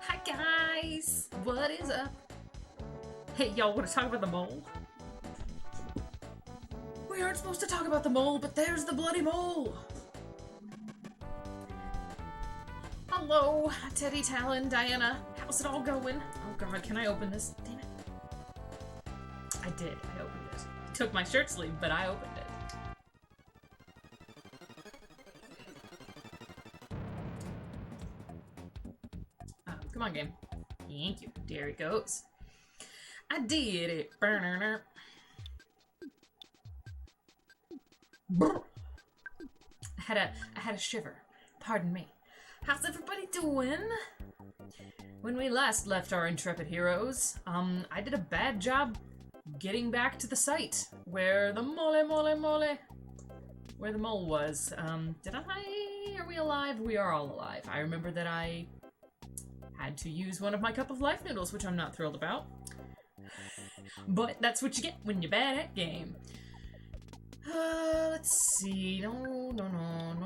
Hi guys! What is up? Hey, y'all want to talk about the mole? We aren't supposed to talk about the mole, but there's the bloody mole! Hello, Teddy, Talon, Diana. How's it all going? Oh god, can I open this? Damn it. I did. I opened it. Took my shirt sleeve, but I opened it. Come on, game. Thank you. There it goes. I did it. I had a shiver. Pardon me. How's everybody doing? When we last left our intrepid heroes, I did a bad job getting back to the site where the where the mole was. Did I? Are we alive? We are all alive. I remember that I had to use one of my cup of life noodles, which I'm not thrilled about. But that's what you get when you're bad at game. Let's see. No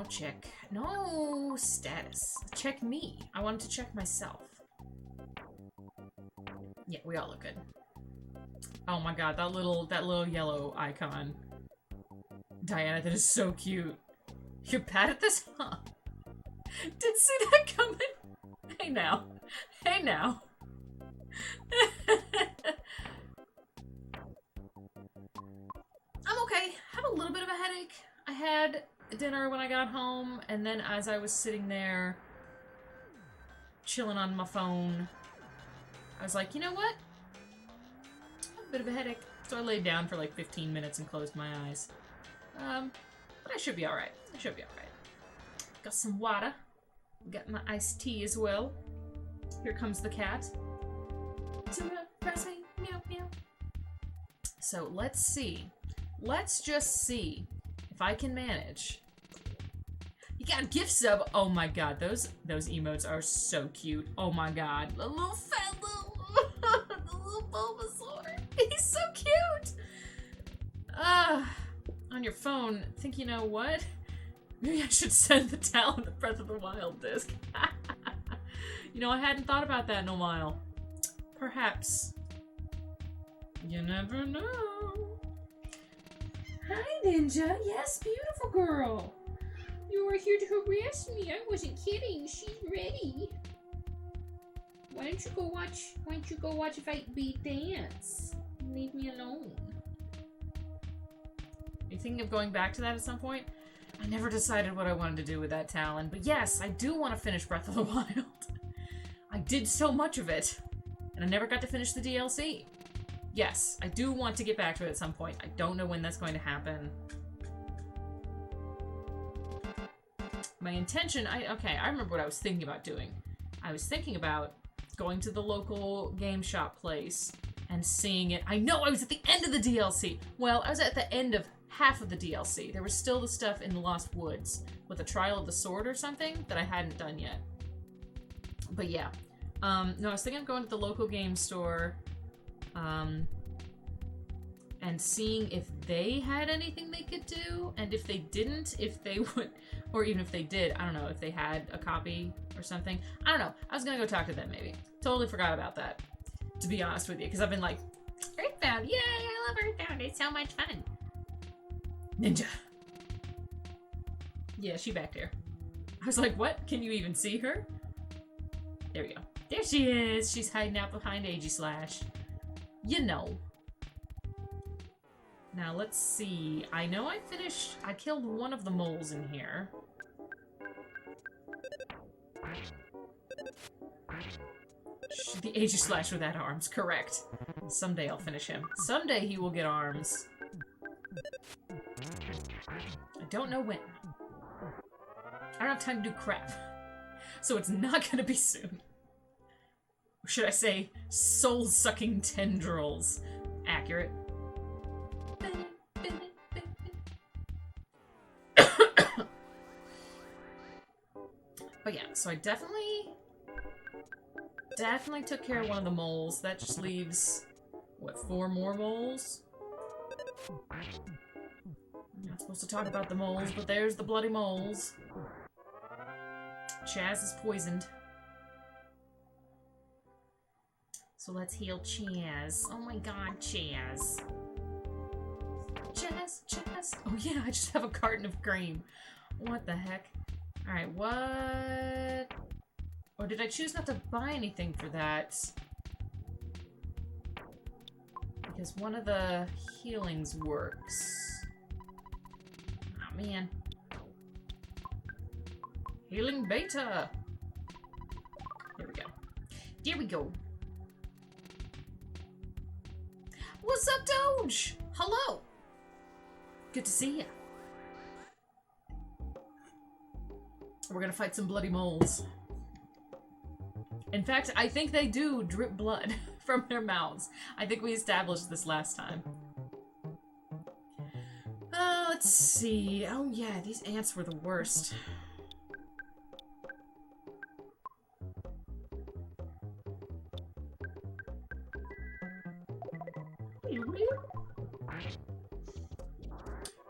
check. No status. Check me. I wanted to check myself. Yeah, we all look good. Oh my god, that little yellow icon. Diana, that is so cute. You're bad at this, huh? Didn't see that coming. Hey now. Hey now. I'm okay. Have a little bit of a headache. I had dinner when I got home, and then as I was sitting there chilling on my phone, I was like, you know what? I have a bit of a headache. So I laid down for like 15 minutes and closed my eyes. But I should be alright. I should be alright. Got some water. Got my iced tea as well. Here comes the cat. Meow, meow. So let's see. Let's just see if I can manage. You got a gift sub. Oh my god, those emotes are so cute. Oh my god, the little fat the little Bulbasaur. He's so cute. On your phone, think you know what? Maybe I should send the Talon the Breath of the Wild disc. You know, I hadn't thought about that in a while. Perhaps. You never know. Hi, Ninja. Yes, beautiful girl. You were here to harass me. I wasn't kidding. She's ready. Why don't you go watch Fight Beat Dance? Leave me alone. Are you thinking of going back to that at some point? I never decided what I wanted to do with that Talon, but yes, I do want to finish Breath of the Wild. I did so much of it, and I never got to finish the DLC. Yes, I do want to get back to it at some point. I don't know when that's going to happen. My intention, okay, I remember what I was thinking about doing. I was thinking about going to the local game shop place and seeing it. I know I was at the end of the DLC. Well, I was at the end of half of the DLC. There was still the stuff in the Lost Woods with the Trial of the Sword or something that I hadn't done yet. But yeah. No, I was thinking of going to the local game store and seeing if they had anything they could do, and if they didn't, if they would, or even if they did, I don't know, if they had a copy or something. I don't know. I was gonna go talk to them, maybe. Totally forgot about that, to be honest with you, because I've been like, Earthbound, yay, I love Earthbound, it's so much fun. Ninja. Yeah, she back there. I was like, what? Can you even see her? There we go. There she is. She's hiding out behind Aegislash. You know. Now, let's see. I know I killed one of the moles in here. The Aegislash without arms, correct. Someday I'll finish him. Someday he will get arms. I don't know when. I don't have time to do crap. So it's not gonna be soon. Or should I say, soul-sucking tendrils. Accurate. But yeah, so I definitely took care of one of the moles. That just leaves, what, 4 more moles? I'm not supposed to talk about the moles, but there's the bloody moles. Chaz is poisoned. So let's heal Chaz. Oh my god, Chaz. Chaz. Oh yeah, I just have a carton of cream. What the heck? Alright, what? Or did I choose not to buy anything for that? Because one of the healings works. Oh man. Healing beta! There we go. There we go. What's up, Doge? Hello! Good to see ya. We're gonna fight some bloody moles. In fact, I think they do drip blood from their mouths. I think we established this last time. Let's see. Oh yeah, these ants were the worst.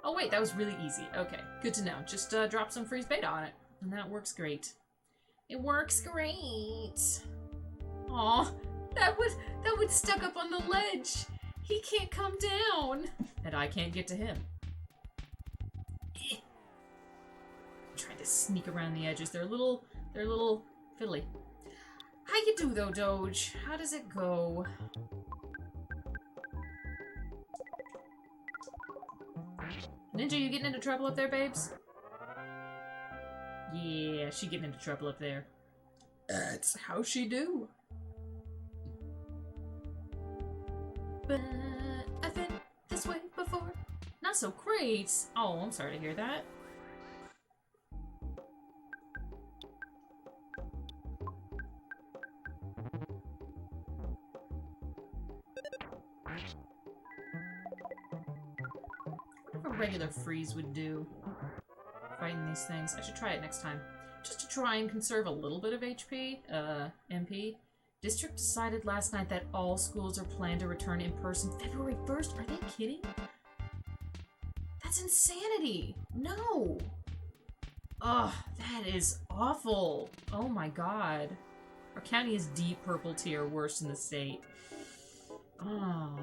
Oh wait, that was really easy. Okay, good to know. Just drop some freeze beta on it, and that works great. It works great. Aw, that would stuck up on the ledge. He can't come down, and I can't get to him. I'm trying to sneak around the edges. They're a little fiddly. How you do though, Doge? How does it go? Ninja, you getting into trouble up there, babes? Yeah, she getting into trouble up there. That's how she do. But I've been this way before. Not so great. Oh, I'm sorry to hear that. What a regular freeze would do. Fighting these things. I should try it next time. Just to try and conserve a little bit of HP. MP. District decided last night that all schools are planned to return in person February 1st. Are they kidding? That's insanity! No! Ugh, that is awful. Oh my god. Our county is deep purple tier, worst in the state. Oh.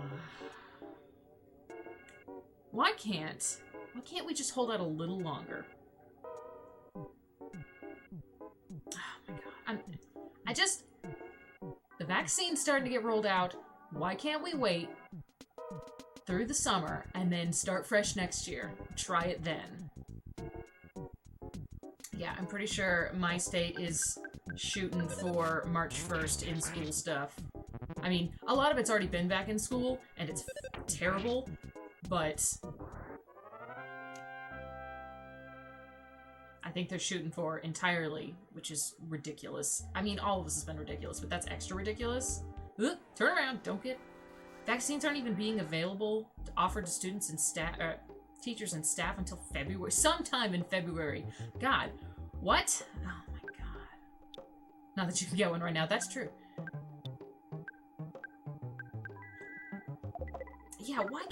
Why can't we just hold out a little longer? Oh my god. The vaccine's starting to get rolled out. Why can't we wait through the summer and then start fresh next year? Try it then. Yeah, I'm pretty sure my state is shooting for March 1st in school stuff. I mean, a lot of it's already been back in school, and it's terrible, but I think they're shooting for entirely, which is ridiculous. I mean, all of this has been ridiculous, but that's extra ridiculous. Ugh, turn around, don't get... Vaccines aren't even being available to offer to students and staff, teachers and staff until February, sometime in February. God, what? Oh my god. Not that you can get one right now, that's true. Yeah, why...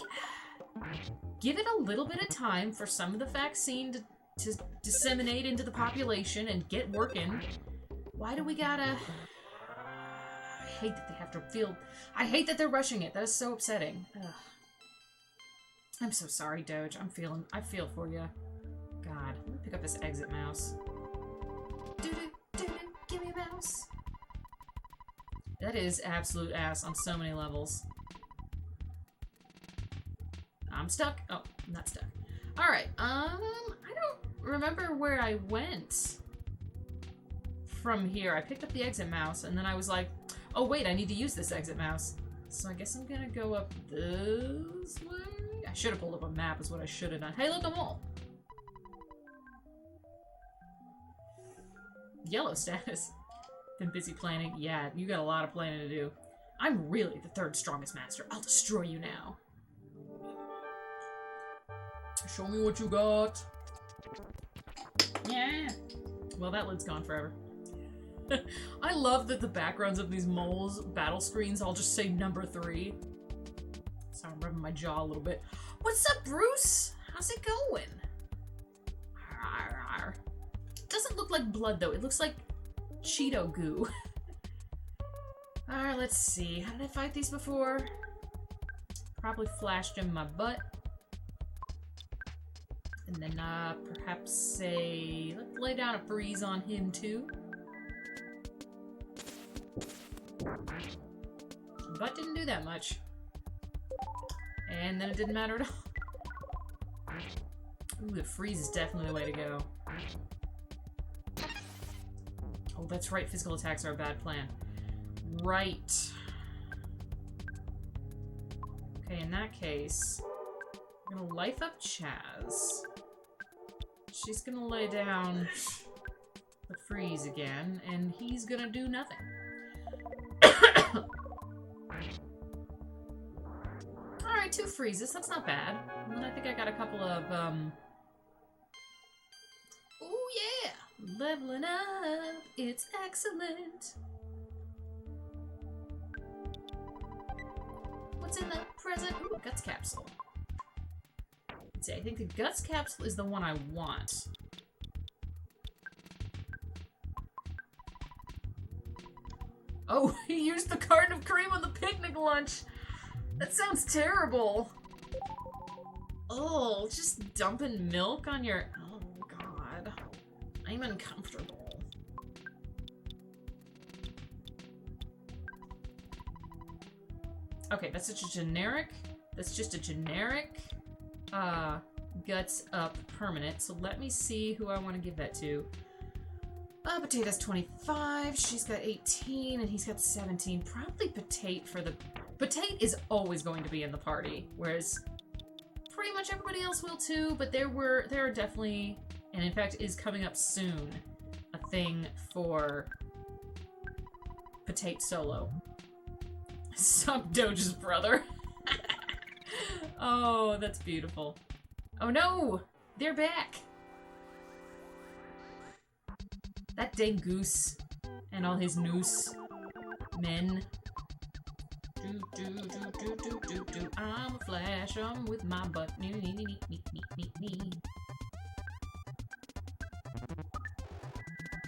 Give it a little bit of time for some of the vaccine to disseminate into the population and get working. Why do we gotta... I hate that they have to feel... I hate that they're rushing it. That is so upsetting. Ugh. I'm so sorry, Doge. I feel for you. God. Let me pick up this exit mouse. Give me a mouse. That is absolute ass on so many levels. I'm stuck. Oh, I'm not stuck. Alright, I don't remember where I went from here. I picked up the exit mouse, and then I was like, oh wait, I need to use this exit mouse. So I guess I'm gonna go up this way? I should have pulled up a map is what I should have done. Hey, look, a mole! Yellow status. Been busy planning. Yeah, you got a lot of planning to do. I'm really the 3rd strongest master. I'll destroy you now. Show me what you got. Yeah. Well, that lid's gone forever. I love that the backgrounds of these moles' battle screens all just say number 3. So I'm rubbing my jaw a little bit. What's up, Bruce? How's it going? It doesn't look like blood, though. It looks like Cheeto goo. Alright, let's see. How did I fight these before? Probably flashed in my butt. And then, perhaps say... Let's lay down a freeze on him, too. But didn't do that much. And then it didn't matter at all. Ooh, the freeze is definitely the way to go. Oh, that's right. Physical attacks are a bad plan. Right. Okay, in that case, I'm gonna life up Chaz. She's gonna lay down the freeze again, and he's gonna do nothing. Alright, 2 freezes. That's not bad. And then I think I got a couple of, oh yeah! Leveling up. It's excellent. What's in the present? Ooh, Guts Capsule. Let's see, I think the Guts Capsule is the one I want. Oh, he used the carton of cream on the picnic lunch! That sounds terrible! Oh, just dumping milk on your... Oh, God. I'm uncomfortable. Okay, that's just a generic... That's just a generic... Guts Up permanent. So let me see who I want to give that to. Potato's 25, she's got 18, and he's got 17. Probably Potate for the... Potate is always going to be in the party, whereas pretty much everybody else will too, but there are definitely, and in fact is coming up soon, a thing for Potate solo. Sup, Doge's brother. Oh, that's beautiful. Oh no! They're back! That dang goose and all his noose men. Do. I'm a flash, I'm with my butt. Nee.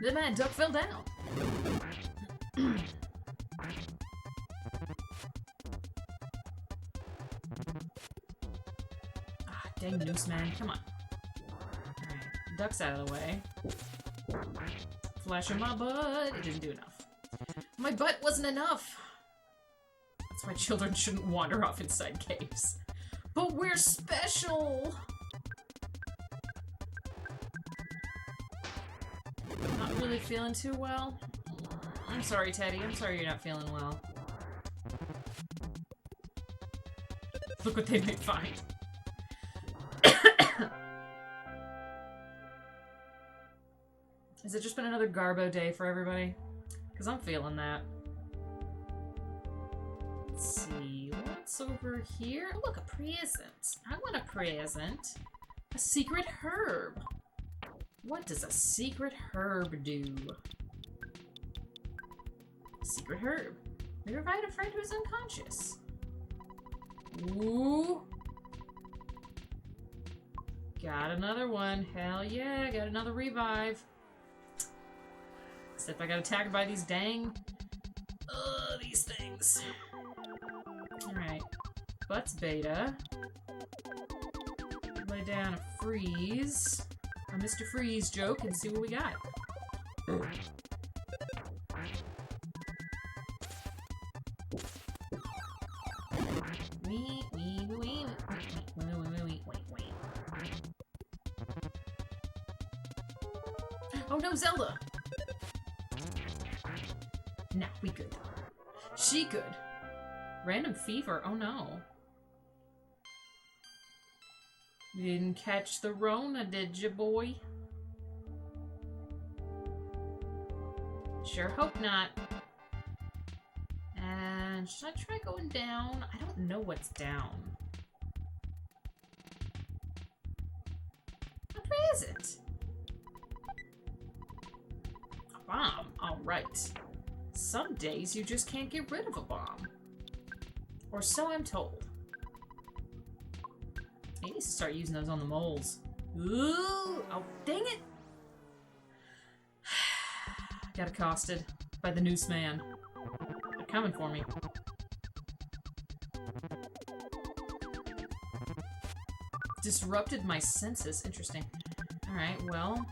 The mad duck fell down. Ah, dang noose man, come on. Alright, duck's out of the way. Flash in my butt. It didn't do enough. My butt wasn't enough. That's why children shouldn't wander off inside caves. But we're special! Not really feeling too well. I'm sorry, Teddy. I'm sorry you're not feeling well. Look what they may find. Has it just been another Garbo day for everybody? Because I'm feeling that. Let's see, what's over here? Oh, look, a present. I want a present. A secret herb. What does a secret herb do? Secret herb. Revive a friend who's unconscious. Ooh. Got another one. Hell yeah, got another revive. Except I got attacked by these dang... these things. Alright. Butts beta. Lay down a freeze. A Mr. Freeze joke and see what we got. Oh no, Zelda! No, we good. She good. Random fever? Oh no. You didn't catch the Rona, did you, boy? Sure hope not. And should I try going down? I don't know what's down. Where is it? Bomb. Alright. Some days you just can't get rid of a bomb. Or so I'm told. He needs to start using those on the moles. Ooh! Oh, dang it! Got accosted by the noose man. They're coming for me. Disrupted my senses. Interesting. Alright, well.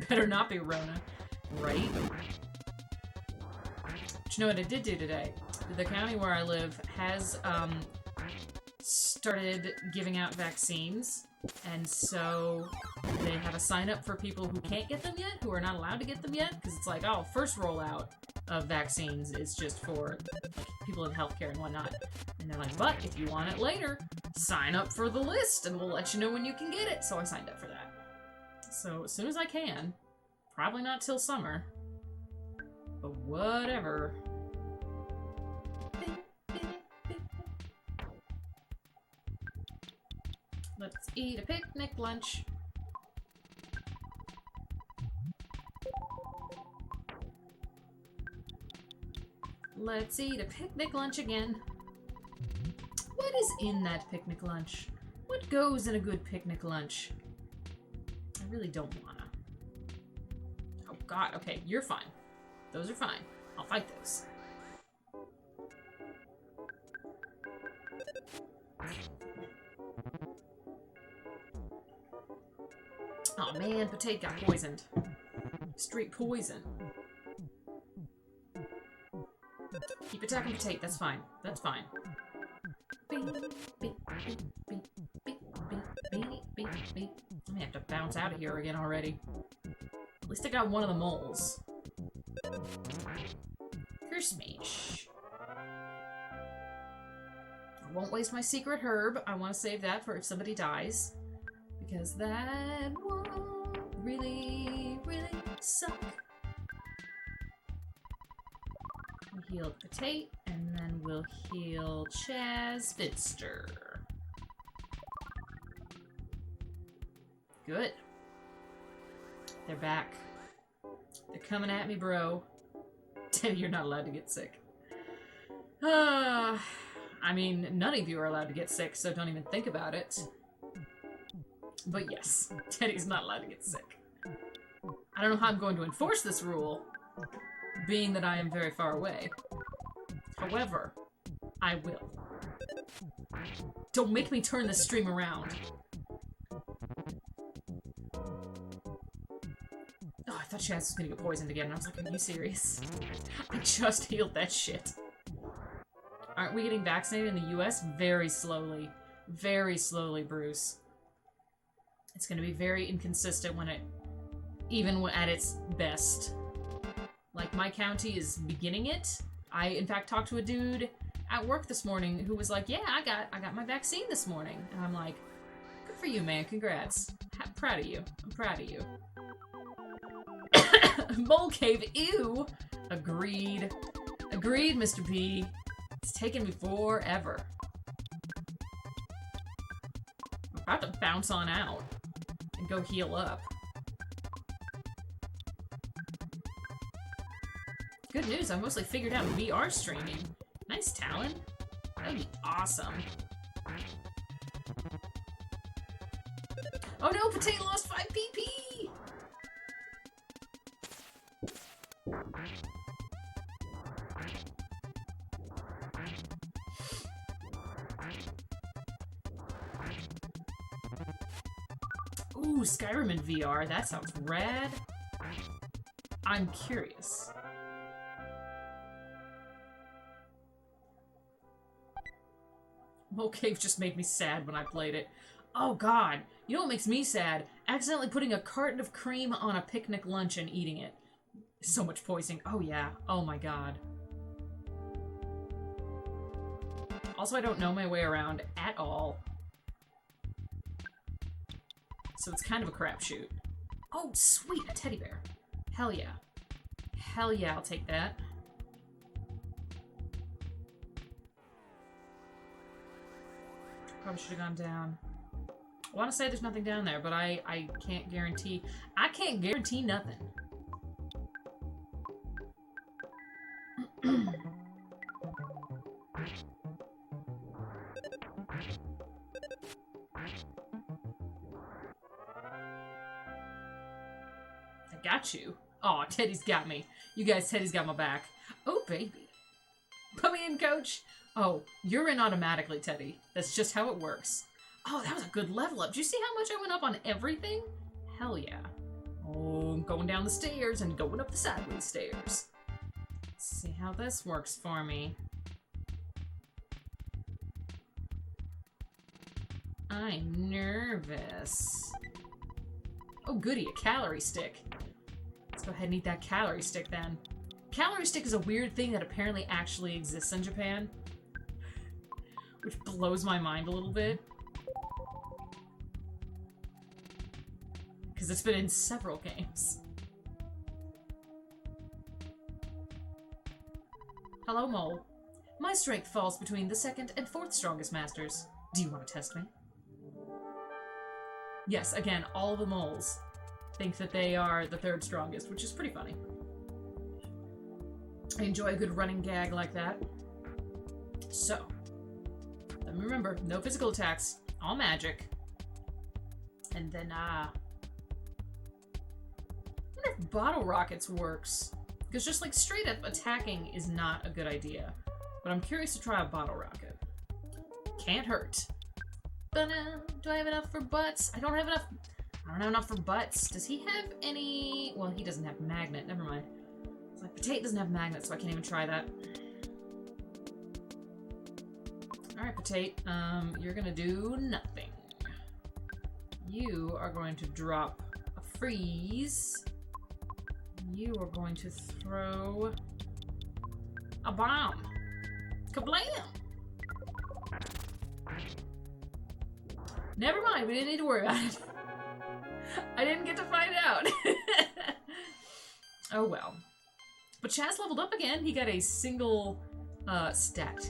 Better not be Rona. Right? But you know what I did do today? The county where I live has started giving out vaccines, and so they have a sign up for people who can't get them yet, who are not allowed to get them yet, because it's like, oh, first rollout of vaccines is just for like, people in healthcare and whatnot. And they're like, but if you want it later, sign up for the list and we'll let you know when you can get it. So I signed up for that. So as soon as I can, probably not till summer, but whatever. Let's eat a picnic lunch. Let's eat a picnic lunch again. What is in that picnic lunch? What goes in a good picnic lunch? I really don't wanna. Oh god, okay, you're fine. Those are fine. I'll fight those. Oh man, Potato got poisoned. Straight poison. Keep attacking Potato, that's fine. That's fine. I may have to bounce out of here again already. At least I got one of the moles. Curse me. Shh. I won't waste my secret herb. I want to save that for if somebody dies. Because that won't really, really suck. We healed Potato, and then we'll heal Chaz Fitster. Good. They're back. They're coming at me, bro. Teddy, you're not allowed to get sick. I mean, none of you are allowed to get sick, so don't even think about it. But yes, Teddy's not allowed to get sick. I don't know how I'm going to enforce this rule, being that I am very far away. However, I will. Don't make me turn this stream around. Oh, I thought Chaz was gonna get poisoned again, and I was like, are you serious? I just healed that shit. Aren't we getting vaccinated in the US? Very slowly. Very slowly, Bruce. It's gonna be very inconsistent when it... even at its best. Like, my county is beginning it. I, in fact, talked to a dude at work this morning who was like, yeah, I got my vaccine this morning. And I'm like, good for you, man. Congrats. Proud of you. I'm proud of you. Mole cave, ew! Agreed. Agreed, Mr. B. It's taken me forever. I'm about to bounce on out and go heal up. Good news, I mostly figured out VR streaming. Nice, Talon. That'd be awesome. Oh no, Potato lost 5 PP! Ooh, Skyrim in VR. That sounds rad. I'm curious. Mole Cave just made me sad when I played it. Oh god. You know what makes me sad? Accidentally putting a carton of cream on a picnic lunch and eating it. So much poisoning. Oh yeah. Oh my god. Also, I don't know my way around at all. So it's kind of a crapshoot. Oh, sweet! A teddy bear. Hell yeah. Hell yeah, I'll take that. Probably should have gone down. I want to say there's nothing down there, but I can't guarantee. I can't guarantee nothing. I got you. Oh, Teddy's got me. You guys, Teddy's got my back. Oh, baby. Put me in, coach. Oh, you're in automatically, Teddy. That's just how it works. Oh, that was a good level up. Did you see how much I went up on everything? Hell yeah. Oh, I'm going down the stairs and going up the sideways stairs. Let's see how this works for me. I'm nervous. Oh, goody, a calorie stick. Let's go ahead and eat that calorie stick then. Calorie stick is a weird thing that apparently actually exists in Japan. Which blows my mind a little bit. Because it's been in several games. Hello, Mole. My strength falls between the 2nd and 4th strongest masters. Do you want to test me? Yes, again, all the moles think that they are the 3rd strongest, which is pretty funny. I enjoy a good running gag like that. So, let me remember, no physical attacks, all magic. And then, I wonder if bottle rockets works. Because just like straight up attacking is not a good idea. But I'm curious to try a bottle rocket. Can't hurt. Do I have enough for butts? I don't have enough for butts. Does he have any? Well, he doesn't have magnet. Never mind. It's like Potato doesn't have magnet, so I can't even try that. Alright, Potato. You're gonna do nothing. You are going to drop a freeze. You are going to throw a bomb. Kablam! Never mind, we didn't need to worry about it. I didn't get to find out. Oh well. But Chaz leveled up again. He got a single stat.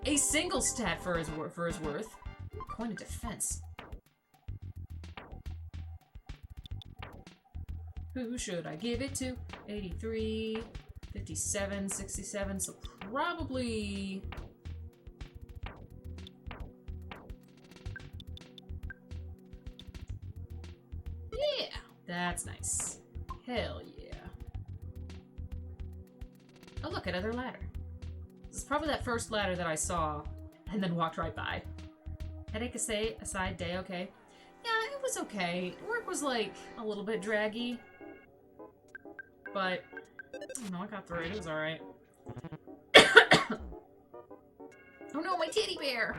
A single stat for his worth. Coin of defense. Who should I give it to? 83, 57, 67, so probably... Yeah! That's nice. Hell yeah. Oh look, another ladder. This is probably that first ladder that I saw and then walked right by. Headache aside, day okay. Yeah, it was okay. Work was like a little bit draggy. But, I don't know, I got through it. It was alright. Oh no, my teddy bear!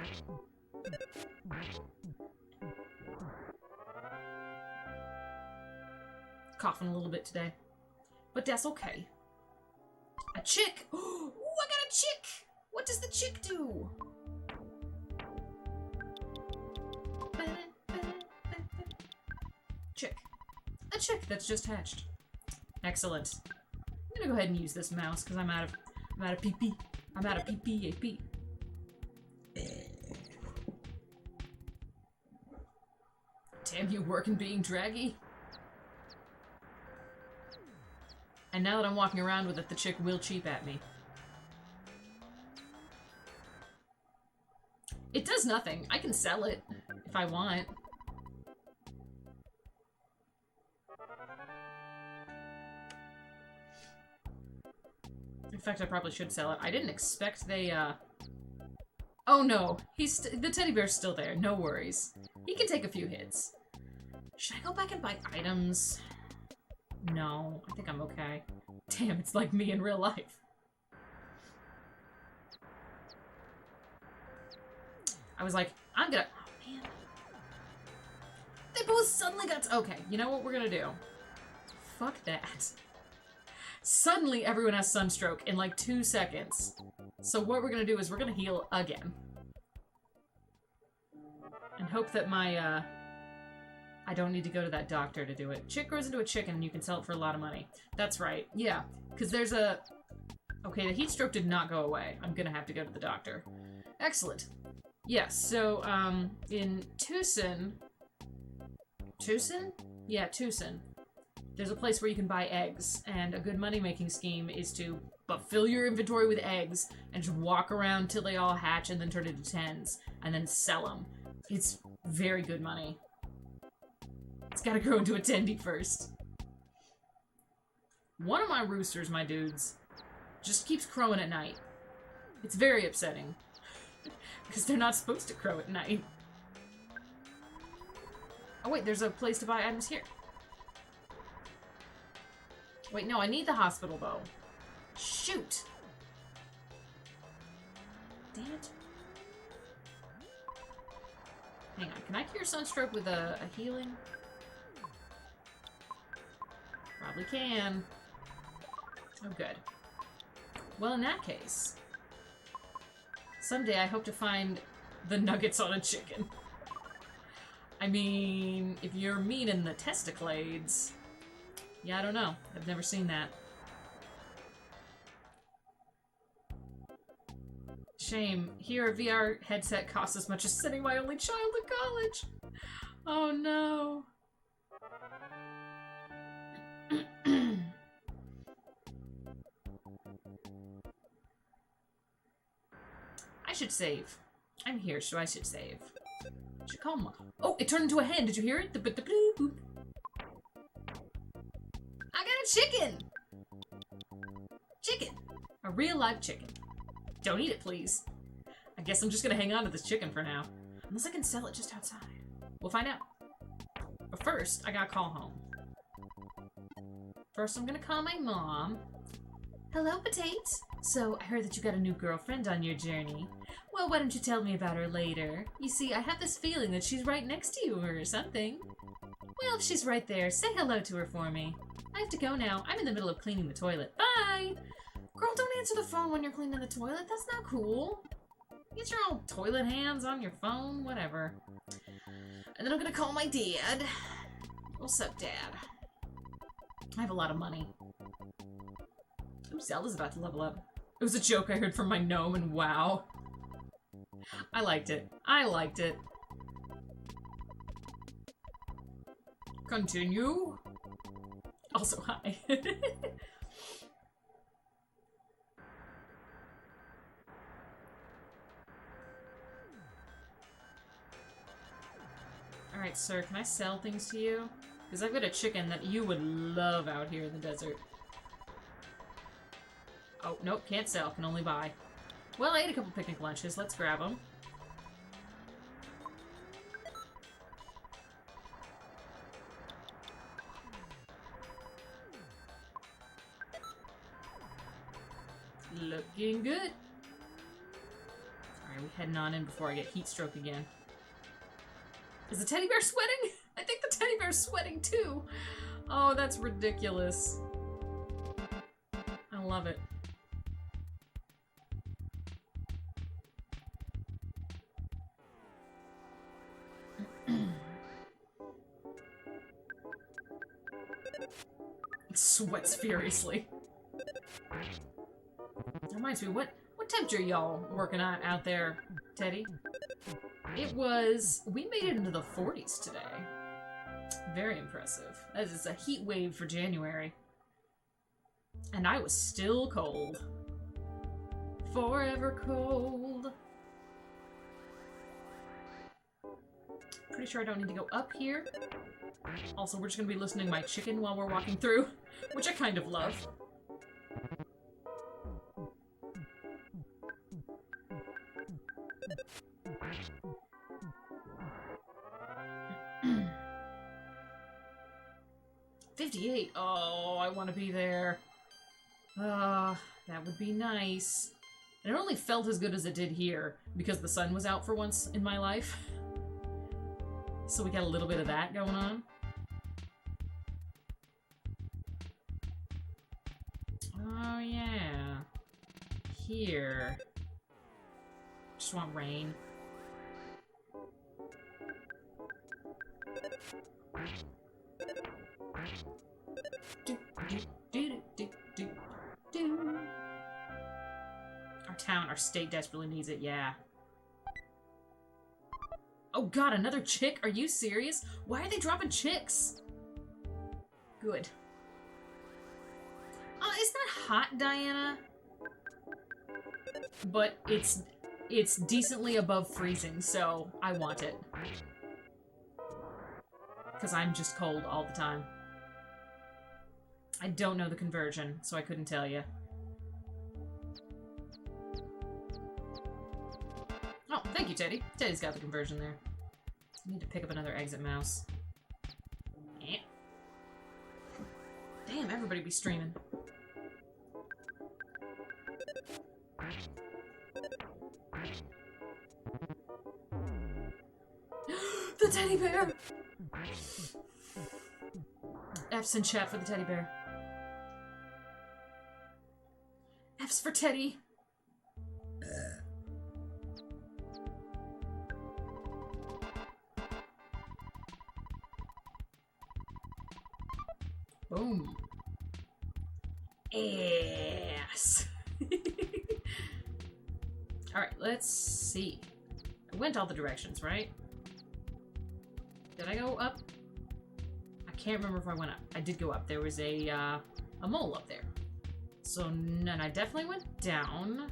Coughing a little bit today. But that's okay. A chick! Ooh, I got a chick! What does the chick do? Chick. A chick that's just hatched. Excellent. I'm gonna go ahead and use this mouse because I'm out of pee-pee. I'm out of pee-pee. Damn you, working being draggy. And now that I'm walking around with it, the chick will cheep at me. It does nothing. I can sell it if I want. In fact, I probably should sell it. I didn't expect they, Oh no, the teddy bear's still there. No worries. He can take a few hits. Should I go back and buy items? No, I think I'm okay. Damn, it's like me in real life. I was like, I'm gonna... Oh, man. They both suddenly got... Okay, you know what we're gonna do? Fuck that. Suddenly, everyone has sunstroke in like 2 seconds. So what we're gonna do is we're gonna heal again. And hope that my, I don't need to go to that doctor to do it. Chick grows into a chicken and you can sell it for a lot of money. That's right. Yeah, because there's a... Okay, the heat stroke did not go away. I'm gonna have to go to the doctor. Excellent. Yes, so, in Tucson... Tucson? Yeah, Tucson. There's a place where you can buy eggs, and a good money-making scheme is to fill your inventory with eggs and just walk around till they all hatch and then turn into 10s, and then sell them. It's very good money. It's gotta grow into a tendy first. One of my roosters, my dudes, just keeps crowing at night. It's very upsetting. Because they're not supposed to crow at night. Oh wait, there's a place to buy items here. Wait, no, I need the hospital bow. Shoot! Damn it. Hang on, can I cure Sunstroke with a healing? Probably can. Oh, good. Well, in that case, someday I hope to find the nuggets on a chicken. I mean, if you're meaning the testiclades, yeah, I don't know. I've never seen that. Shame. Here, a VR headset costs as much as sending my only child to college. Oh, no. I should save. I'm here, so I should save. I should call Mom. Oh, it turned into a hen. Did you hear it? The bloop boop. I got a chicken! Chicken. A real live chicken. Don't eat it, please. I guess I'm just gonna hang on to this chicken for now. Unless I can sell it just outside. We'll find out. But first, I gotta call home. First, I'm gonna call my mom. Hello, Potates. So, I heard that you got a new girlfriend on your journey. Well, why don't you tell me about her later? You see, I have this feeling that she's right next to you or something. Well, if she's right there, say hello to her for me. I have to go now. I'm in the middle of cleaning the toilet. Bye! Girl, don't answer the phone when you're cleaning the toilet. That's not cool. Get your old toilet hands on your phone, whatever. And then I'm gonna call my dad. What's up, Dad? I have a lot of money. Ooh, Zelda's about to level up. It was a joke I heard from my gnome, and wow. I liked it. I liked it. Continue. Also, hi. Alright, sir, can I sell things to you? Because I've got a chicken that you would love out here in the desert. Oh, nope, can't sell, can only buy. Well, I ate a couple picnic lunches, let's grab them. Looking good. Alright, we're heading on in before I get heat stroke again. Is the teddy bear sweating? I think the teddy bear's sweating too. Oh, that's ridiculous. I love it. It sweats furiously. That reminds me, what temperature y'all working on out there, Teddy? It was... we made it into the 40s today. Very impressive. That is a heat wave for January. And I was still cold. Forever cold. Pretty sure I don't need to go up here. Also, we're just gonna be listening to my chicken while we're walking through, which I kind of love. $58. Oh, I want to be there. That would be nice. And it only felt as good as it did here because the sun was out for once in my life. So we got a little bit of that going on. Oh, yeah. Here. Just want rain. Our town, our state desperately needs it, yeah. Oh god, another chick? Are you serious? Why are they dropping chicks? Good. It's not hot, Diana. But it's decently above freezing, so I want it. Because I'm just cold all the time. I don't know the conversion, so I couldn't tell you. Oh, thank you, Teddy. Teddy's got the conversion there. I need to pick up another exit mouse. Eh. Damn, everybody be streaming. The teddy bear! F's in chat for the teddy bear. F's for Teddy. Boom. Ass. Alright, let's see. I went all the directions, right? Did I go up? I can't remember if I went up. I did go up. There was a mole up there. So, and I definitely went down.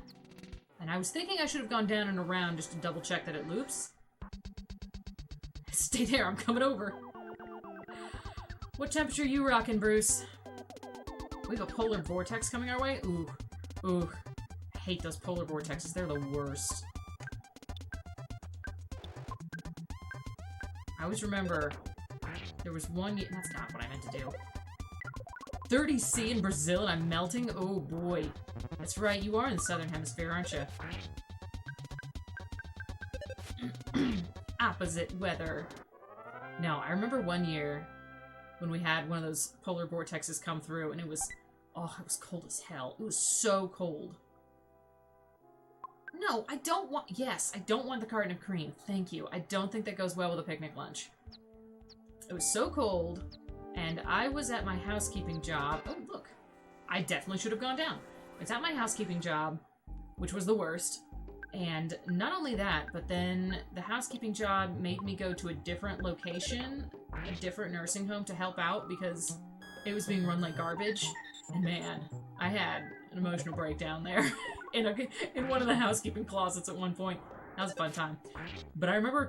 And I was thinking I should have gone down and around just to double check that it loops. Stay there, I'm coming over. What temperature you rocking, Bruce? We have a polar vortex coming our way? Ooh. Ooh. I hate those polar vortexes. They're the worst. I always remember there was one... That's not what I meant to do. 30°C in Brazil and I'm melting? Oh boy. That's right, you are in the southern hemisphere, aren't you? Opposite weather. No, I remember one year when we had one of those polar vortexes come through and it was... Oh, it was cold as hell. It was so cold. No, I don't want... Yes, I don't want the carton of cream. Thank you. I don't think that goes well with a picnic lunch. It was so cold, and I was at my housekeeping job. Oh, look. I definitely should have gone down. It's at my housekeeping job, which was the worst. And not only that, but then the housekeeping job made me go to a different location, a different nursing home to help out because it was being run like garbage. And man, I had an emotional breakdown there in one of the housekeeping closets at one point. That was a fun time. But I remember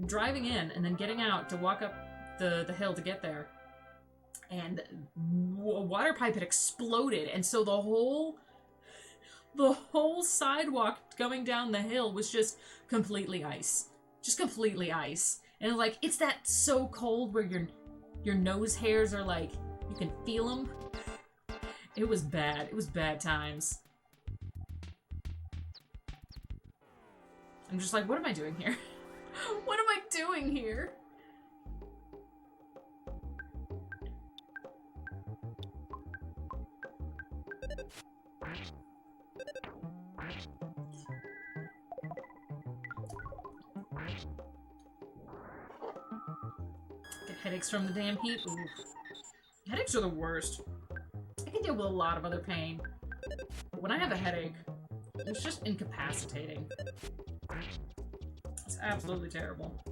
driving in and then getting out to walk up the hill to get there. And a water pipe had exploded. And so the whole sidewalk going down the hill was just completely ice. Just completely ice. And like, it's that so cold where your nose hairs are like, you can feel them. It was bad. It was bad times. I'm just like, what am I doing here? What am I doing here? Get headaches from the damn heat. Ooh. Headaches are the worst. I can deal with a lot of other pain. But when I have a headache, it's just incapacitating. It's absolutely terrible.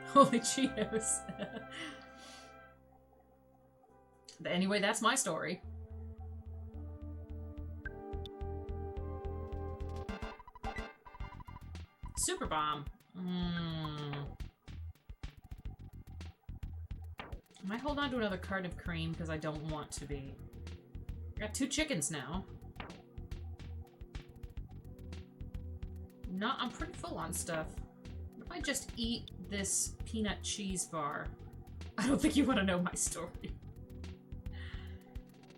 Holy Cheetos. But anyway, that's my story. Super bomb. I might hold on to another carton of cream because I don't want to be. I got 2 chickens now. I'm pretty full on stuff. What if I just eat this peanut cheese bar? I don't think you want to know my story.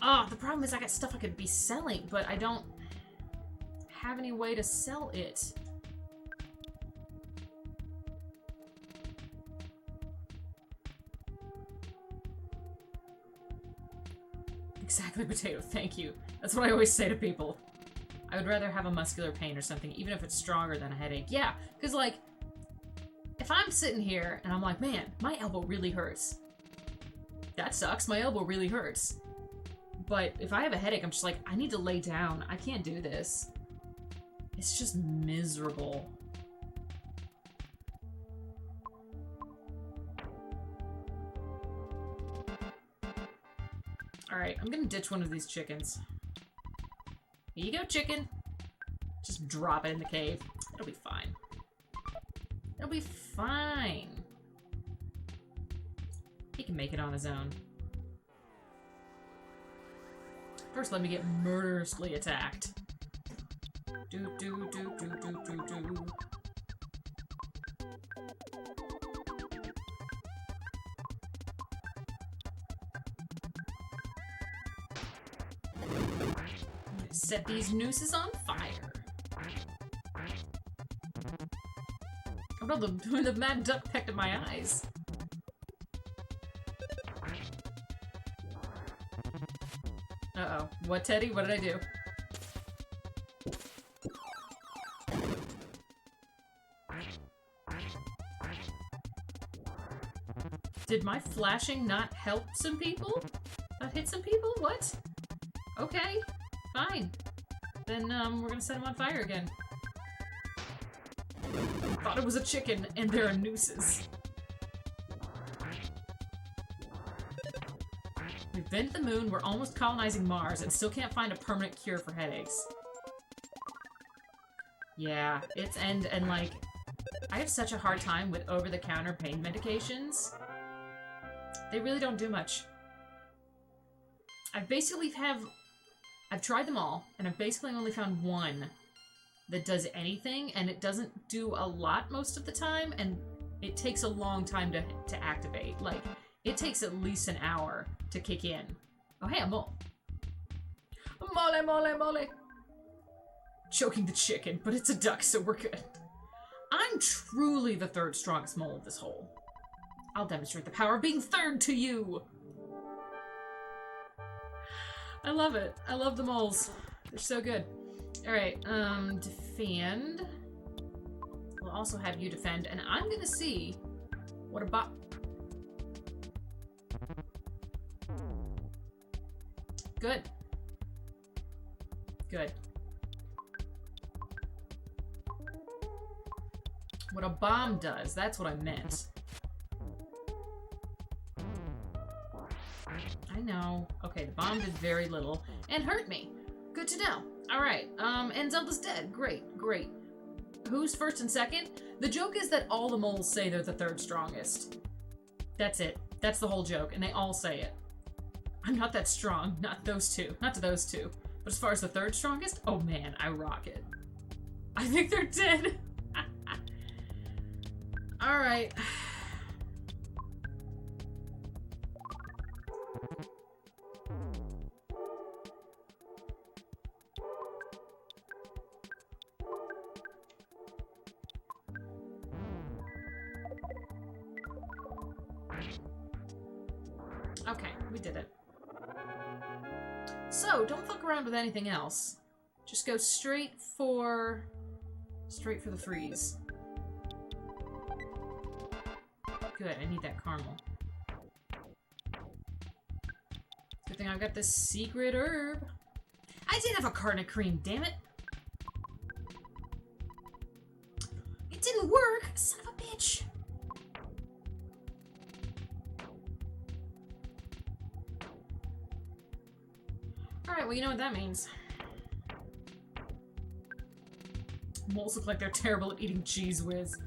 Oh, the problem is I got stuff I could be selling, but I don't have any way to sell it. Exactly, potato, thank you. That's what I always say to people. I would rather have a muscular pain or something, even if it's stronger than a headache. Yeah, because, like, if I'm sitting here and I'm like, man, my elbow really hurts. That sucks, my elbow really hurts. But if I have a headache, I'm just like, I need to lay down. I can't do this. It's just miserable. Alright, I'm gonna ditch one of these chickens. Here you go, chicken. Just drop it in the cave. It'll be fine. It'll be fine. He can make it on his own. First, let me get murderously attacked. Do do do do do do do. Set these nooses on fire. Oh, the mad duck pecked at my eyes. Uh-oh. What, Teddy? What did I do? Did my flashing not help some people? Not hit some people? What? Okay. Fine. Then, we're gonna set him on fire again. Thought it was a chicken, and there are nooses. We've been to the moon, we're almost colonizing Mars, and still can't find a permanent cure for headaches. Yeah, it's and like, I have such a hard time with over-the-counter pain medications. They really don't do much. I've tried them all, and I've basically only found one that does anything, and it doesn't do a lot most of the time, and it takes a long time to activate. Like, it takes at least an hour to kick in. Oh, hey, a mole. Mole, mole, mole. Choking the chicken, but it's a duck, so we're good. I'm truly the third strongest mole of this hole. I'll demonstrate the power of being third to you. I love it. I love the moles. They're so good. Alright, defend. We'll also have you defend, and I'm gonna see what about... Good. Good. What a bomb does, that's what I meant. I know. Okay, the bomb did very little and hurt me. Good to know. Alright, and Zelda's dead. Great, great. Who's first and second? The joke is that all the moles say they're the third strongest. That's it. That's the whole joke, and they all say it. I'm not that strong. Not those two. Not to those two. But as far as the third strongest, oh man, I rock it. I think they're dead. Alright. Okay, we did it. So, don't fuck around with anything else. Just go straight for the freeze. Good, I need that caramel. Good thing I've got this secret herb. I did have a carton of cream, damn it! It didn't work, son of a bitch! Alright, well, you know what that means. Moles look like they're terrible at eating cheese whiz.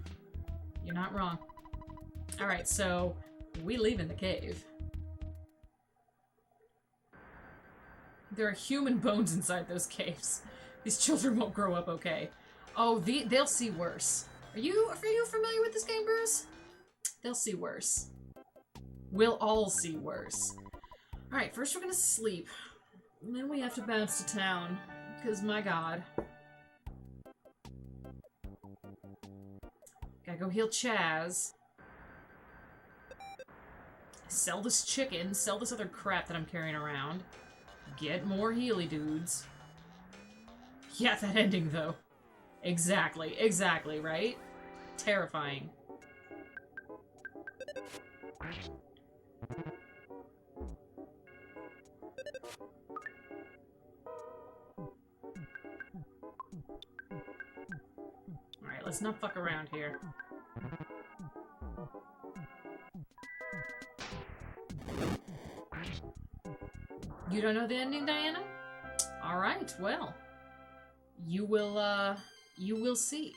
You're not wrong. Alright, so we leave in the cave. There are human bones inside those caves. These children won't grow up okay. Oh, they'll see worse. Are you familiar with this game, Bruce? They'll see worse. We'll all see worse. Alright, first we're gonna sleep. And then we have to bounce to town. Because, my god. Gotta go heal Chaz. Sell this chicken. Sell this other crap that I'm carrying around. Get more Healy dudes. Yeah, that ending, though. Exactly. Exactly, right? Terrifying. Let's not fuck around here. You don't know the ending, Diana? Alright, well. You will see.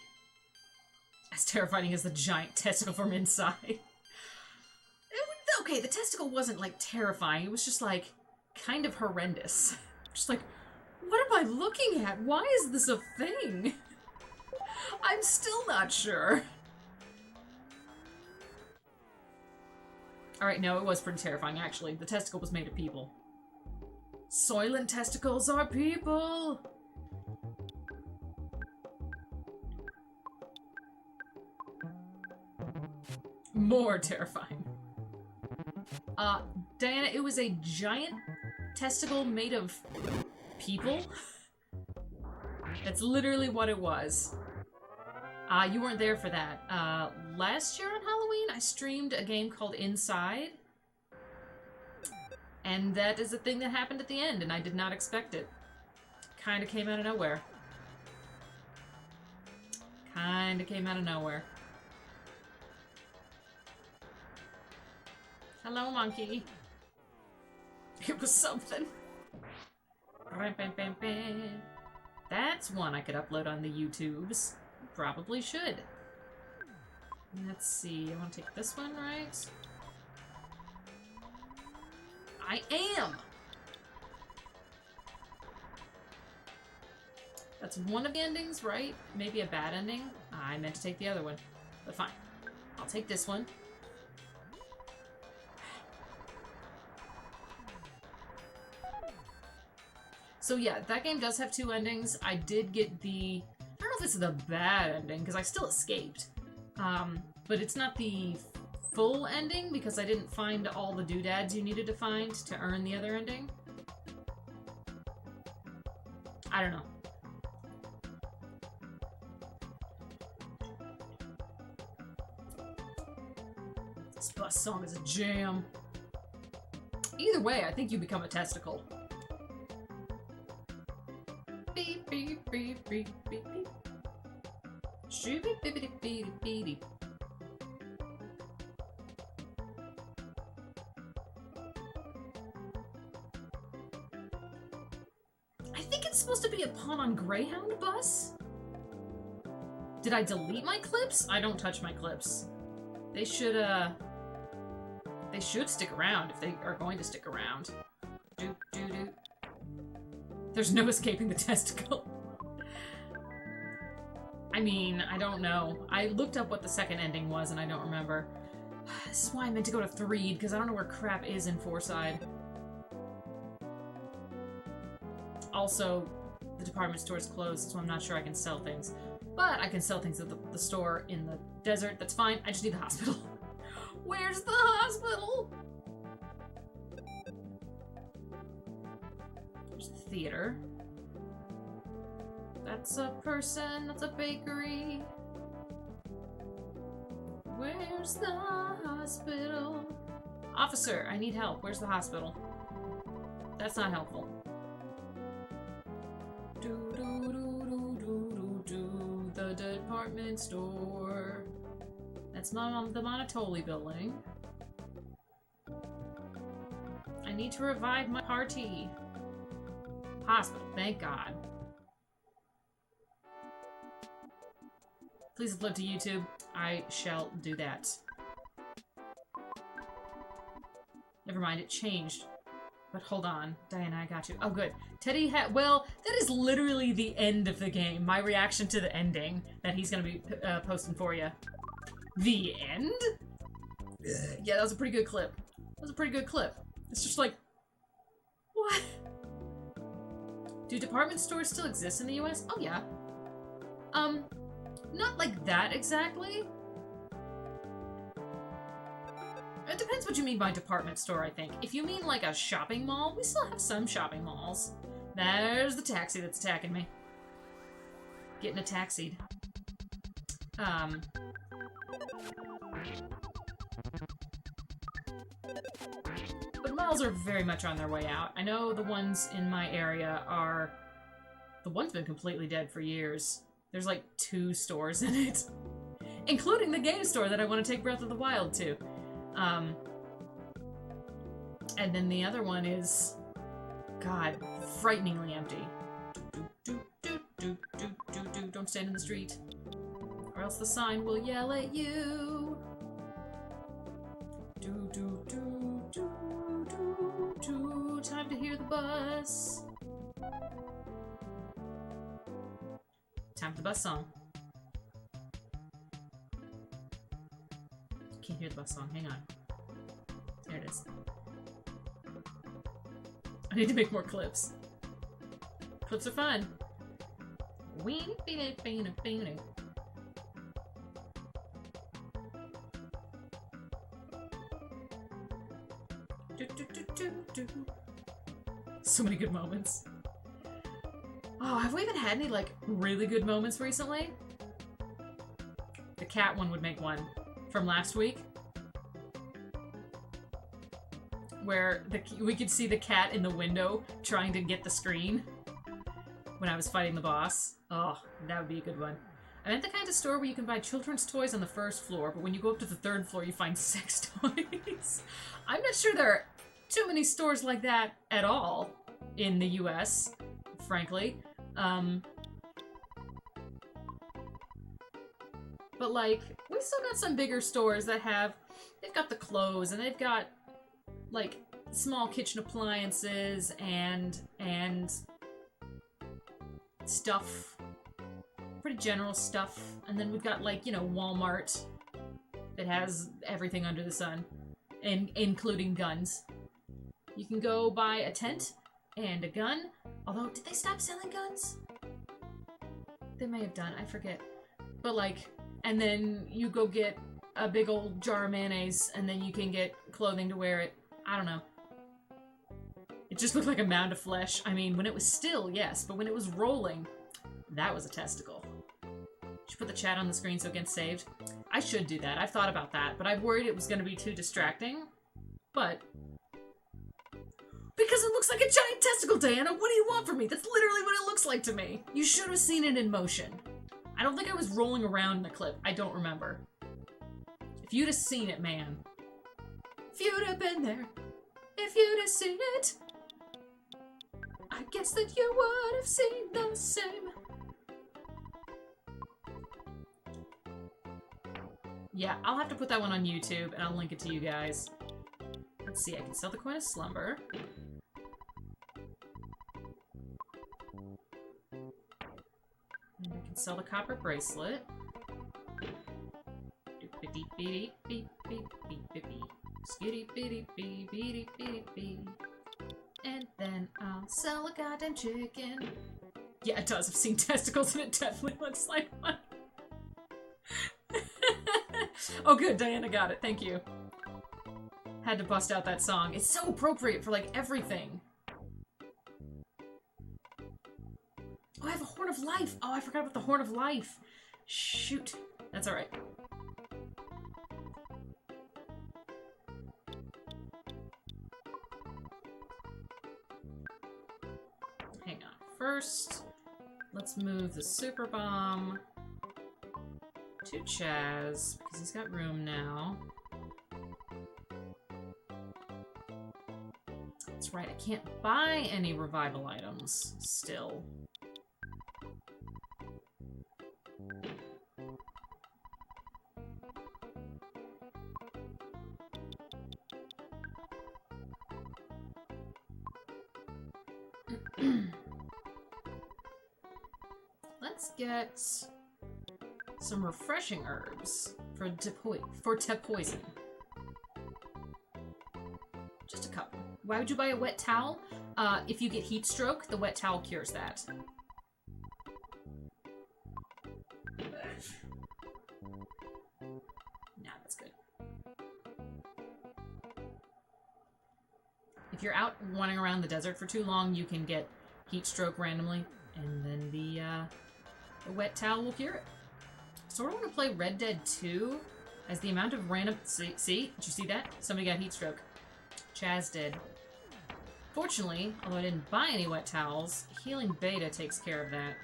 As terrifying as the giant testicle from inside. Okay, the testicle wasn't, like, terrifying. It was just, like, kind of horrendous. Just like, what am I looking at? Why is this a thing? I'm still not sure. Alright, no, it was pretty terrifying, actually. The testicle was made of people. Soylent testicles are people! More terrifying. Diana, it was a giant testicle made of people? That's literally what it was. You weren't there for that. Last year on Halloween, I streamed a game called Inside. And that is a thing that happened at the end, and I did not expect it. Kinda came out of nowhere. Kinda came out of nowhere. Hello, monkey. It was something. That's one I could upload on the YouTubes. Probably should. Let's see. I want to take this one, right? I am! That's one of the endings, right? Maybe a bad ending? I meant to take the other one. But fine. I'll take this one. So yeah, that game does have two endings. I did get the... I don't know if it's the bad ending, because I still escaped. But it's not the full ending, because I didn't find all the doodads you needed to find to earn the other ending. I don't know. This bus song is a jam. Either way, I think you become a testicle. Beep, beep, beep, beep, beep, beep. Shoo-beep, beep, beep, beep, beep, beep. I think it's supposed to be a pun on Greyhound bus? Did I delete my clips? I don't touch my clips. They should stick around if they are going to stick around. Doop, doo, doo. There's no escaping the testicle. I mean, I don't know. I looked up what the second ending was and I don't remember. This is why I meant to go to Threed, because I don't know where crap is in Fourside. Also, the department store is closed, so I'm not sure I can sell things. But I can sell things at the store in the desert. That's fine. I just need the hospital. Where's the hospital? There's the theater. That's a person. That's a bakery. Where's the hospital? Officer, I need help. Where's the hospital? That's not helpful. The department store. That's the Monotoli building. I need to revive my party. Hospital, thank God. Please upload to YouTube. I shall do that. Never mind, it changed. But hold on. Diana, I got you. Oh, good. Teddy had... Well, that is literally the end of the game. My reaction to the ending that he's going to be posting for you. The end? Yeah, that was a pretty good clip. That was a pretty good clip. It's just like... What? Do department stores still exist in the US? Oh, yeah. Not like that exactly. It depends what you mean by department store, I think. If you mean like a shopping mall, we still have some shopping malls. There's the taxi that's attacking me. Getting a taxied. But malls are very much on their way out. I know the ones in my area are... The one's been completely dead for years. There's like 2 stores in it, including the game store that I want to take Breath of the Wild to. And then the other one is, God, frighteningly empty. Don't stand in the street, or else the sign will yell at you. Time to hear the bus. Time for the bus song. Can't hear the bus song. Hang on. There it is. I need to make more clips. Clips are fun. So many good moments. Oh, have we even had any, like, really good moments recently? The cat one would make one from last week. Where we could see the cat in the window trying to get the screen when I was fighting the boss. Oh, that would be a good one. I meant the kind of store where you can buy children's toys on the 1st floor, but when you go up to the 3rd floor, you find sex toys. I'm not sure there are too many stores like that at all in the US, frankly. But, like, we've still got some bigger stores that they've got the clothes, and they've got, like, small kitchen appliances and stuff. Pretty general stuff. And then we've got, like, you know, Walmart that has everything under the sun, and including guns. You can go buy a tent and a gun. Although, did they stop selling guns? They may have done, I forget. But, like, and then you go get a big old jar of mayonnaise, and then you can get clothing to wear it. I don't know. It just looked like a mound of flesh. I mean, when it was still, yes, but when it was rolling, that was a testicle. Should put the chat on the screen so it gets saved. I should do that. I've thought about that, but I've worried it was going to be too distracting. But because it looks like a giant testicle, Diana. What do you want from me? That's literally what it looks like to me. You should have seen it in motion. I don't think I was rolling around in the clip. I don't remember. If you'd have seen it, man. If you'd have been there. If you'd have seen it. I guess that you would have seen the same. Yeah, I'll have to put that one on YouTube, and I'll link it to you guys. Let's see, I can sell the Coin of Slumber. And I can sell the copper bracelet. And then I'll sell a goddamn chicken. Yeah, it does. I've seen testicles, and it definitely looks like one. Oh, good. Diana got it. Thank you. Had to bust out that song. It's so appropriate for, like, everything. Oh, I have a Horn of Life. Oh, I forgot about the Horn of Life. Shoot. That's alright. Hang on. First, let's move the Super Bomb to Chaz, because he's got room now. That's right, I can't buy any revival items still. Let's get some refreshing herbs for poison. Just a couple. Why would you buy a wet towel? If you get heat stroke, the wet towel cures that. Nah, that's good. If you're out wandering around the desert for too long, you can get heat stroke randomly, and then the wet towel will cure it. Sort of want to play Red Dead 2, as the amount of random... See? Did you see that? Somebody got heat stroke. Chaz did. Fortunately, although I didn't buy any wet towels, Healing Beta takes care of that.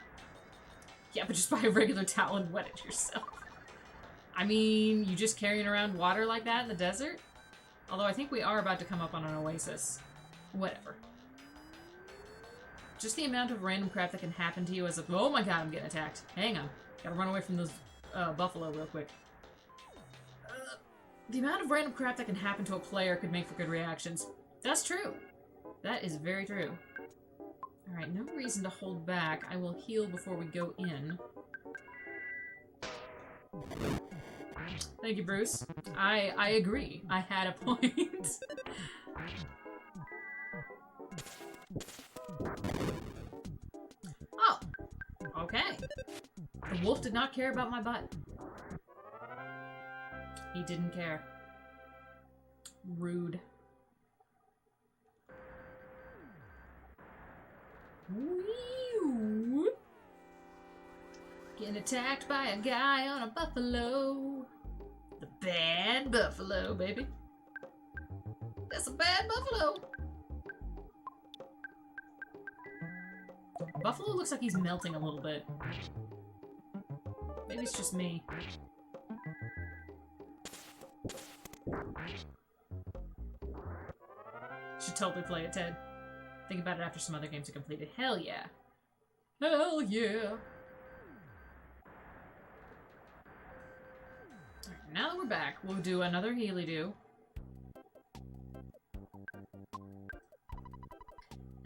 Yeah, but just buy a regular towel and wet it yourself. I mean, you just carrying around water like that in the desert? Although I think we are about to come up on an oasis. Whatever. Just the amount of random crap that can happen to you as a— oh my god, I'm getting attacked. Hang on. Gotta run away from those buffalo real quick. The amount of random crap that can happen to a player could make for good reactions. That's true. That is very true. Alright, no reason to hold back. I will heal before we go in. Thank you, Bruce. I agree. I had a point. Oh. Okay. The wolf did not care about my butt. He didn't care. Rude. Wee-oo. Getting attacked by a guy on a buffalo. The bad buffalo, baby. That's a bad buffalo. Buffalo looks like he's melting a little bit. Maybe it's just me. Should totally play it, Ted. Think about it after some other games are completed. Hell yeah. Hell yeah. Alright, now that we're back, we'll do another Healy-Do.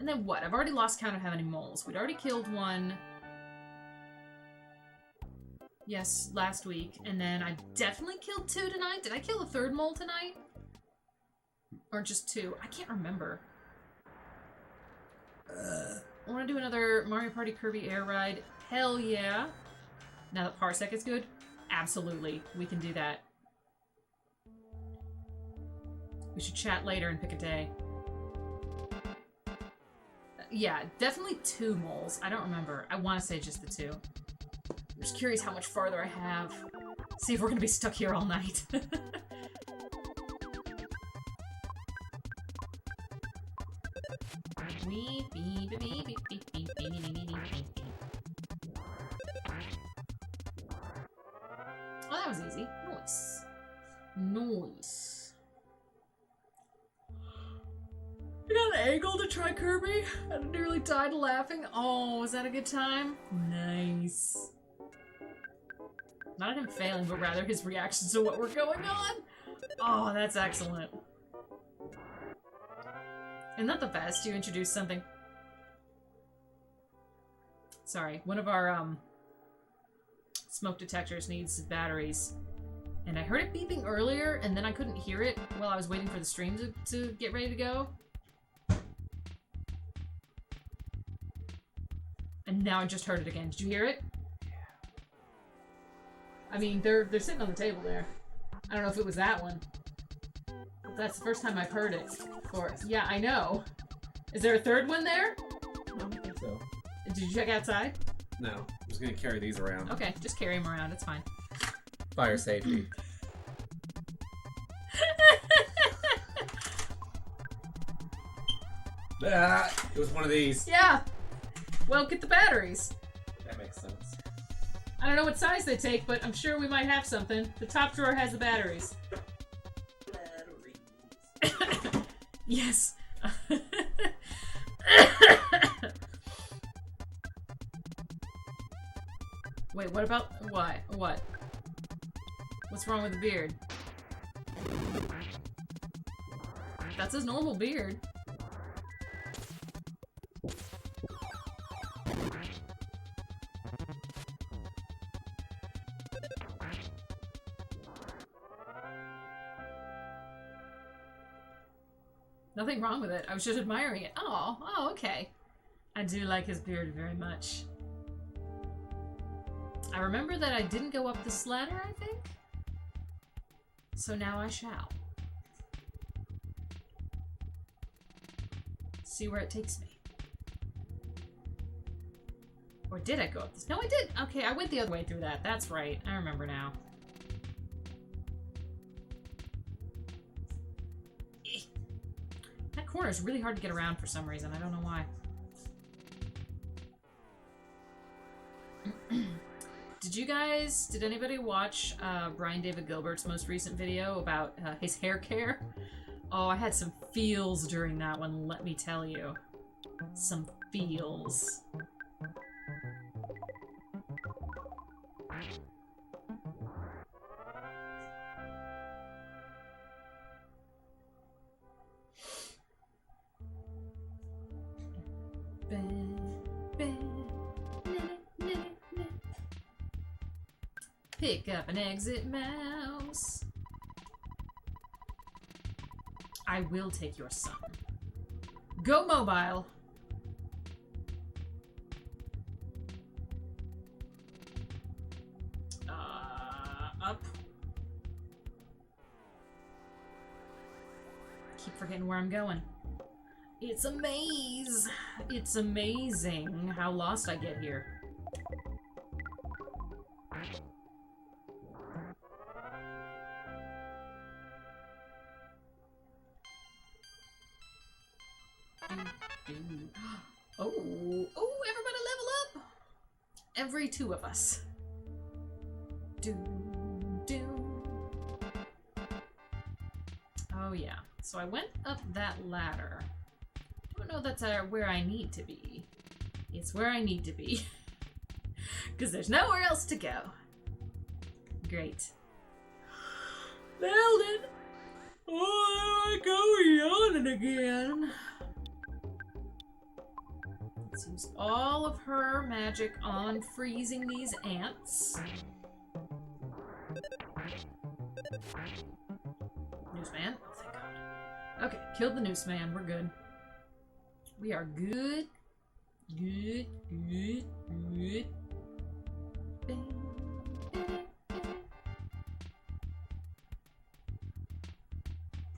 And then what? I've already lost count of how many moles. We'd already killed one. Yes, last week. And then I definitely killed 2 tonight. Did I kill the 3rd mole tonight? Or just 2? I can't remember. I want to do another Mario Party Kirby Air Ride. Hell yeah. Now that Parsec is good? Absolutely. We can do that. We should chat later and pick a day. Yeah, definitely 2 moles. I don't remember. I want to say just the 2. I'm just curious how much farther I have. See if we're going to be stuck here all night. Oh, that was easy. Nice. Nice. You got an angle to try Kirby? I nearly died laughing. Oh, was that a good time? Nice. Not at him failing, but rather his reactions to what we're going on. Oh, that's excellent. Isn't that the best? You introduce something. Sorry, one of our smoke detectors needs batteries. And I heard it beeping earlier, and then I couldn't hear it while I was waiting for the stream to get ready to go. And now I just heard it again. Did you hear it? Yeah. I mean, they're sitting on the table there. I don't know if it was that one. That's the first time I've heard it. Or, yeah, I know. Is there a 3rd one there? I don't think so. Did you check outside? No. I'm just gonna carry these around. Okay, just carry them around. It's fine. Fire safety. Ah, it was one of these. Yeah. Well, get the batteries. That makes sense. I don't know what size they take, but I'm sure we might have something. The top drawer has the batteries. Batteries. Yes. Wait, what about... what? What? What's wrong with the beard? That's his normal beard. Nothing wrong with it. I was just admiring it. Oh, okay. I do like his beard very much. I remember that I didn't go up this ladder, I think? So now I shall. See where it takes me. Or did I go up this? No, I did! Okay, I went the other way through that. That's right. I remember now. That corner is really hard to get around for some reason. I don't know why. Did anybody watch Brian David Gilbert's most recent video about his hair care? Oh, I had some feels during that one, let me tell you. Some feels. Pick up an exit mouse. I will take your son. Go mobile. Up. Keep forgetting where I'm going. It's a maze. It's amazing how lost I get here. Oh, everybody level up! Every two of us. Oh yeah, so I went up that ladder. I don't know that's where I need to be. It's where I need to be. Because there's nowhere else to go. Great. Nailed it! Oh, there I go yawning again. Let's use all of her magic on freezing these ants. Newsman? Oh, thank God. Okay, killed the newsman. We're good. We are good. Good.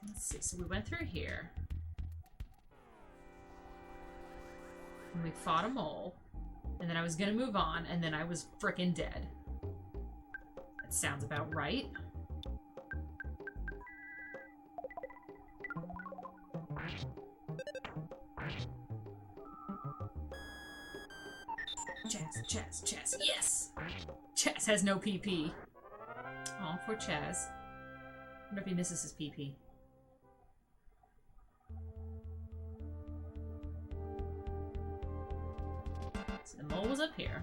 Let's see. So we went through here. And we fought a mole. And then I was gonna move on, and then I was frickin' dead. That sounds about right. Chaz. Yes! Chaz has no PP. Aw, poor Chaz. I wonder if he misses his PP. So the mole was up here.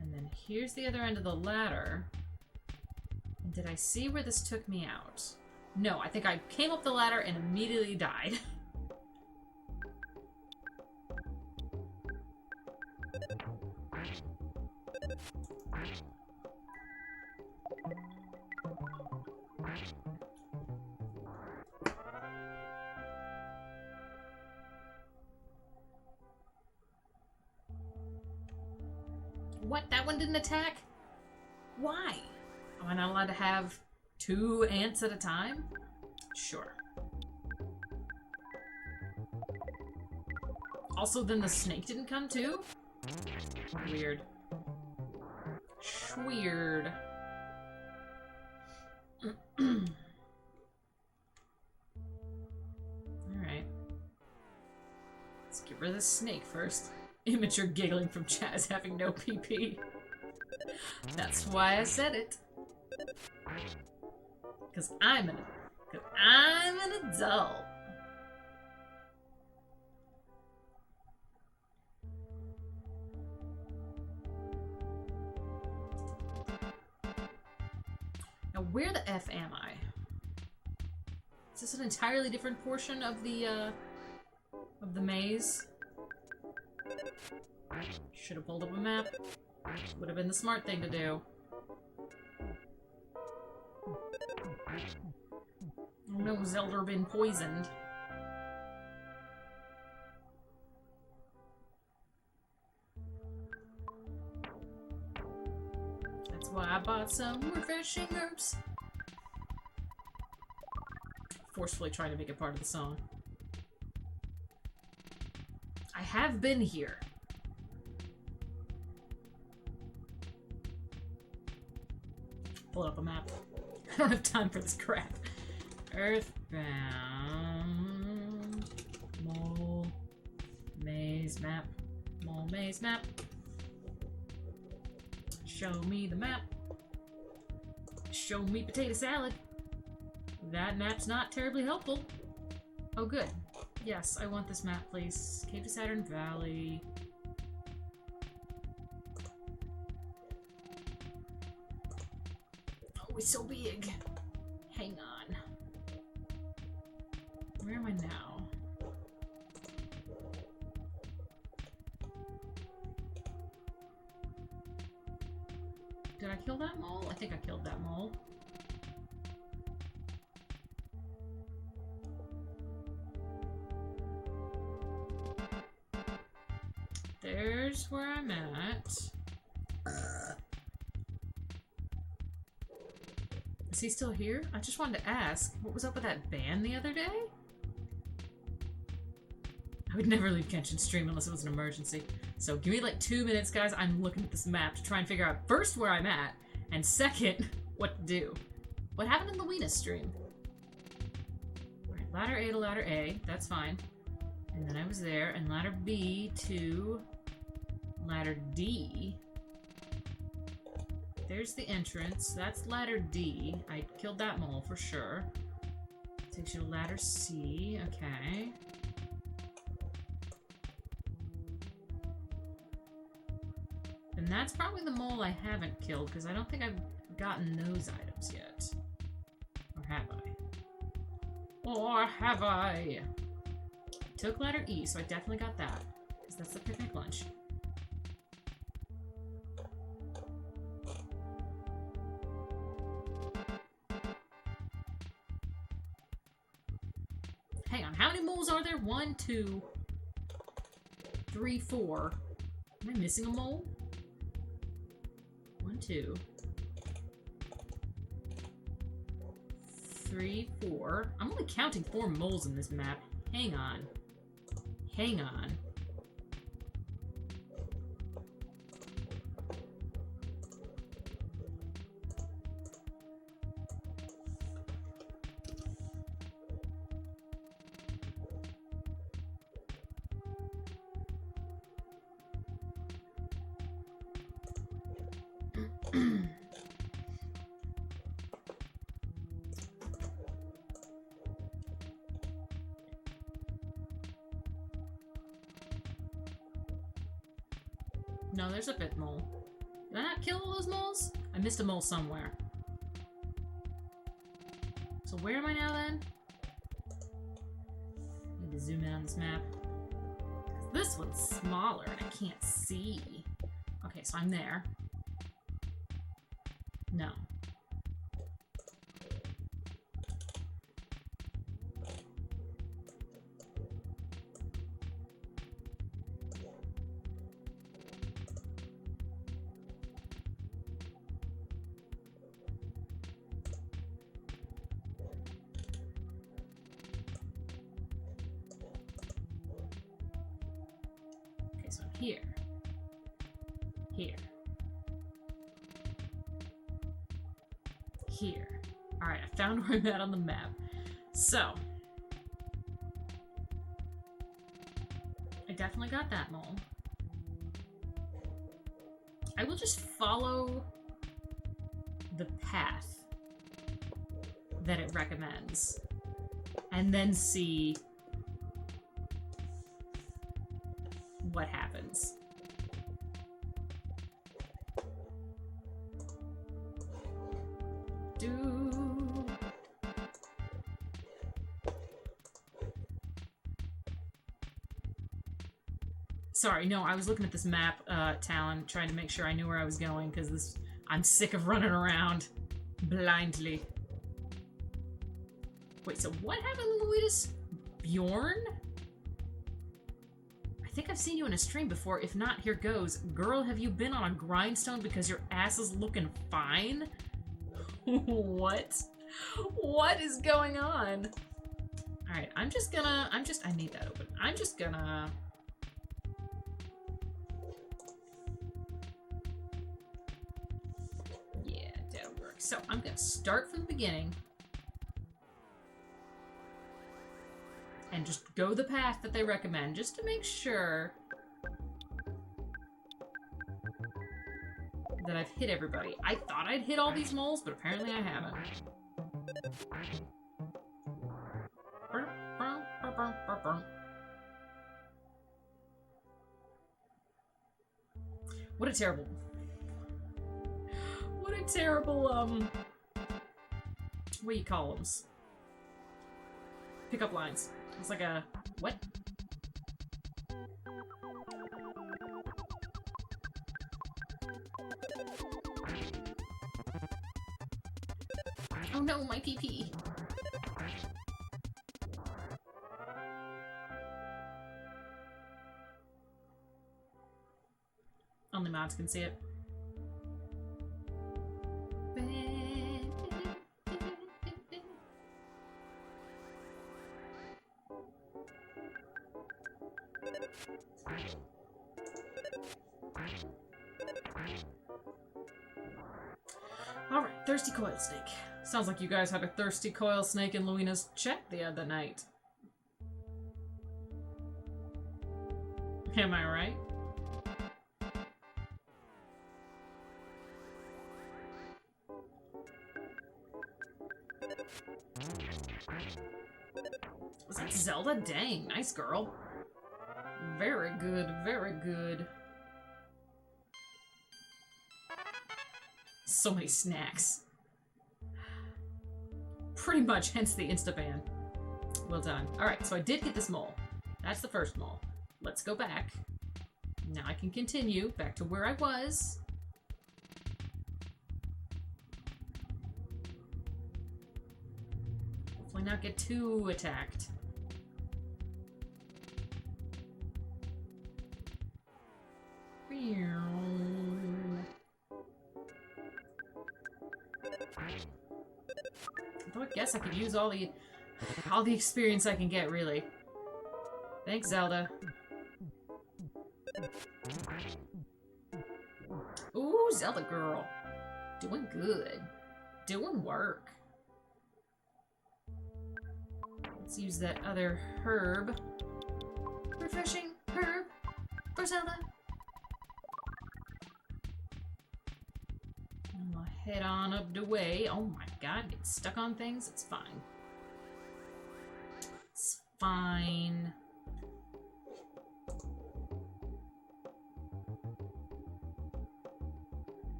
And then here's the other end of the ladder. And did I see where this took me out? No, I think I came up the ladder and immediately died. What? That one didn't attack? Why? Am I not allowed to have 2 ants at a time? Sure. Also, then the snake didn't come too? Weird. Weird. Alright. Let's get rid of the snake first. Immature giggling from Chaz having no PP. That's why I said it. Because I'm an adult. Now, where the F am I? Is this an entirely different portion of the maze? Should have pulled up a map. Would have been the smart thing to do. Oh no, Zelda been poisoned. That's why I bought some refreshing herbs. Forcefully trying to make it part of the song. I have been here. Pull up a map. I don't have time for this crap. Earthbound. Mole. Maze map. Mole maze map. Show me the map. Show me potato salad. That map's not terribly helpful. Oh, good. Yes, I want this map, please. Cave to Saturn Valley. Oh, it's so big. Hang on. Where am I now? Did I kill that mole? I think I killed that mole. There's where I'm at. Is he still here? I just wanted to ask, what was up with that band the other day? I would never leave Kenshin's stream unless it was an emergency. So give me like 2 minutes, guys. I'm looking at this map to try and figure out first where I'm at, and second, what to do. What happened in Luina's stream? Alright, ladder A to ladder A, that's fine. And then I was there, and ladder B to ladder D. There's the entrance. That's ladder D. I killed that mole for sure. Takes you to ladder C. Okay. And that's probably the mole I haven't killed, because I don't think I've gotten those items yet. Or have I? Or have I? Took ladder E, so I definitely got that. Because that's the picnic lunch. Hang on, how many moles are there? 1, 2, 3, 4. Am I missing a mole? 1, 2, 3, 4. I'm only counting 4 moles in this map. Hang on. Hang on. No, there's a fifth mole. Did I not kill all those moles? I missed a mole somewhere. So where am I now then? I need to zoom in on this map. This one's smaller and I can't see. Okay, so I'm there. No. Here. Here. Here. Alright, I found where I'm at on the map. So. I definitely got that mole. I will just follow the path that it recommends. And then see what happens. Sorry, no, I was looking at this map, Talon, trying to make sure I knew where I was going, because I'm sick of running around blindly. Wait, so what happened, Luitas? Bjorn? I think I've seen you in a stream before. If not, here goes. Girl, have you been on a grindstone because your ass is looking fine? What? What is going on? Alright, I need that open. I'm just gonna... Yeah, that'll work. So, I'm gonna start from the beginning. And just go the path that they recommend, just to make sure that I've hit everybody. I thought I'd hit all these moles, but apparently I haven't. What a terrible... What a terrible, what do you call them? Pickup lines. It's like a... What? Oh no, my PP. Only mods can see it. Alright, thirsty coil snake. Sounds like you guys had a thirsty coil snake in Luina's chat the other night. Am I right? Was that Zelda? Dang, nice girl. Very good, very good. So many snacks. Pretty much, hence the insta-ban. Well done. Alright, so I did get this mole. That's the first mole. Let's go back. Now I can continue back to where I was. Hopefully not get too attacked. Though I guess I could use all the experience I can get, really. Thanks, Zelda. Ooh, Zelda girl. Doing good. Doing work. Let's use that other herb. Refreshing herb for Zelda. And we'll head on up the way. Oh my god, get stuck on things? It's fine. It's fine.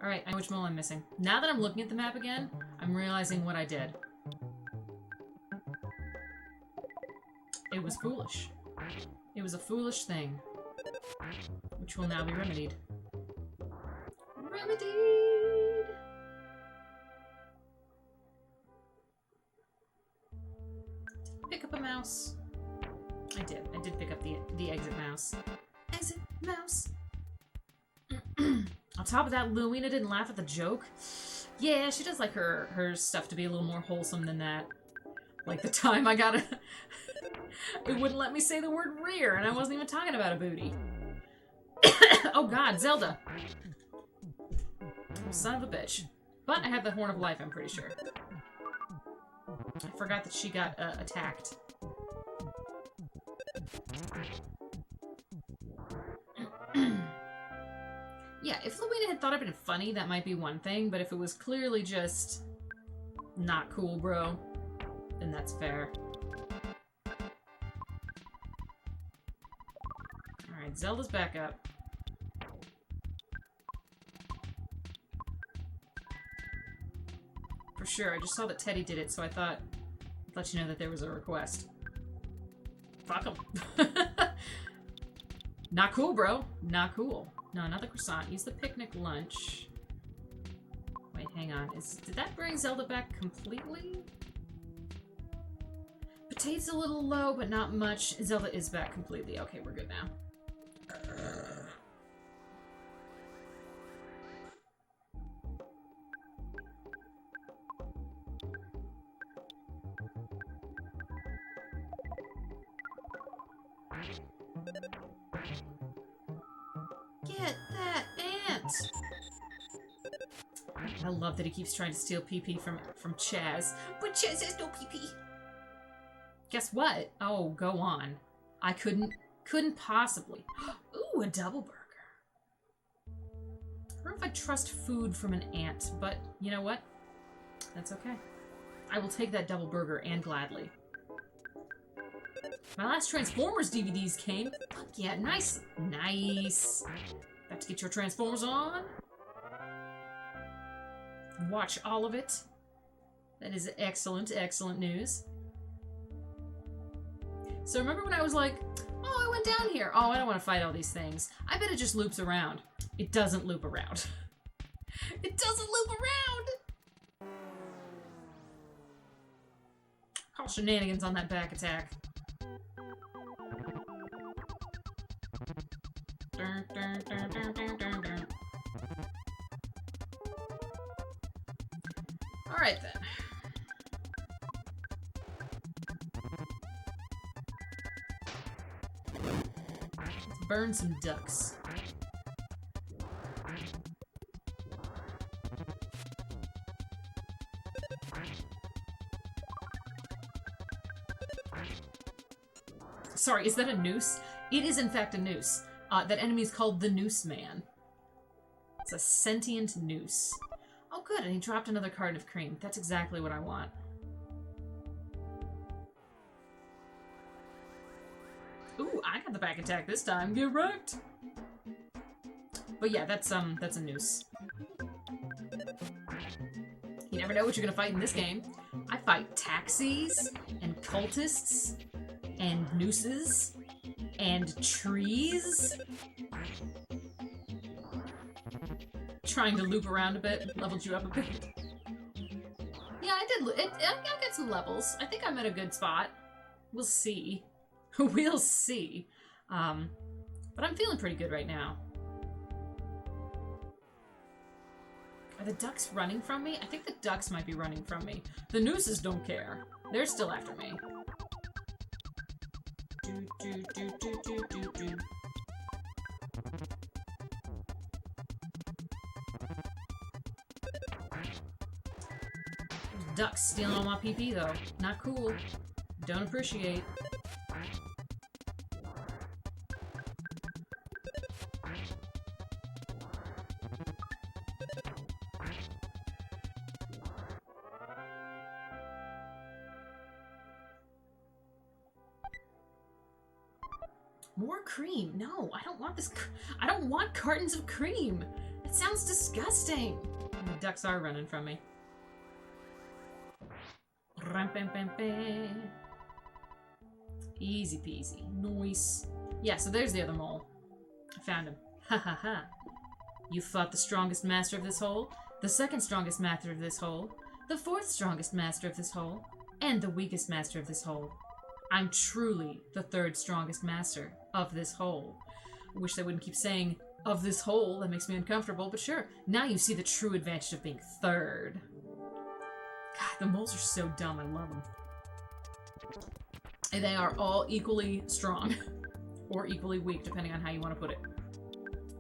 Alright, I know which mole I'm missing. Now that I'm looking at the map again, I'm realizing what I did. It was foolish. It was a foolish thing. Which will now be remedied. Remedied! Pick up a mouse. I did. I did pick up the exit mouse. Exit mouse! On top of that, Luina didn't laugh at the joke. Yeah, she does like her stuff to be a little more wholesome than that. Like the time I got a... It wouldn't let me say the word rear, and I wasn't even talking about a booty. Oh god, Zelda! Son of a bitch. But I have the Horn of Life, I'm pretty sure. I forgot that she got attacked. Yeah, if Luina had thought I'd been funny, that might be one thing, but if it was clearly just not cool, bro, then that's fair. Alright, Zelda's back up. For sure, I just saw that Teddy did it, so I thought I'd let you know that there was a request. Fuck him. Not cool, bro. Not cool. No, not the croissant. Use the picnic lunch. Wait, hang on. Did that bring Zelda back completely? Potato's a little low, but not much. Zelda is back completely. Okay, we're good now. Get that ant! I love that he keeps trying to steal PP from Chaz. But Chaz has no PP! Guess what? Oh, go on. I couldn't possibly. Ooh, a double burger. I don't know if I trust food from an ant, but you know what? That's okay. I will take that double burger, and gladly. My last Transformers DVDs came. Fuck yeah, nice. Nice. Got to get your Transformers on. Watch all of it. That is excellent, excellent news. So remember when I was like, oh, I went down here. Oh, I don't want to fight all these things. I bet it just loops around. It doesn't loop around. It doesn't loop around! Call shenanigans on that back attack. Dun, dun, dun, dun, dun, dun, dun. Alright then. Let's burn some ducks. Sorry, is that a noose? It is in fact a noose. That enemy is called the Noose Man. It's a sentient noose. Oh good, and he dropped another carton of cream. That's exactly what I want. Ooh, I got the back attack this time. Get wrecked! But yeah, that's a noose. You never know what you're gonna fight in this game. I fight taxis, and cultists, and nooses, and trees. Trying to loop around a bit, leveled you up a bit. Yeah, I did. I got some levels. I think I'm at a good spot. We'll see. We'll see. But I'm feeling pretty good right now. Are the ducks running from me? I think the ducks might be running from me. The nooses don't care. They're still after me. Do, do, do, do, do, do, do. Ducks stealing all my PP though. Not cool. Don't appreciate. More cream. No, I don't want this. I don't want cartons of cream. It sounds disgusting. The ducks are running from me. Easy peasy. Nice. Yeah, so there's the other mole. I found him. Ha ha ha. You fought the strongest master of this hole, the second strongest master of this hole, the fourth strongest master of this hole, and the weakest master of this hole. I'm truly the third strongest master of this hole. I wish they wouldn't keep saying, of this hole. That makes me uncomfortable, but sure. Now you see the true advantage of being third. God, the moles are so dumb. I love them. And they are all equally strong. Or equally weak, depending on how you want to put it.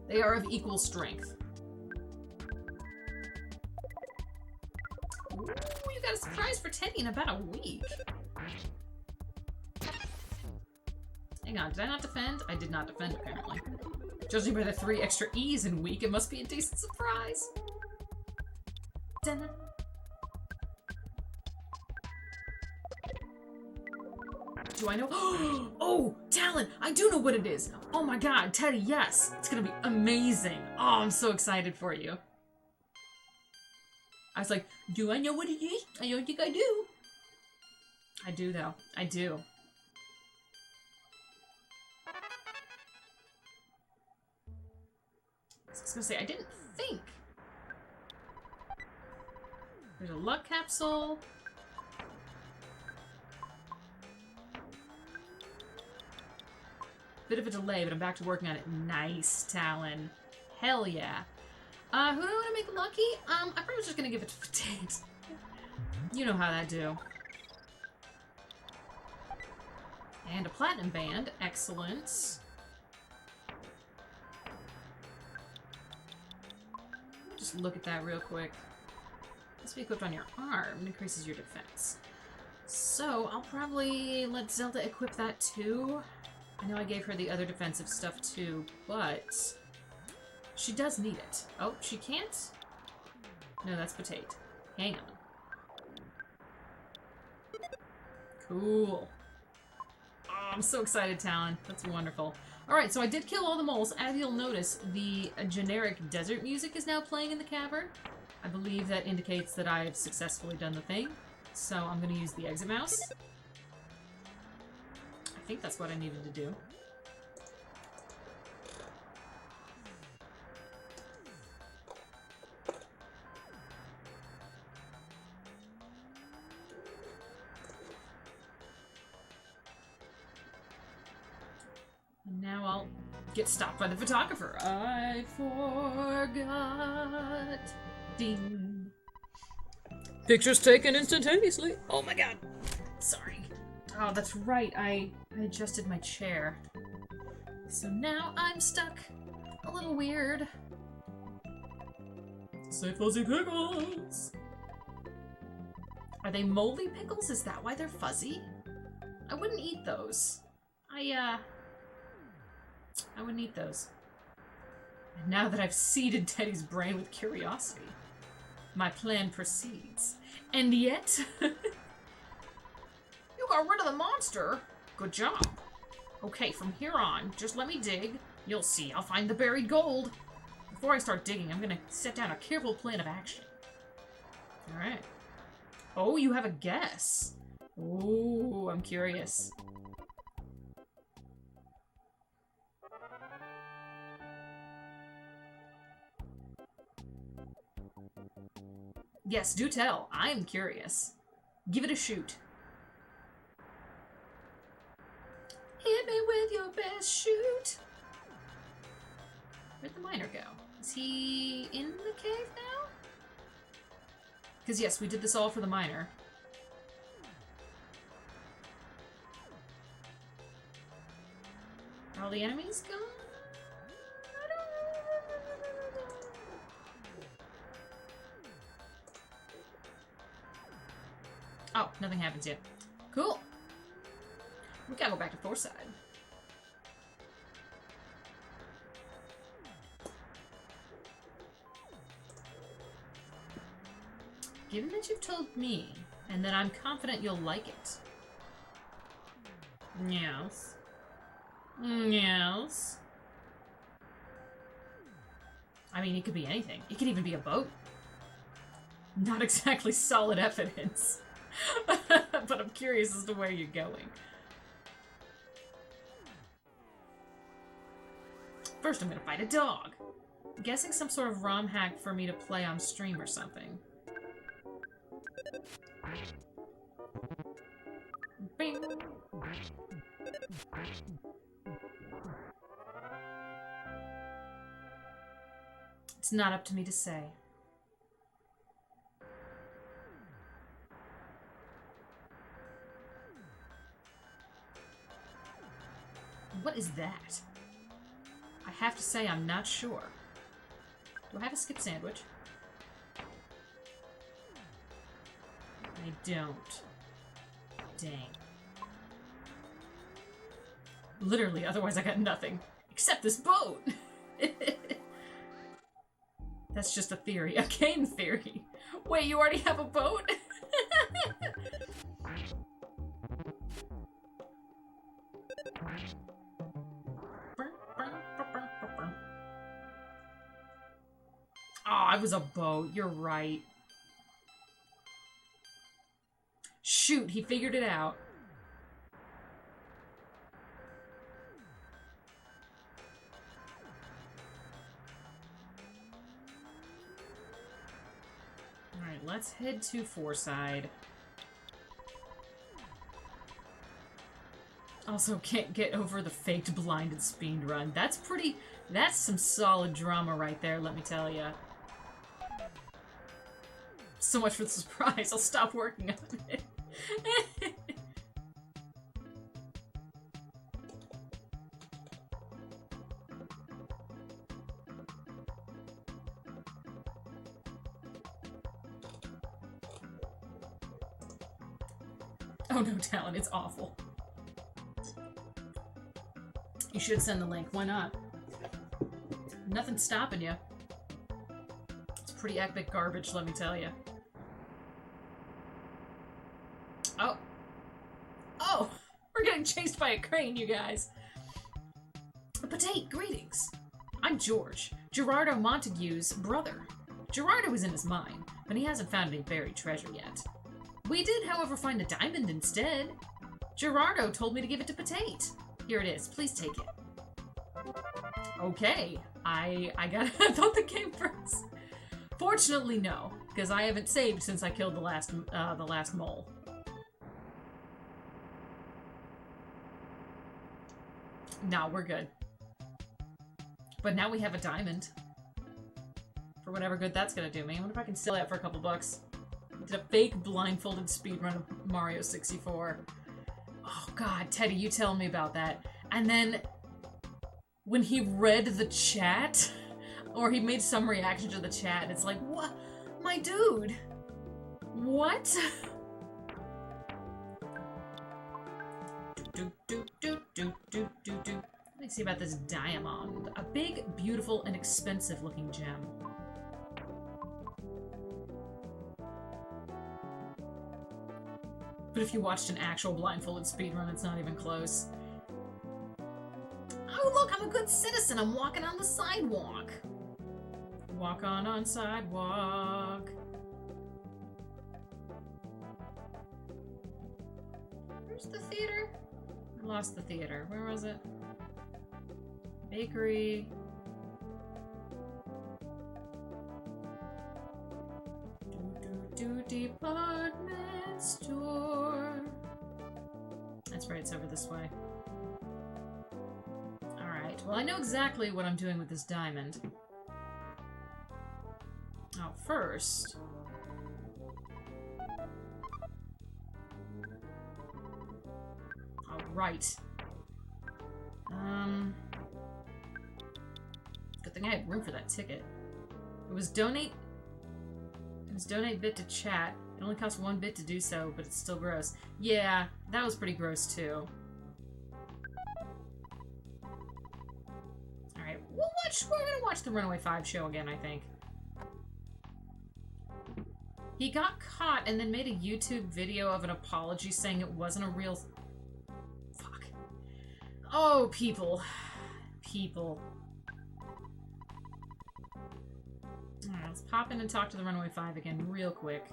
They are of equal strength. Ooh, you got a surprise for Teddy in about a week. Hang on, did I not defend? I did not defend, apparently. Judging by the 3 extra E's in week, it must be a decent surprise. Dun-dun. Do I know? Oh, Talon! I do know what it is! Oh my god, Teddy, yes! It's gonna be amazing! Oh, I'm so excited for you. I was like, do I know what it is? I don't think I do. I do, though. I do. I was gonna say, I didn't think. There's a luck capsule. Bit of a delay, but I'm back to working on it. Nice, Talon. Hell yeah. Who do I want to make lucky? I probably was just gonna give it to Potato. You know how that do. And a platinum band. Excellent. Just look at that real quick. Must be equipped on your arm. It increases your defense. So, I'll probably let Zelda equip that too. I know I gave her the other defensive stuff too, but She does need it. Oh, she can't? No, that's potato. Hang on. Cool. Oh, I'm so excited, Talon. That's wonderful. Alright, so I did kill all the moles. As you'll notice, the generic desert music is now playing in the cavern. I believe that indicates that I have successfully done the thing. So I'm going to use the exit mouse. I think that's what I needed to do. And now I'll get stopped by the photographer. I forgot. Ding. Pictures taken instantaneously. Oh my god. Sorry. Oh, that's right. I adjusted my chair. So now I'm stuck. A little weird. Say fuzzy pickles. Are they moldy pickles? Is that why they're fuzzy? I wouldn't eat those. I wouldn't eat those. And now that I've seeded Teddy's brain with curiosity, my plan proceeds. And yet... You got rid of the monster? Good job. Okay, from here on, just let me dig. You'll see, I'll find the buried gold. Before I start digging, I'm gonna set down a careful plan of action. Alright. Oh, you have a guess. Ooh, I'm curious. Yes, do tell. I'm curious. Give it a shoot. Hit me with your best shoot. Where'd the miner go? Is he in the cave now? Because yes, we did this all for the miner. Are all the enemies gone? Oh, nothing happens yet. Cool. We gotta go back to Thorside. Given that you've told me, and that I'm confident you'll like it. Yes. Yes. I mean, it could be anything. It could even be a boat. Not exactly solid evidence. But I'm curious as to where you're going. First, I'm gonna fight a dog. I'm guessing some sort of ROM hack for me to play on stream or something. Bing. It's not up to me to say. What is that? I have to say I'm not sure. Do I have a skip sandwich? I don't. Dang. Literally, otherwise I got nothing. Except this boat! That's just a theory. A game theory. Wait, you already have a boat? Oh, it was a boat. You're right. Shoot, he figured it out. Alright, let's head to Fourside. Also, can't get over the faked blinded speed run. That's pretty... That's some solid drama right there, let me tell ya. So much for the surprise. I'll stop working on it. Oh no, Talon, it's awful. You should send the link. Why not? Nothing's stopping you. It's pretty epic garbage, let me tell you. Oh. Oh! We're getting chased by a crane, you guys. Potate, greetings. I'm George, Gerardo Montague's brother. Gerardo is in his mine, but he hasn't found any buried treasure yet. We did, however, find a diamond instead. Gerardo told me to give it to Potate. Here it is. Please take it. Okay. I thought that came first. Fortunately, no, because I haven't saved since I killed the last mole. No, we're good. But now we have a diamond. For whatever good that's gonna do me. I wonder if I can sell that for a couple bucks. Did a fake blindfolded speedrun of Mario 64. Oh god, Teddy, you tell me about that. And then, when he read the chat, or he made some reaction to the chat, and it's like, what? My dude! What? Let me see about this diamond. A big, beautiful, and expensive looking gem. But if you watched an actual blindfolded speedrun, it's not even close. Oh look, I'm a good citizen. I'm walking on the sidewalk. Walk on sidewalk. Where's the theater? I lost the theater. Where was it? Bakery. Department store. That's right, it's over this way. Alright, well I know exactly what I'm doing with this diamond. Oh, first... Alright. Good thing I had room for that ticket. It was donate bit to chat. It only costs 1 bit to do so, but it's still gross. Yeah, that was pretty gross too. Alright, we're gonna watch the Runaway 5 show again, I think. He got caught and then made a YouTube video of an apology saying it wasn't a real... Fuck. Oh, people. People. Alright, let's pop in and talk to the Runaway 5 again real quick.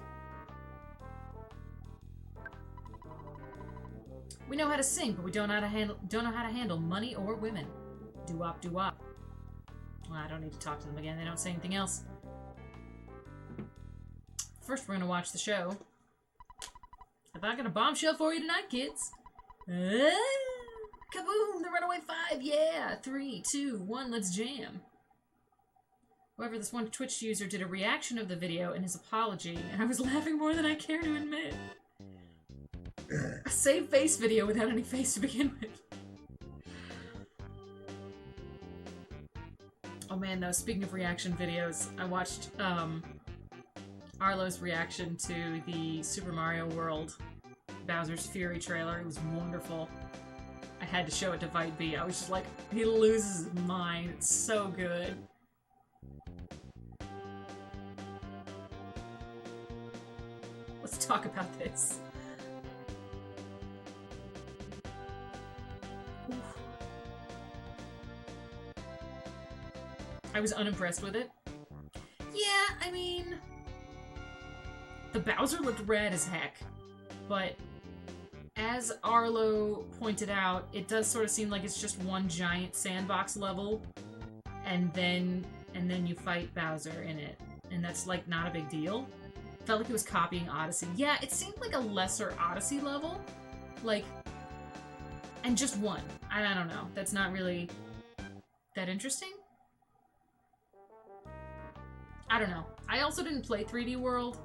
We know how to sing, but we don't know how to handle money or women. Doo-wop, doo-wop. Well, I don't need to talk to them again. They don't say anything else. First, we're gonna watch the show. Have I got a bombshell for you tonight, kids? Kaboom! The Runaway 5, yeah! 3, 2, 1, let's jam. However, this one Twitch user did a reaction of the video in his apology, and I was laughing more than I care to admit. A save face video without any face to begin with. Oh man, though, speaking of reaction videos, I watched Arlo's reaction to the Super Mario World Bowser's Fury trailer. It was wonderful. I had to show it to Vite B. I was just like, he loses his mind. It's so good. Let's talk about this. Oof. I was unimpressed with it. Yeah, I mean... The Bowser looked rad as heck, but as Arlo pointed out, it does sort of seem like it's just one giant sandbox level, and then you fight Bowser in it, and that's like not a big deal. Felt like it was copying Odyssey. Yeah, it seemed like a lesser Odyssey level, like, and just one. I don't know. That's not really that interesting. I don't know. I also didn't play 3D World.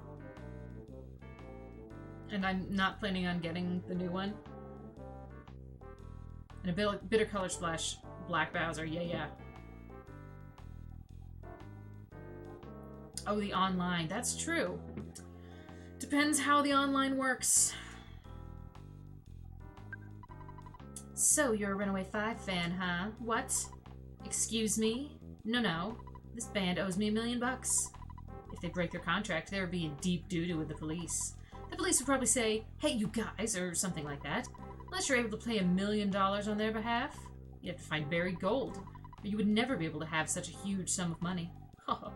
And I'm not planning on getting the new one. And a Bitter Color Splash Black Bowser, yeah. Oh, the online. That's true. Depends how the online works. So, you're a Runaway 5 fan, huh? What? Excuse me? No. This band owes me $1 million. If they break their contract, there would be in deep doo-doo with the police. The police would probably say, hey, you guys, or something like that. Unless you're able to pay $1 million on their behalf, you have to find buried gold, or you would never be able to have such a huge sum of money. I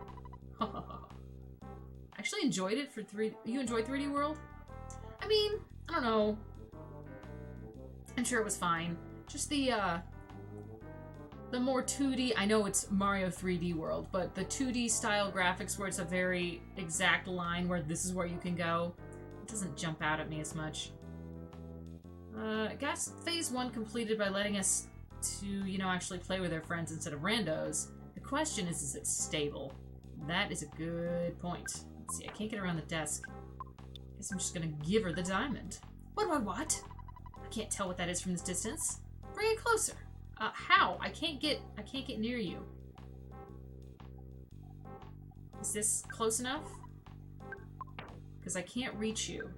actually enjoyed it for You enjoyed 3D World? I mean, I don't know. I'm sure it was fine. Just the more 2D, I know it's Mario 3D World, but the 2D style graphics where it's a very exact line where this is where you can go, it doesn't jump out at me as much. Guess Phase 1 completed by letting us to, actually play with our friends instead of randos. The question is it stable? That is a good point. Let's see, I can't get around the desk. Guess I'm just gonna give her the diamond. What? I can't tell what that is from this distance. Bring it closer. How? I can't get near you. Is this close enough? Because I can't reach you.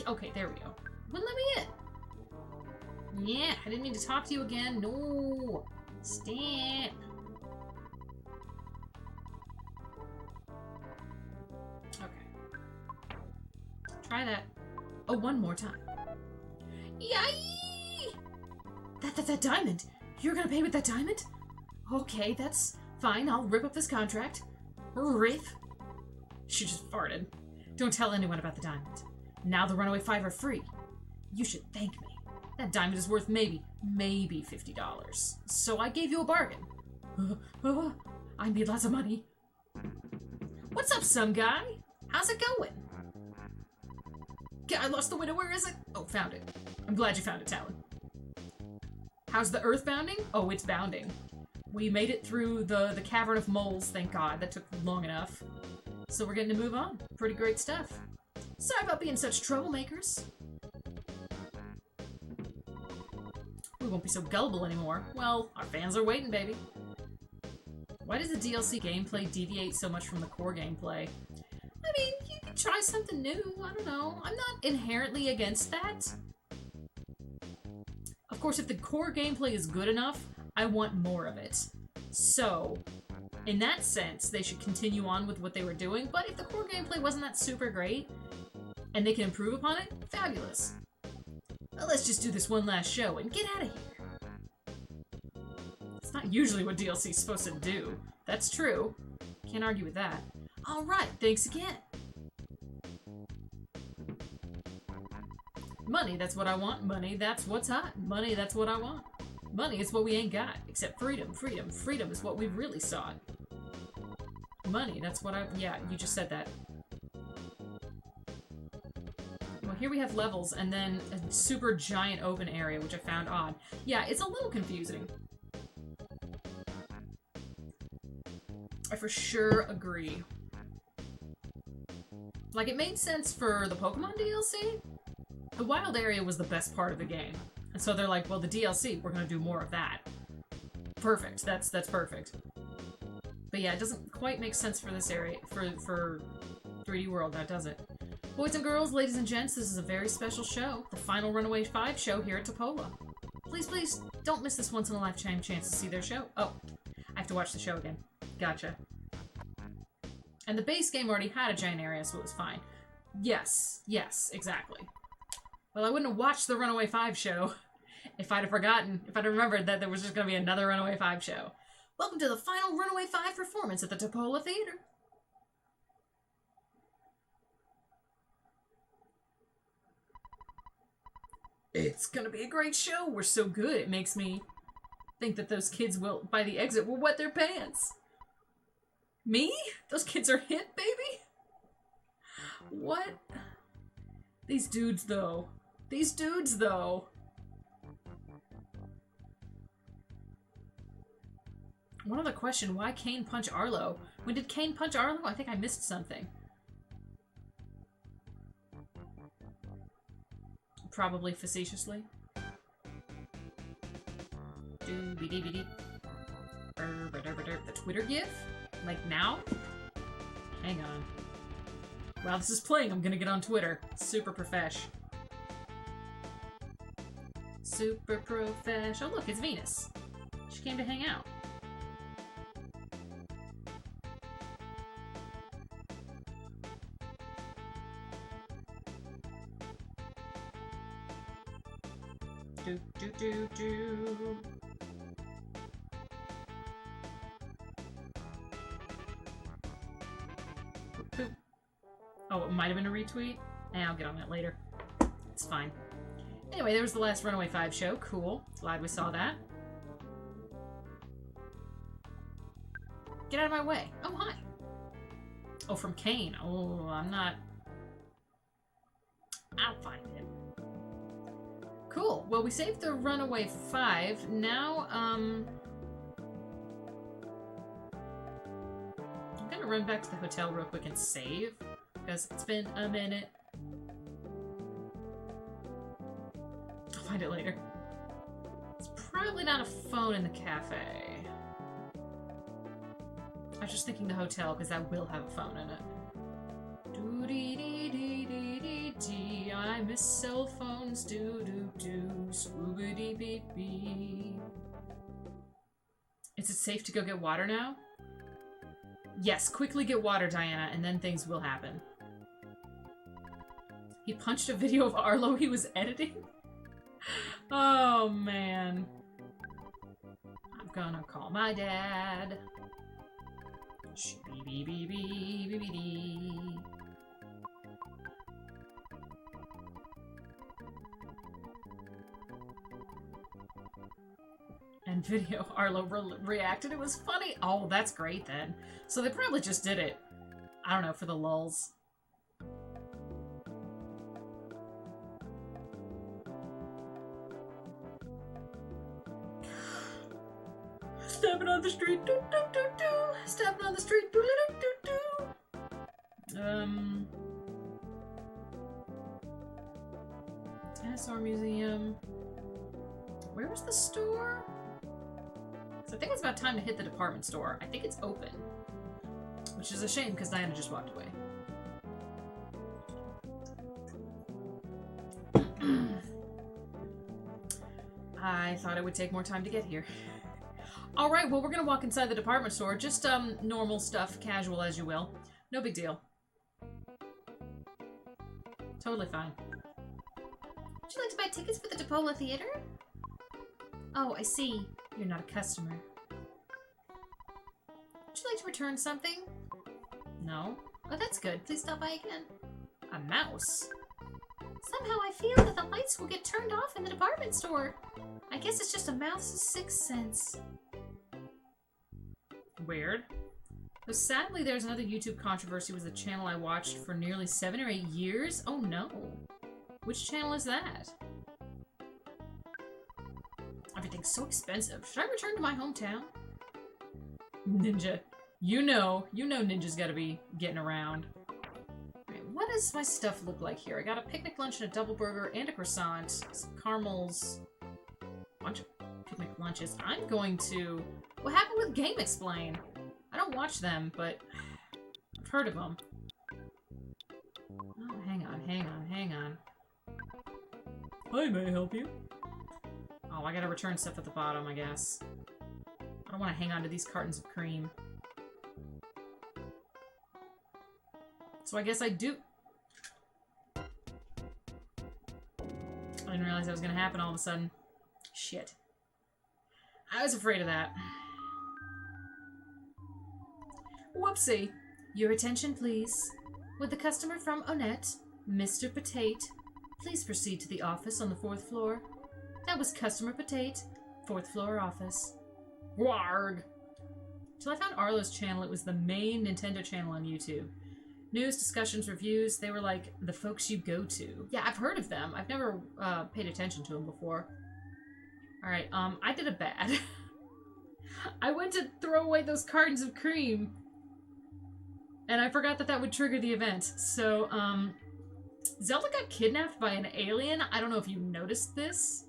Okay, there we go. Wouldn't let me in. Yeah, I didn't mean to talk to you again. No. Stop. Okay. Try that. Oh, one more time. Yay! That diamond. You're gonna pay with that diamond? Okay, that's fine. I'll rip up this contract. Rip. She just farted. Don't tell anyone about the diamond. Now the Runaway 5 are free. You should thank me. That diamond is worth maybe $50. So I gave you a bargain. I made lots of money. What's up, some guy? How's it going? I lost the window. Where is it? Oh, found it. I'm glad you found it, Talon. How's the Earthbounding? Oh, it's bounding. We made it through the Cavern of Moles, thank God. That took long enough. So we're getting to move on. Pretty great stuff. Sorry about being such troublemakers. We won't be so gullible anymore. Well, our fans are waiting, baby. Why does the DLC gameplay deviate so much from the core gameplay? I mean, you can try something new. I don't know. I'm not inherently against that. Of course, if the core gameplay is good enough, I want more of it. So, in that sense, they should continue on with what they were doing, but if the core gameplay wasn't that super great, and they can improve upon it, fabulous. Well, let's just do this one last show and get out of here. It's not usually what DLC is supposed to do. That's true. Can't argue with that. Alright, thanks again. Money, that's what I want. Money, that's what's hot. Money, that's what I want. Money is what we ain't got. Except freedom. Freedom is what we really sought. Money, that's what I... Yeah, you just said that. Well, here we have levels and then a super giant open area, which I found odd. Yeah, it's a little confusing. I for sure agree. Like, it made sense for the Pokemon DLC. The wild area was the best part of the game. And so they're like, well, the DLC, we're gonna do more of that. Perfect. That's perfect. But yeah, it doesn't quite make sense for this area, for 3D World, now does it? Boys and girls, ladies and gents, this is a very special show. The final Runaway 5 show here at TOPEKA. Please, don't miss this once-in-a-lifetime chance to see their show. Oh, I have to watch the show again. Gotcha. And the base game already had a giant area, so it was fine. Yes, exactly. Well, I wouldn't have watched the Runaway 5 show if I'd have forgotten, if I'd remembered that there was just going to be another Runaway 5 show. Welcome to the final Runaway 5 performance at the TOPEKA Theater. It's going to be a great show. We're so good, it makes me think that those kids will, by the exit, will wet their pants. Me? Those kids are hit, baby? What? These dudes, though. One other question, why Kane punch Arlo? When did Kane punch Arlo? I think I missed something. Probably facetiously. Doobie-dee-dee-dee. The Twitter gif? Like now? Hang on. While this is playing, I'm gonna get on Twitter. Super profesh. super professional. Oh, look, it's Venus. She came to hang out. Do, do, do, do. Boop. Oh, it might have been a retweet. I'll get on that later. It's fine. Anyway, there was the last Runaway 5 show. Cool. Glad we saw that. Get out of my way. Oh, hi. Oh, from Kane. Oh, I'm not... I'll find him. Cool. Well, we saved the Runaway 5. Now, I'm gonna run back to the hotel real quick and save, because it's been a minute. I'll find it later. It's probably not a phone in the cafe. I was just thinking the hotel, because that will have a phone in it. Doo-dee-dee-dee-dee-dee-dee. I miss cell phones. Do-do-do. Swoobity-beep-beep. Is it safe to go get water now? Yes, quickly get water, Diana, and then things will happen. He punched a video of Arlo he was editing? Oh, man. I'm gonna call my dad. Shee-bee-bee-bee-bee-bee-dee. And video Arlo reacted. It was funny. Oh, that's great then. So they probably just did it, I don't know, for the lulz. Stepping on the street, doo doo doo doo. Stepping on the street, doo doo doo doo. Dinosaur Museum. Where was the store? So I think it's about time to hit the department store. I think it's open, which is a shame because Diana just walked away. I thought it would take more time to get here. Alright, well, we're gonna walk inside the department store. Just, normal stuff, casual as you will. No big deal. Totally fine. Would you like to buy tickets for the TOPEKA Theater? Oh, I see. You're not a customer. Would you like to return something? No. Oh, that's good. Please stop by again. A mouse? Somehow I feel that the lights will get turned off in the department store. I guess it's just a mouse's sixth sense. Weird. Though sadly, there's another YouTube controversy with a channel I watched for nearly 7 or 8 years. Oh no. Which channel is that? Everything's so expensive. Should I return to my hometown? Ninja. You know Ninja's gotta be getting around. Right, what does my stuff look like here? I got a picnic lunch and a double burger and a croissant. Some caramels. Bunch of picnic lunches. I'm going to... What happened with Game Explain? I don't watch them, but I've heard of them. Oh, hang on. Hi, may I help you? Oh, I gotta return stuff at the bottom, I guess. I don't want to hang on to these cartons of cream. So I guess I do. I didn't realize that was gonna happen all of a sudden. Shit. I was afraid of that. Whoopsie. Your attention, please. Would the customer from Onette, Mr. Potate, please proceed to the office on the 4th floor? That was Customer Potate, 4th floor office. Warg! Till I found Arlo's channel, it was the main Nintendo channel on YouTube. News, discussions, reviews, they were like the folks you go to. Yeah, I've heard of them. I've never paid attention to them before. Alright, I did a bad. I went to throw away those cartons of cream, and I forgot that that would trigger the event. So, Zelda got kidnapped by an alien. I don't know if you noticed this.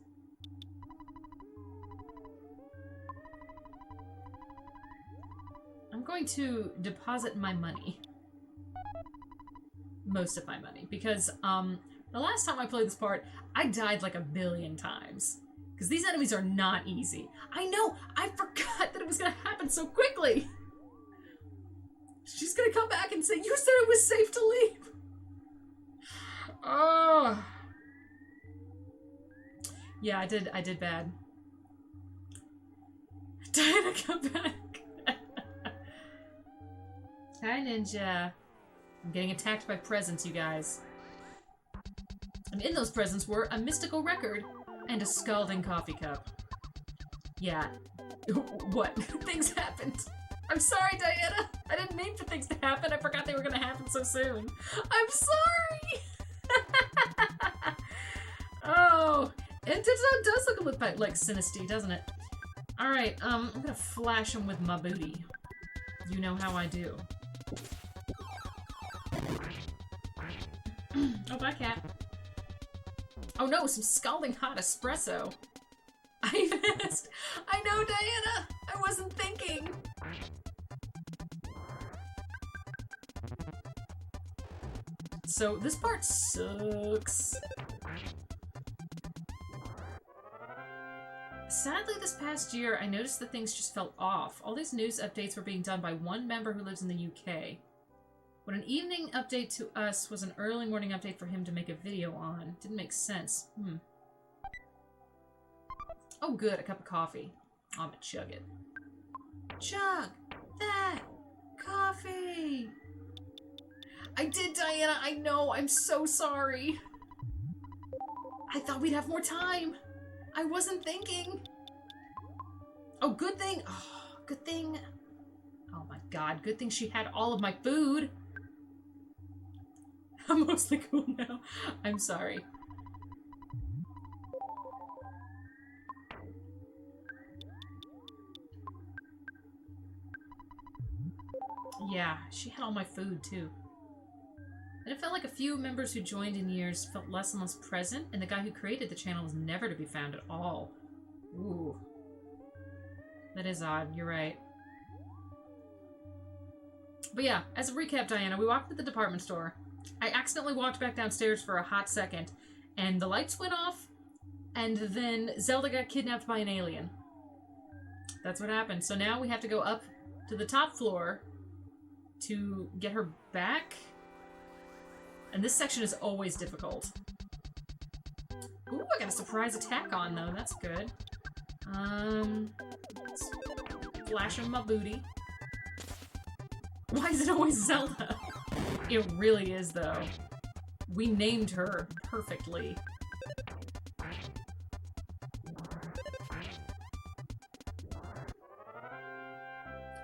I'm going to deposit my money. Most of my money. Because, the last time I played this part, I died like 1 billion times. Because these enemies are not easy. I know! I forgot that it was gonna happen so quickly! She's gonna come back and say, you said it was safe to leave! Oh! Yeah, I did bad. Diana, come back! Hi, Ninja. I'm getting attacked by presents, you guys. And in those presents were a mystical record and a scalding coffee cup. Yeah. What? Things happened. I'm sorry, Diana. I didn't mean for things to happen. I forgot they were gonna happen so soon. I'm sorry! Oh, it does look a little bit like Sinisty, doesn't it? Alright, I'm gonna flash him with my booty. You know how I do. Oh, bye, cat. Oh no, some scalding hot espresso. I missed. I know, Diana. I wasn't thinking. So this part sucks. Sadly, this past year, I noticed that things just felt off. All these news updates were being done by one member who lives in the UK. When an evening update to us was an early morning update for him to make a video on. Didn't make sense. Oh good, a cup of coffee. I'm gonna chug it. Chug that coffee! I did, Diana, I know, I'm so sorry. I thought we'd have more time. I wasn't thinking. Oh, good thing. Oh, good thing. Oh my god, good thing she had all of my food. I'm mostly cool now. I'm sorry. Yeah, she had all my food too. And it felt like a few members who joined in years felt less and less present, and the guy who created the channel was never to be found at all. Ooh. That is odd, you're right. But yeah, as a recap, Diana, we walked to the department store. I accidentally walked back downstairs for a hot second, and the lights went off, and then Zelda got kidnapped by an alien. That's what happened. So now we have to go up to the top floor to get her back. And this section is always difficult. Ooh, I got a surprise attack on, though. That's good. Let's flash him my booty. Why is it always Zelda? It really is, though. We named her perfectly.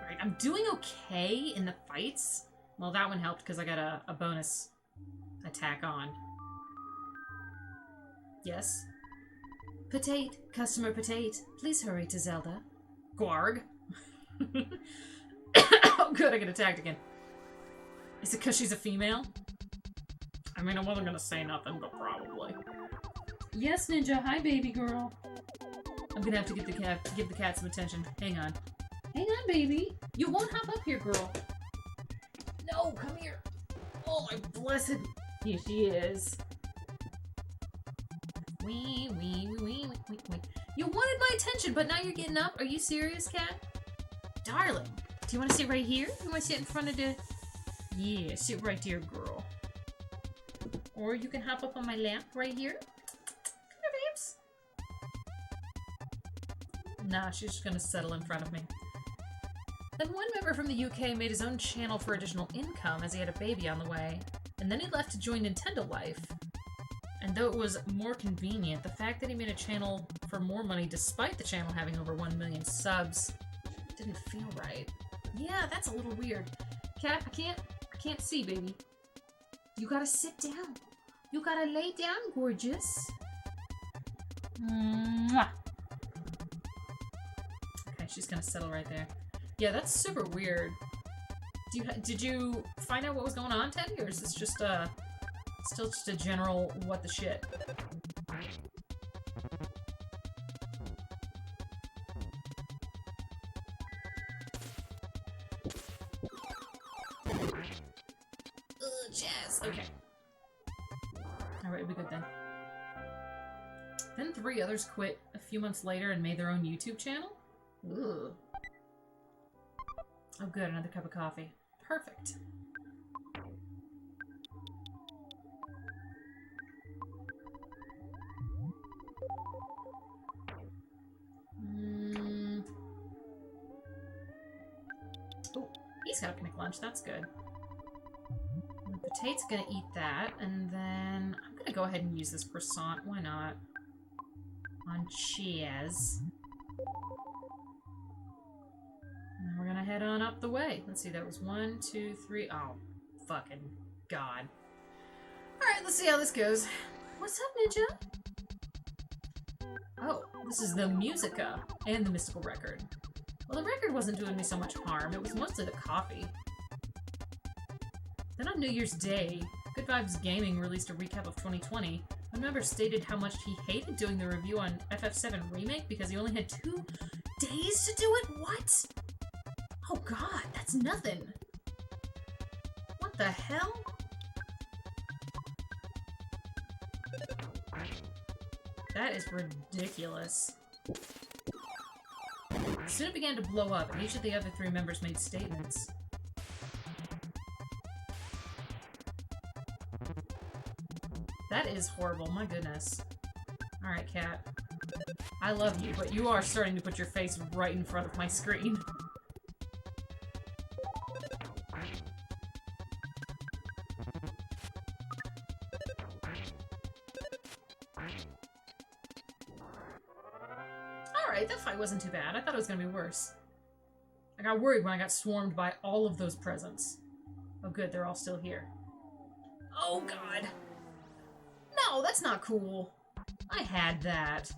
Alright, I'm doing okay in the fights. Well, that one helped because I got a bonus attack on. Yes? Potate, customer Potate. Please hurry to Zelda. Gwarg. Oh good, I get attacked again. Is it because she's a female? I mean, I wasn't gonna say nothing, but probably. Yes, Ninja. Hi, baby girl. I'm gonna have to give the cat some attention. Hang on. Hang on, baby. You won't hop up here, girl. No, come here. Oh, my blessed. Here she is. Wee, wee, wee, wee, wee, wee. You wanted my attention, but now you're getting up? Are you serious, cat? Darling, do you want to sit right here? You want to sit in front of the... Yeah, sit right there, girl. Or you can hop up on my lap right here. Come here, babes. Nah, she's just gonna settle in front of me. Then one member from the UK made his own channel for additional income as he had a baby on the way. And then he left to join Nintendo Life. And though it was more convenient, the fact that he made a channel for more money despite the channel having over 1 million subs didn't feel right. Yeah, that's a little weird. Cat, I can't see, baby. You gotta sit down. You gotta lay down, gorgeous. Mwah. Okay, she's gonna settle right there. Yeah, that's super weird. Did you find out what was going on, Teddy, or is this just still just a general what the shit? Jazz. Okay. Alright, we'll be good then. Then 3 others quit a few months later and made their own YouTube channel? Ugh. Oh good, another cup of coffee. Perfect. Oh, he's got a picnic lunch, that's good. Potato's gonna eat that, and then I'm gonna go ahead and use this croissant, why not? On Cheers. And we're gonna head on up the way. Let's see, that was 1, 2, 3. Oh, fucking God. Alright, let's see how this goes. What's up, Ninja? Oh, this is the Musica and the Mystical Record. Well, the record wasn't doing me so much harm. It was mostly the coffee. Then on New Year's Day, Good Vibes Gaming released a recap of 2020. A member stated how much he hated doing the review on FF7 Remake because he only had 2 days to do it? What? Oh god, that's nothing. What the hell? That is ridiculous. Soon it began to blow up, and each of the other 3 members made statements. That is horrible, my goodness. Alright, Cat. I love you, but you are starting to put your face right in front of my screen. Alright, that fight wasn't too bad. I thought it was gonna be worse. I got worried when I got swarmed by all of those presents. Oh good, they're all still here. Oh god! No, that's not cool. I had that.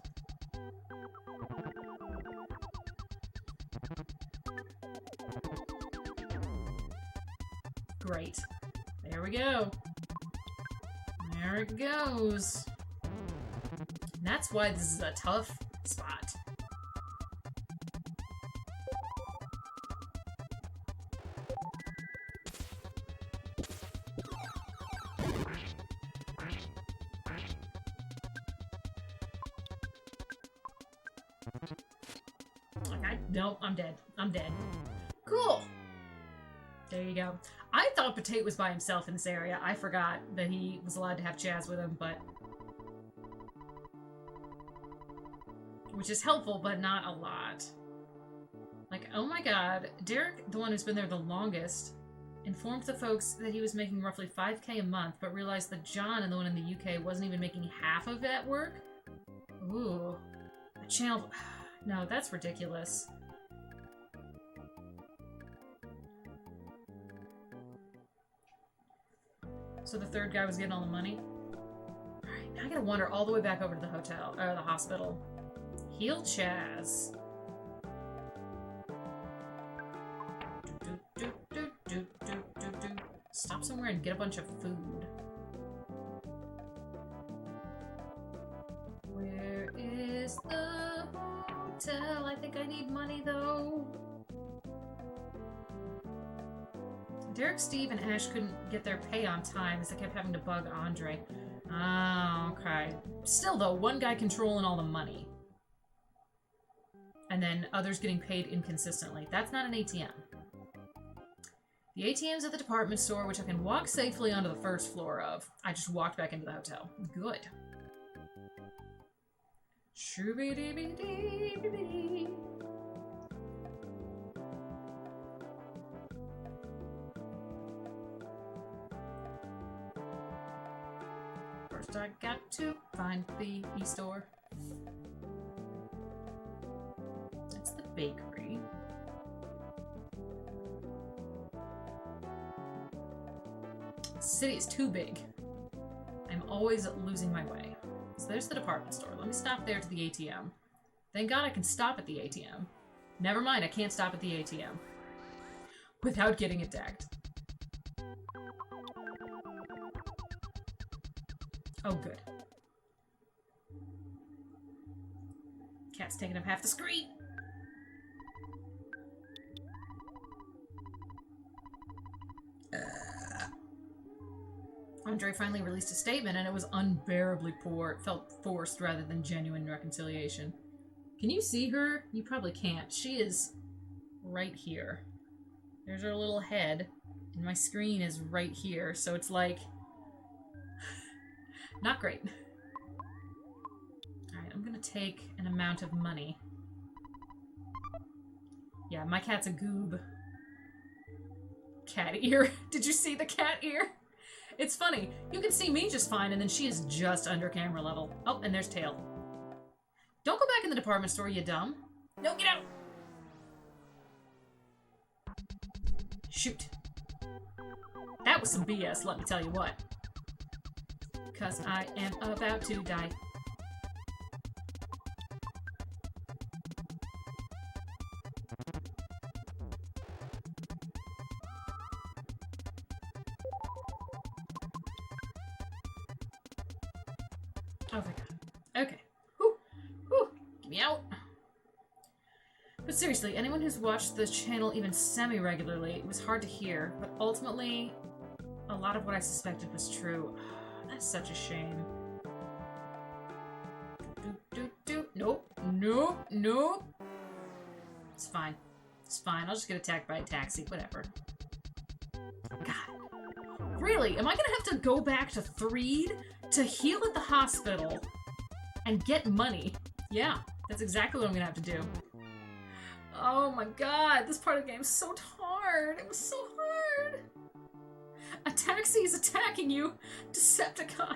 Great. There we go. There it goes. And that's why this is a tough spot. Nope, I'm dead. I'm dead. Cool! There you go. I thought Potato was by himself in this area. I forgot that he was allowed to have Chaz with him, but... Which is helpful, but not a lot. Like, oh my god, Derek, the one who's been there the longest, informed the folks that he was making roughly 5k a month, but realized that John and the one in the UK wasn't even making half of that work? Ooh. A channel... No, that's ridiculous. So the 3rd guy was getting all the money? Alright, now I gotta wander all the way back over to the hotel, or the hospital. Heal Chaz. Stop somewhere and get a bunch of food. Where is the hotel? I think I need money though. Derek, Steve, and Ash couldn't get their pay on time as they kept having to bug Andre. Ah, okay. Still though, one guy controlling all the money. And then others getting paid inconsistently. That's not an ATM. The ATM's at the department store, which I can walk safely onto the 1st floor of. I just walked back into the hotel. Good. Shoo-be-dee-be-dee-be-dee. First I got to find the e-store. That's the bakery. The city is too big. I'm always losing my way. So there's the department store. Let me stop there to the ATM. Thank God I can stop at the ATM. Never mind, I can't stop at the ATM. Without getting attacked. Oh, good. Cat's taking up half the screen. Andre finally released a statement, and it was unbearably poor. It felt forced rather than genuine reconciliation. Can you see her? You probably can't. She is right here. There's her little head, and my screen is right here, so it's like... not great. Alright, I'm gonna take an amount of money. Yeah, my cat's a goob. Cat ear. Did you see the cat ear? It's funny. You can see me just fine, and then she is just under camera level. Oh, and there's Tail. Don't go back in the department store, you dumb. No, get out! Shoot. That was some BS, let me tell you what. 'Cause I am about to die. Oh my god. Okay. Whew. Whew. Get me out. But seriously, anyone who's watched the channel even semi-regularly, it was hard to hear, but ultimately, a lot of what I suspected was true. That's such a shame. Nope. Nope. Nope. It's fine. It's fine. I'll just get attacked by a taxi. Whatever. God. Really? Am I gonna have to go back to Threed to heal at the hospital and get money? Yeah, that's exactly what I'm gonna have to do. Oh my god, this part of the game is so hard. It was so hard. A taxi is attacking you, Decepticon.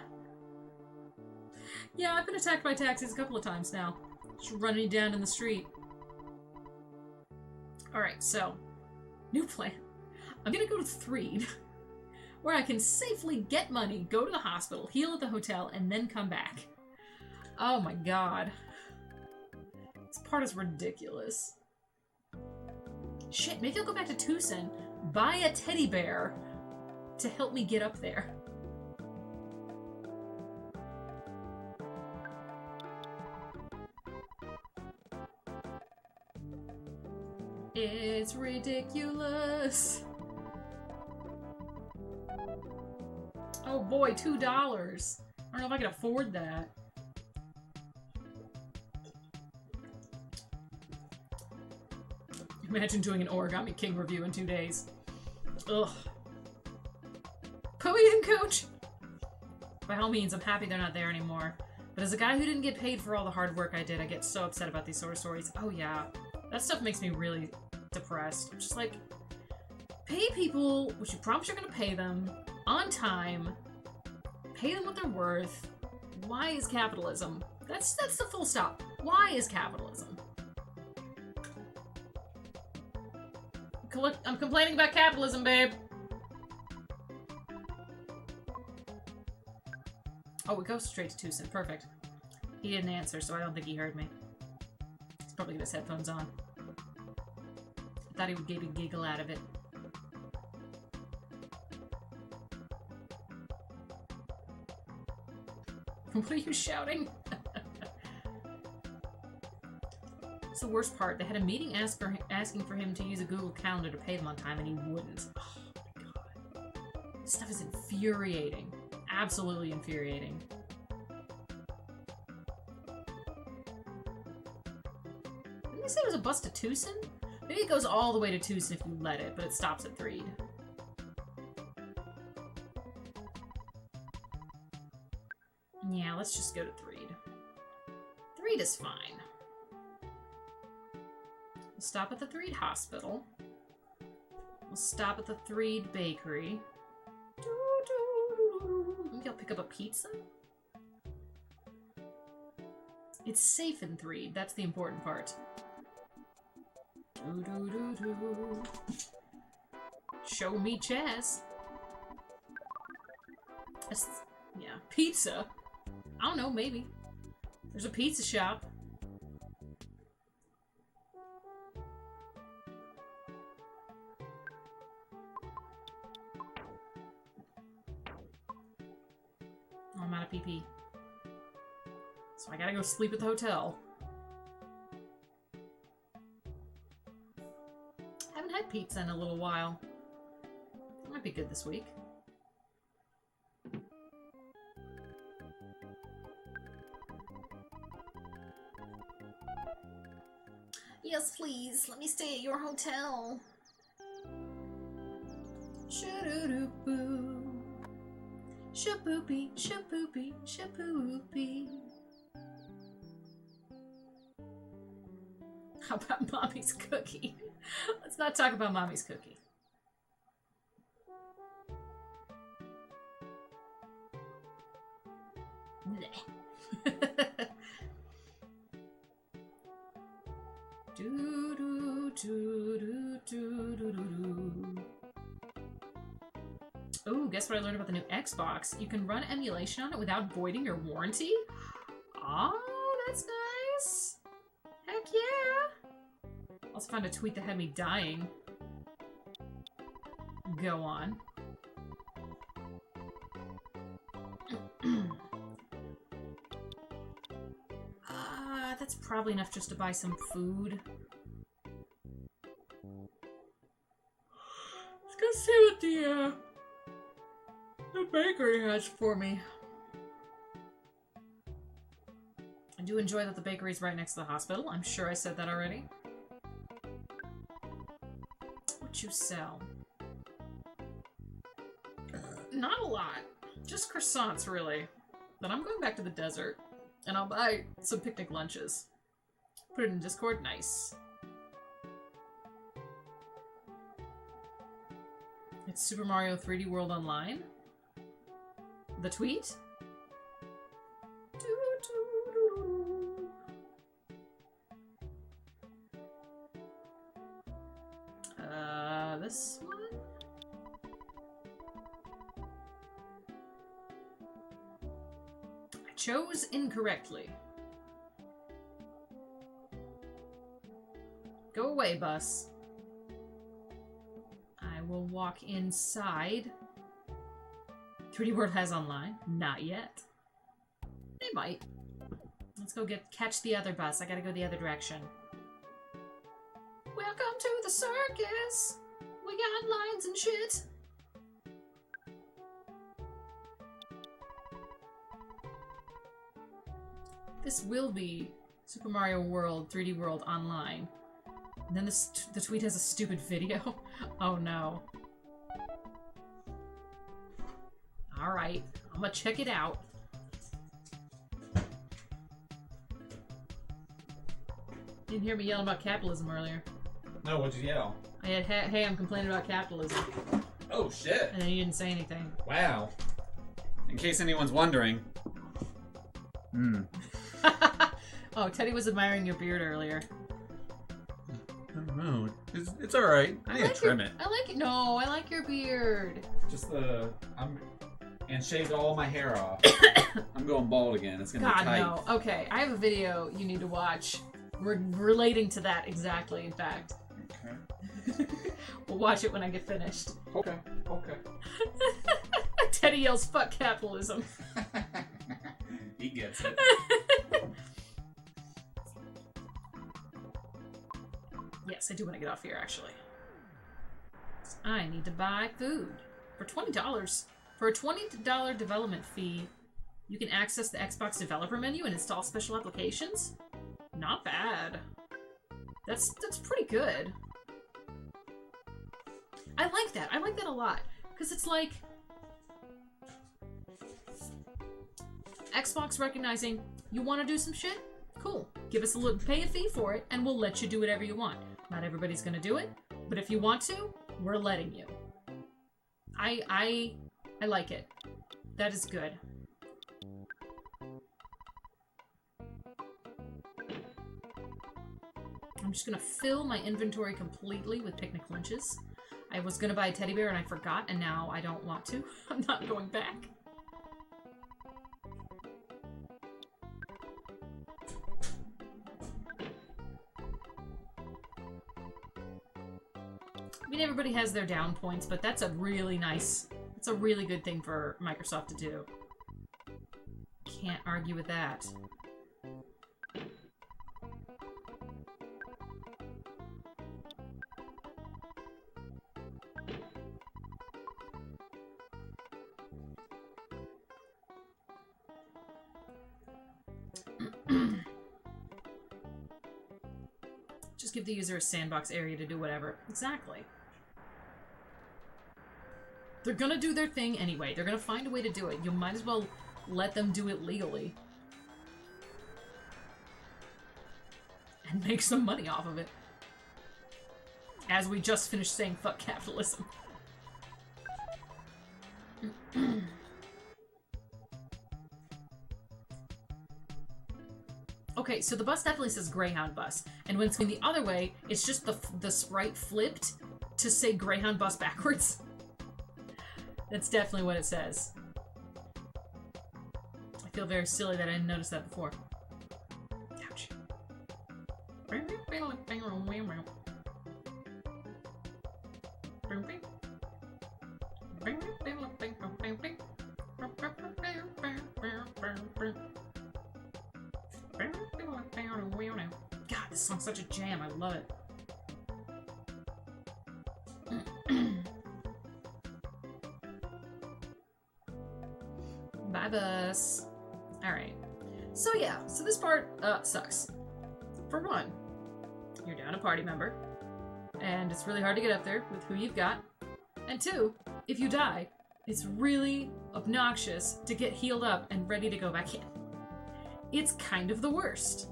Yeah, I've been attacked by taxis a couple of times now. Just running me down in the street. Alright, so, new plan. I'm gonna go to Threed, where I can safely get money, go to the hospital, heal at the hotel, and then come back. Oh my god. This part is ridiculous. Shit, maybe I'll go back to Tucson, buy a teddy bear to help me get up there. It's ridiculous. Oh boy, $2. I don't know if I can afford that. Imagine doing an Origami King review in 2 days. Ugh. Put me in, coach! By all means, I'm happy they're not there anymore. But as a guy who didn't get paid for all the hard work I did, I get so upset about these sort of stories. Oh yeah. That stuff makes me really depressed. I'm just like, pay people what you promise you're gonna pay them, on time, pay them what they're worth. Why is capitalism? That's the full stop. Why is capitalism? I'm complaining about capitalism, babe. Oh, it goes straight to Tucson. Perfect. He didn't answer, so I don't think he heard me. He's probably got his headphones on. I thought he would get a giggle out of it. What are you shouting? It's the worst part. They had a meeting asking for him to use a Google Calendar to pay them on time, and he wouldn't. Oh my god. This stuff is infuriating. Absolutely infuriating. Didn't they say it was a bus to Tucson? Maybe it goes all the way to Tucson if you let it, but it stops at Threed. Yeah, let's just go to Threed. Threed is fine. We'll stop at the Threed Hospital. We'll stop at the Threed Bakery. Maybe I'll pick up a pizza? It's safe in Threed. That's the important part. Show me chess. Yeah, pizza. I don't know, maybe. There's a pizza shop. Oh, I'm out of PP. So I gotta go sleep at the hotel. Haven't had pizza in a little while. That might be good this week. Yes, please. Let me stay at your hotel. Shoo-doo-doo-boo. Shapoopy, shapoopy, shapoopy. How about Mommy's cookie? Let's not talk about Mommy's cookie. Do do do do do do do. Oh, guess what I learned about the new Xbox? You can run emulation on it without voiding your warranty? Oh, that's nice. Heck yeah. Also found a tweet that had me dying. Go on. That's probably enough just to buy some food. Let's go see what the bakery has for me. I do enjoy that the bakery's right next to the hospital. I'm sure I said that already. What you sell? Not a lot. Just croissants, really. Then I'm going back to the desert. And I'll buy some picnic lunches. Put it in Discord. Nice. It's Super Mario 3D World Online. The tweet? This one? Chose incorrectly. Go away, bus. I will walk inside. 3D World has online? Not yet. They might. Let's go catch the other bus. I gotta go the other direction. Welcome to the circus! We got lines and shit. This will be Super Mario World 3D World Online. And then the tweet has a stupid video. Oh no. Alright, I'm gonna check it out. Didn't hear me yelling about capitalism earlier. No, what'd you yell? I had, hey, I'm complaining about capitalism. Oh, shit. And then you didn't say anything. Wow. In case anyone's wondering. Oh, Teddy was admiring your beard earlier. I don't know. It's alright. I need to trim it. I like it. No, I like your beard. Just and shaved all my hair off. I'm going bald again. It's gonna be tight. God, no. Okay, I have a video you need to watch. Relating to that exactly, in fact. Okay. We'll watch it when I get finished. Okay. Teddy yells, "Fuck capitalism." He gets it. Yes, I do want to get off here, actually. I need to buy food. For $20. For a $20 development fee, you can access the Xbox developer menu and install special applications? Not bad. That's pretty good. I like that. I like that a lot. Because it's like... Xbox recognizing you want to do some shit? Cool. Give us a little, pay a fee for it, and we'll let you do whatever you want. Not everybody's gonna do it, but if you want to, we're letting you. I like it. That is good. I'm just gonna fill my inventory completely with picnic lunches. I was gonna buy a teddy bear and I forgot, and now I don't want to. I'm not going back. I mean, everybody has their down points, but that's a really nice, it's a really good thing for Microsoft to do. Can't argue with that. give the user a sandbox area to do whatever. Exactly. They're gonna do their thing anyway. They're gonna find a way to do it. You might as well let them do it legally. And make some money off of it. As we just finished saying fuck capitalism. Okay, so the bus definitely says Greyhound bus. And when it's going the other way, it's just the sprite flipped to say Greyhound bus backwards. That's definitely what it says. I feel very silly that I didn't notice that before. Ouch. God, this song's such a jam. I love it. Bye, bus. Alright. So yeah, so this part sucks. For one, you're down a party member, and it's really hard to get up there with who you've got. And two, if you die, it's really obnoxious to get healed up and ready to go back in. It's kind of the worst.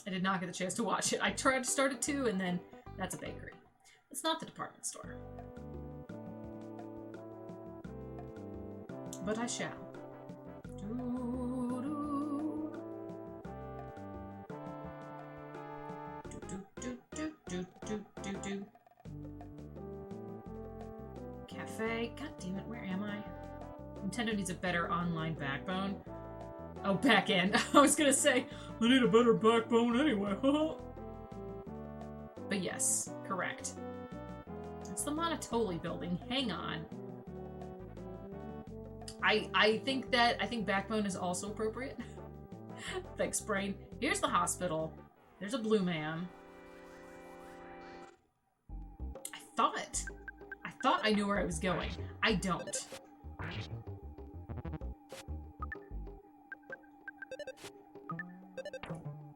I did not get the chance to watch it. I tried to start it too, and then that's a bakery. It's not the department store. But I shall. Cafe. God damn it, where am I? Nintendo needs a better online backbone. Oh, back end. I was gonna say, I need a better backbone anyway. But yes, correct. It's the Monotoli building. Hang on. I think backbone is also appropriate. Thanks, brain. Here's the hospital. There's a blue man. I thought I knew where I was going. I don't.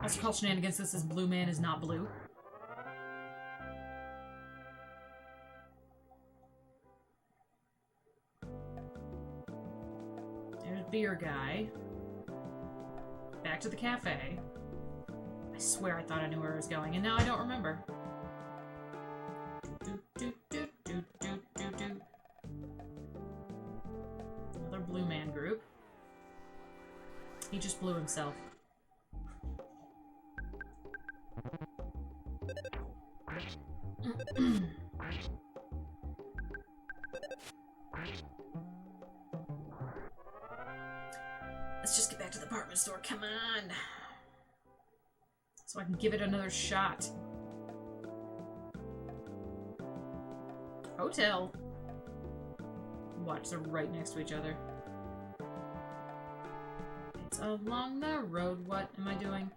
Also call shenanigans. This is blue man is not blue. There's beer guy. Back to the cafe. I swear I thought I knew where I was going, and now I don't remember. Another blue man group. He just blew himself. Let's just get back to the department store. Come on. So I can give it another shot. Hotel. Watch, they're right next to each other. It's along the road. What am I doing?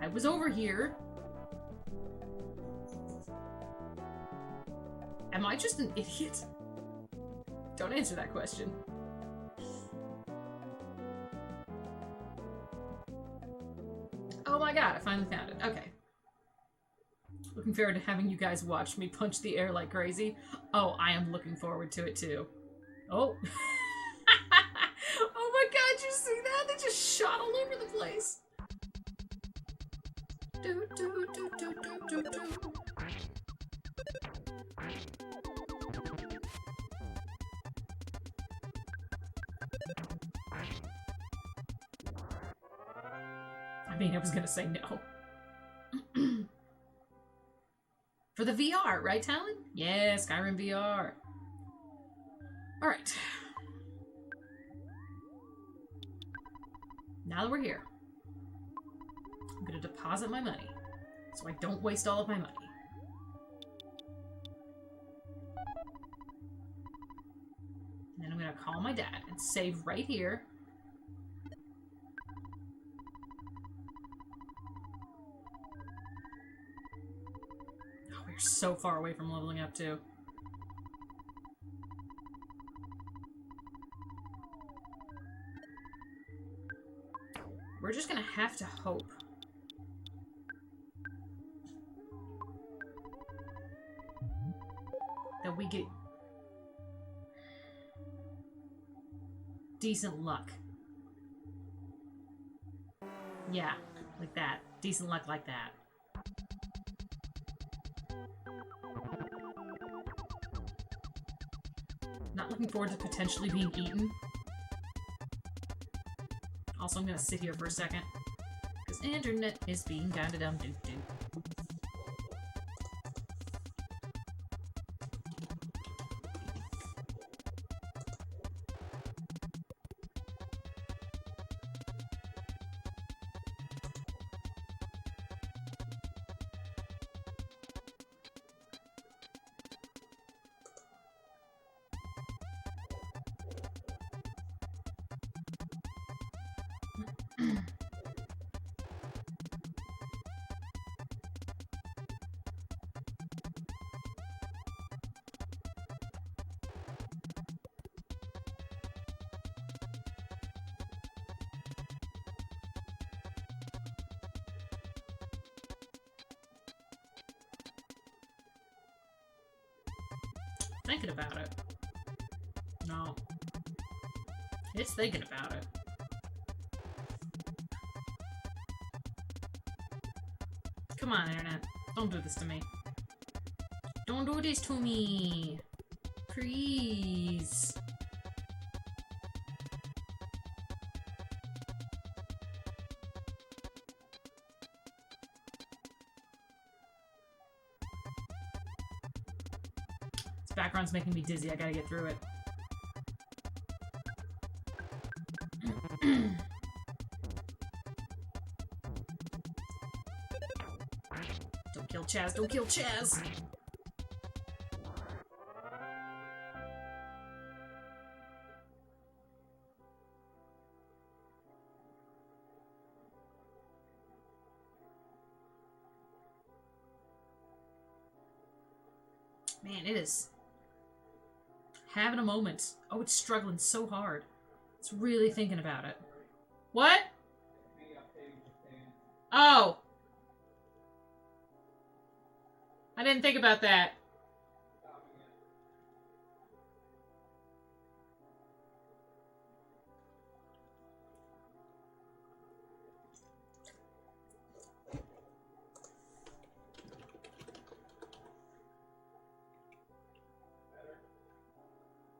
I was over here. Am I just an idiot? Don't answer that question. Oh my god, I finally found it. Okay. Looking forward to having you guys watch me punch the air like crazy. Oh, I am looking forward to it too. Oh. Oh my god, you see that? They just shot all over the place. Do, do, do, do, do, do, do. I mean, I was gonna say no. For the VR, right, Talon? Yeah, Skyrim VR. Alright. Now that we're here, I'm gonna deposit my money so I don't waste all of my money. And then I'm gonna call my dad and save right here. Oh, we're so far away from leveling up too. have to hope. That we get decent luck. Yeah, like that. Decent luck like that. Not looking forward to potentially being eaten. Also, I'm gonna sit here for a second. Because internet is being kinda dumb doo-doo. Thinking about it. No. It's thinking about it. Come on, internet. Don't do this to me. Don't do this to me. Please. This background's making me dizzy. I gotta get through it. Don't kill Chaz. Don't kill Chaz. Man, it is having a moment. Oh, it's struggling so hard. It's really thinking about it. What? Oh. I didn't think about that.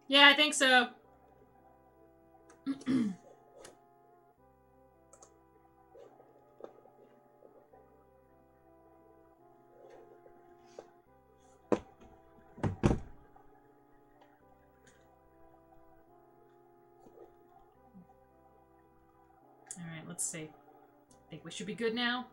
Yeah, I think so. Alright, let's see. Think we should be good now?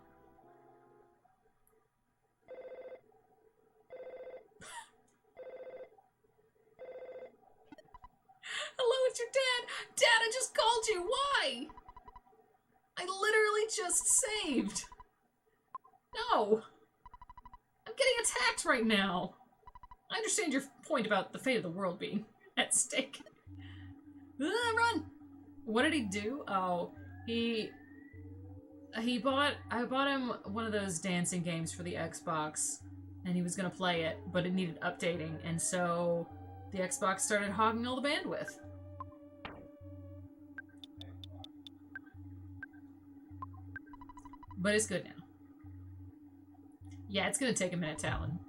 Hello, it's your dad! Dad, I just called you! Why? I literally just saved! No! I'm getting attacked right now! I understand your point about the fate of the world being at stake. Run! What did he do? Oh, I bought him one of those dancing games for the Xbox, and he was gonna play it, but it needed updating, and so the Xbox started hogging all the bandwidth. But it's good now. Yeah, it's gonna take a minute, Talon.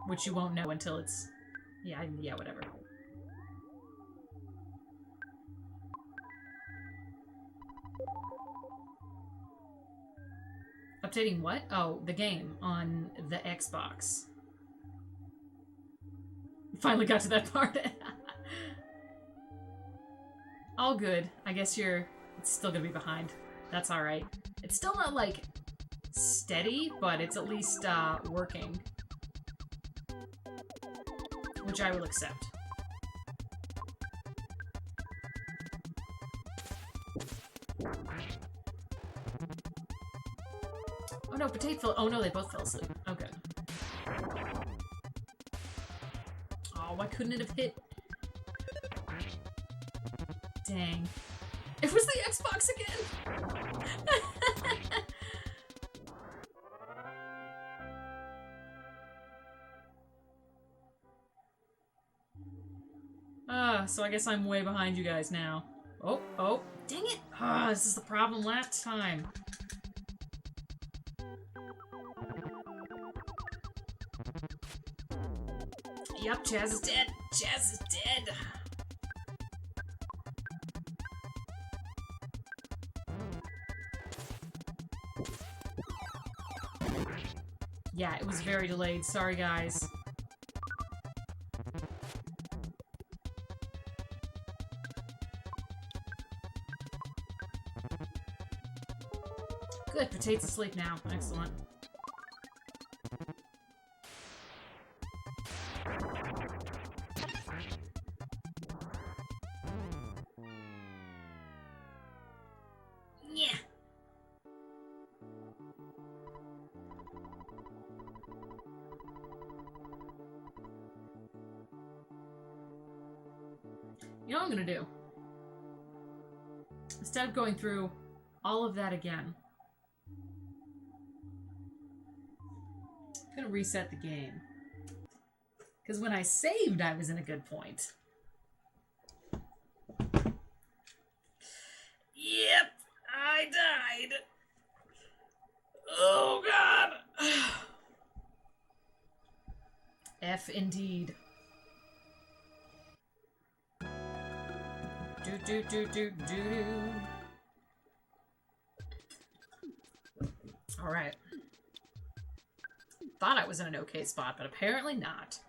Which you won't know until it's... Yeah, whatever. Updating what? Oh, the game on the Xbox. Finally got to that part. All good. I guess it's still gonna be behind. That's alright. It's still not, like, steady, but it's at least, working. Which I will accept. Oh no, Potato fell- oh no, they both fell asleep. Oh good. Oh, why couldn't it have hit? Dang. It was the Xbox again! So I guess I'm way behind you guys now. Oh, oh, dang it! Ah, this is the problem last time. Yep, Chaz is dead. Chaz is dead. Yeah, it was very delayed. Sorry, guys. Good, Potato's asleep now. Excellent. Yeah. You know what I'm gonna do? Instead of going through all of that again, I'm gonna reset the game. Because when I saved, I was in a good point. Yep, I died. Oh, God. F indeed. Do. Alright. Thought I was in an okay spot, but apparently not.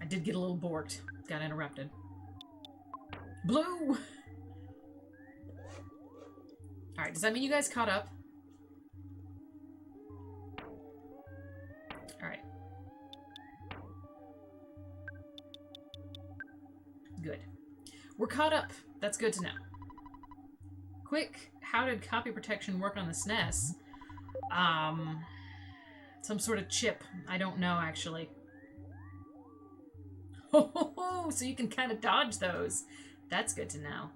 I did get a little bored. Got interrupted. Blue! Alright, does that mean you guys caught up? Alright. Good. We're caught up. That's good to know. Quick, how did copy protection work on the SNES? Some sort of chip. I don't know, actually. Oh, so you can kind of dodge those. That's good to know.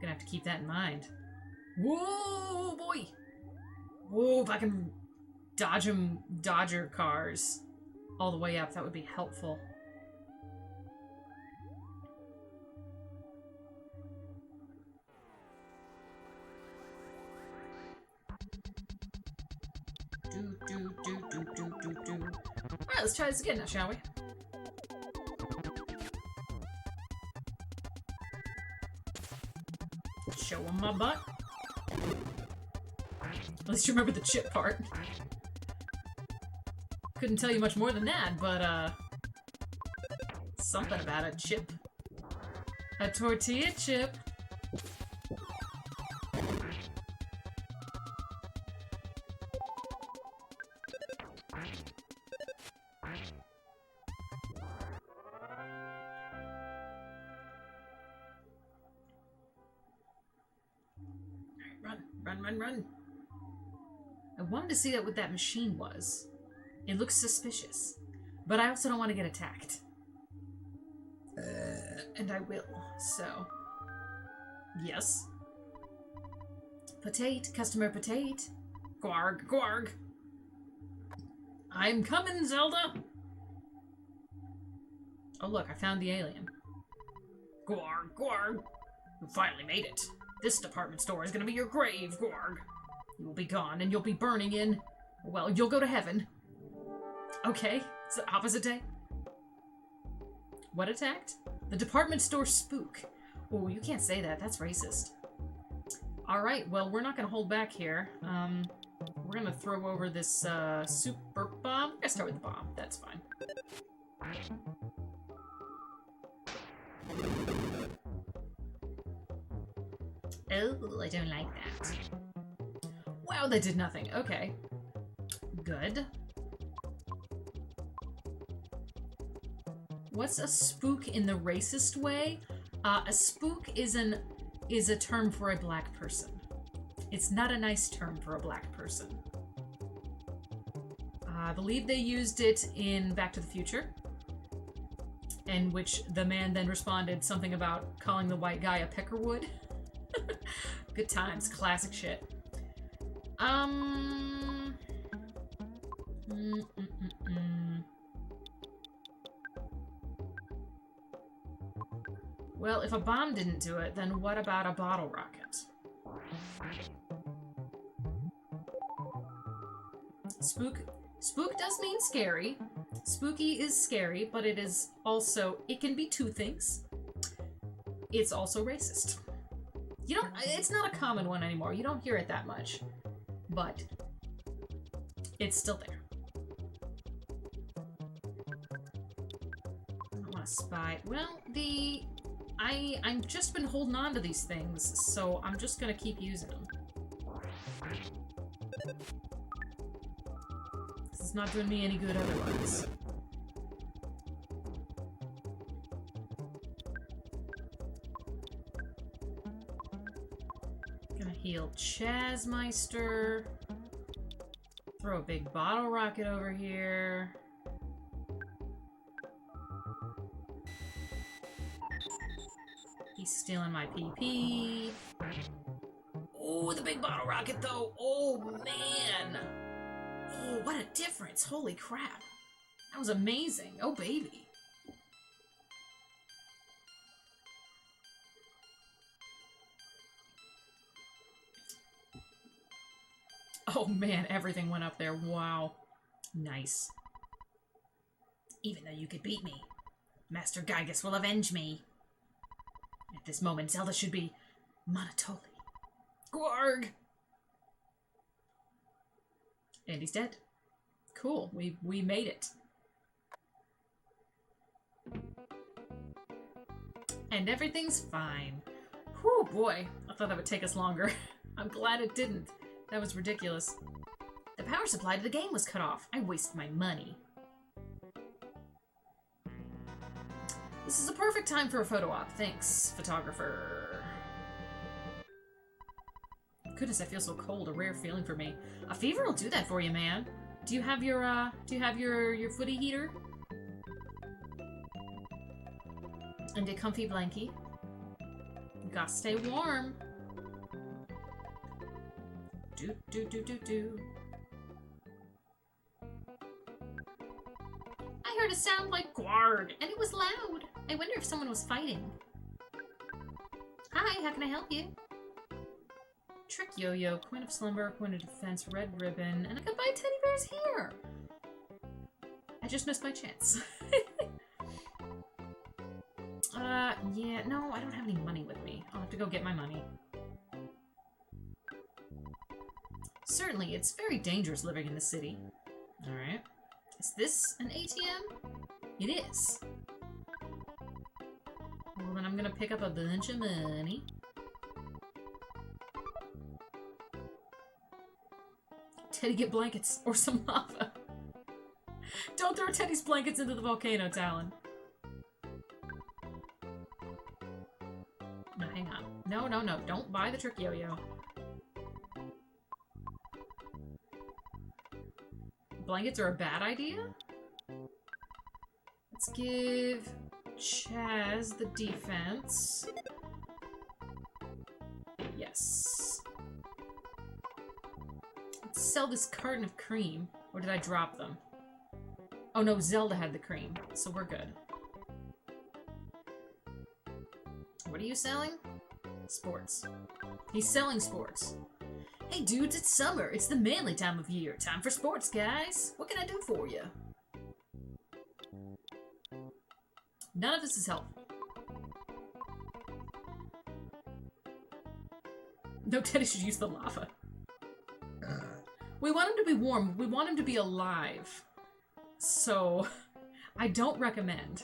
Gonna have to keep that in mind. Whoa, boy! Whoa, if I can dodger cars all the way up, that would be helpful. Alright, let's try this again now, shall we? Show him my butt. At least you remember the chip part. Couldn't tell you much more than that, but, something about a chip. A tortilla chip. Run. I wanted to see what that machine was. It looks suspicious. But I also don't want to get attacked. And I will, so... Yes. Potate, customer potate. Gwarg, gwarg. I'm coming, Zelda! Oh look, I found the alien. Gwarg, gwarg. You finally made it. This department store is gonna be your grave, Gwarg. You will be gone, and you'll be burning in... Well, you'll go to heaven. Okay, it's the opposite day. What attacked? The department store spook. Oh, you can't say that. That's racist. Alright, well, we're not gonna hold back here. We're gonna throw over this, super bomb. We're gonna start with the bomb. That's fine. Oh, I don't like that. Wow, that did nothing. Okay. Good. What's a spook in the racist way? A spook is a term for a black person. It's not a nice term for a black person. I believe they used it in Back to the Future, in which the man then responded something about calling the white guy a peckerwood. Good times, classic shit. Well, if a bomb didn't do it, then what about a bottle rocket? Spook does mean scary. Spooky is scary, but it is also, it can be two things. It's also racist. It's not a common one anymore. You don't hear it that much. But it's still there. I want to spy. Well, I've just been holding on to these things, so I'm just gonna keep using them. This is not doing me any good otherwise. Gonna heal Chazmeister. Throw a big bottle rocket over here. He's stealing my PP. Oh, the big bottle rocket though. Oh man. Oh, what a difference. Holy crap. That was amazing. Oh baby. Oh man, everything went up there. Wow. Nice. Even though you could beat me, Master Gygus will avenge me. At this moment, Zelda should be Monotoli. Gwarg! And he's dead. Cool. We made it. And everything's fine. Whew, boy. I thought that would take us longer. I'm glad it didn't. That was ridiculous. The power supply to the game was cut off. I wasted my money. This is a perfect time for a photo op. Thanks, photographer. Goodness, I feel so cold. A rare feeling for me. A fever will do that for you, man. Do you have your footy heater? And a comfy blankie? You gotta stay warm. Do. I heard a sound like Gwarg, and it was loud. I wonder if someone was fighting. Hi, how can I help you? Trick yo-yo, coin of slumber, coin of defense, red ribbon, and I could buy teddy bears here. I just missed my chance. Yeah, no, I don't have any money with me. I'll have to go get my money. Certainly, it's very dangerous living in the city. Alright. Is this an ATM? It is. Well, then I'm gonna pick up a bunch of money. Teddy, get blankets or some lava. Don't throw Teddy's blankets into the volcano, Talon. No, hang on. No. Don't buy the trick yo-yo. Blankets are a bad idea? Let's give Chaz the defense. Yes. Let's sell this carton of cream. Or did I drop them? Oh no, Zelda had the cream, so we're good. What are you selling? Sports. He's selling sports. Hey dudes, it's summer. It's the manly time of year. Time for sports, guys. What can I do for you? None of this is helpful. No, Teddy should use the lava. We want him to be warm. We want him to be alive. So, I don't recommend.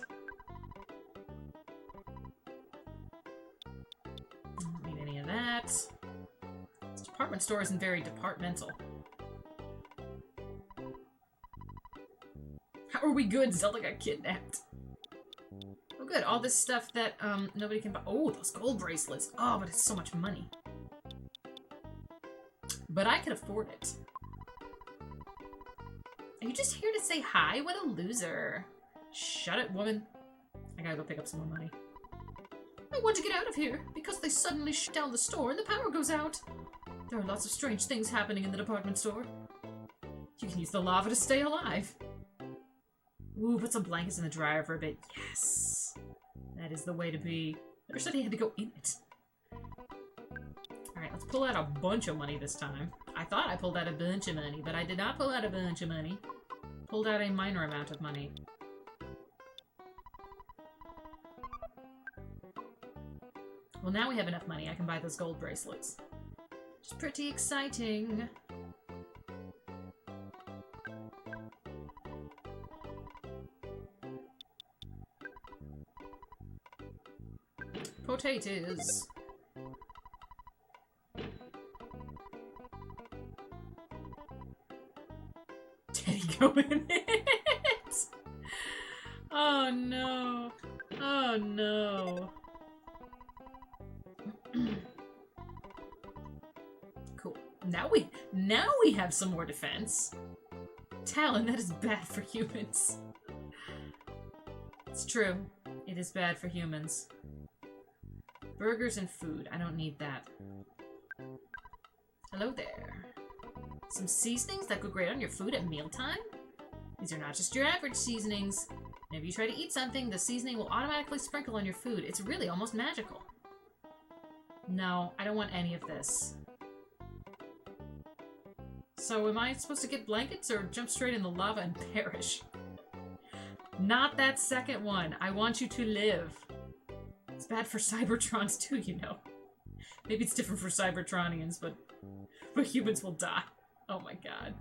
Don't need any of that. This department store isn't very departmental. How are we good? Zelda got kidnapped. Oh good, all this stuff that nobody can buy. Oh, those gold bracelets. Oh, but it's so much money. But I can afford it. Are you just here to say hi? What a loser. Shut it, woman. I gotta go pick up some more money. I want to get out of here because they suddenly shut down the store and the power goes out. There are lots of strange things happening in the department store. You can use the lava to stay alive. Ooh, put some blankets in the dryer for a bit. Yes. That is the way to be. Never said he had to go in it. Alright, let's pull out a bunch of money this time. I thought I pulled out a bunch of money, but I did not pull out a bunch of money. Pulled out a minor amount of money. Well, now we have enough money. I can buy those gold bracelets. It's pretty exciting. Potatoes. Did he go in it? Oh no. Oh no. Cool. Now we have some more defense. Talon, that is bad for humans. It's true. It is bad for humans. Burgers and food. I don't need that. Hello there. Some seasonings that go great on your food at mealtime? These are not just your average seasonings. Whenever you try to eat something, the seasoning will automatically sprinkle on your food. It's really almost magical. No, I don't want any of this. So am I supposed to get blankets or jump straight in the lava and perish? Not that second one. I want you to live. It's bad for Cybertrons too, you know. Maybe it's different for Cybertronians, but humans will die. Oh my god.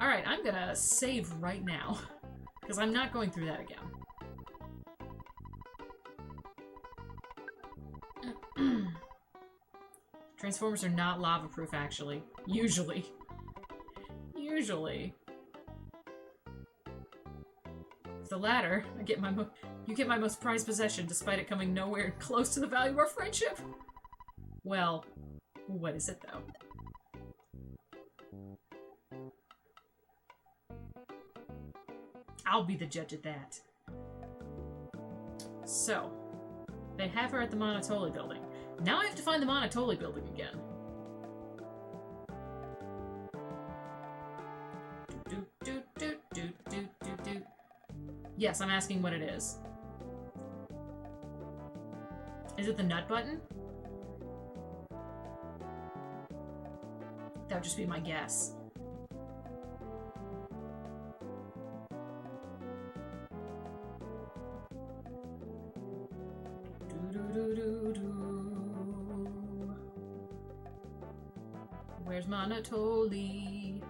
Alright, I'm gonna save right now. Because I'm not going through that again. Transformers are not lava-proof, actually. Usually. Usually. The latter, you get my most prized possession, despite it coming nowhere close to the value of our friendship. Well, what is it, though? I'll be the judge of that. So, they have her at the Monotoli building. Now I have to find the Monotoli building again. Yes, I'm asking what it is. Is it the nut button? That would just be my guess. Where's Monotoli?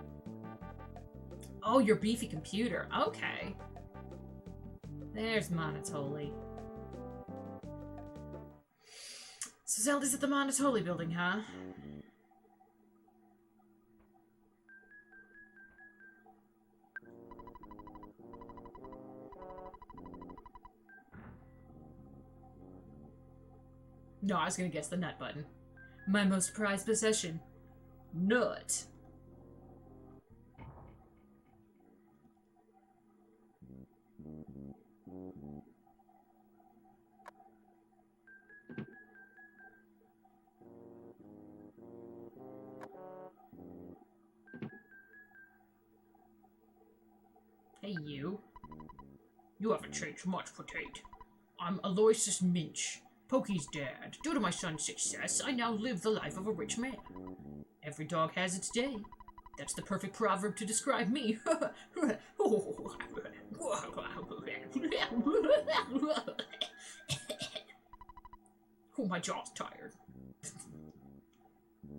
Oh, your beefy computer. Okay. There's Monotoli. So Zelda's at the Monotoli building, huh? No, I was gonna guess the nut button. My most prized possession. Nut. Hey, you. You haven't changed much, Potato. I'm Aloysius Minch, Pokey's dad. Due to my son's success, I now live the life of a rich man. Every dog has its day. That's the perfect proverb to describe me. Oh, my jaw's tired.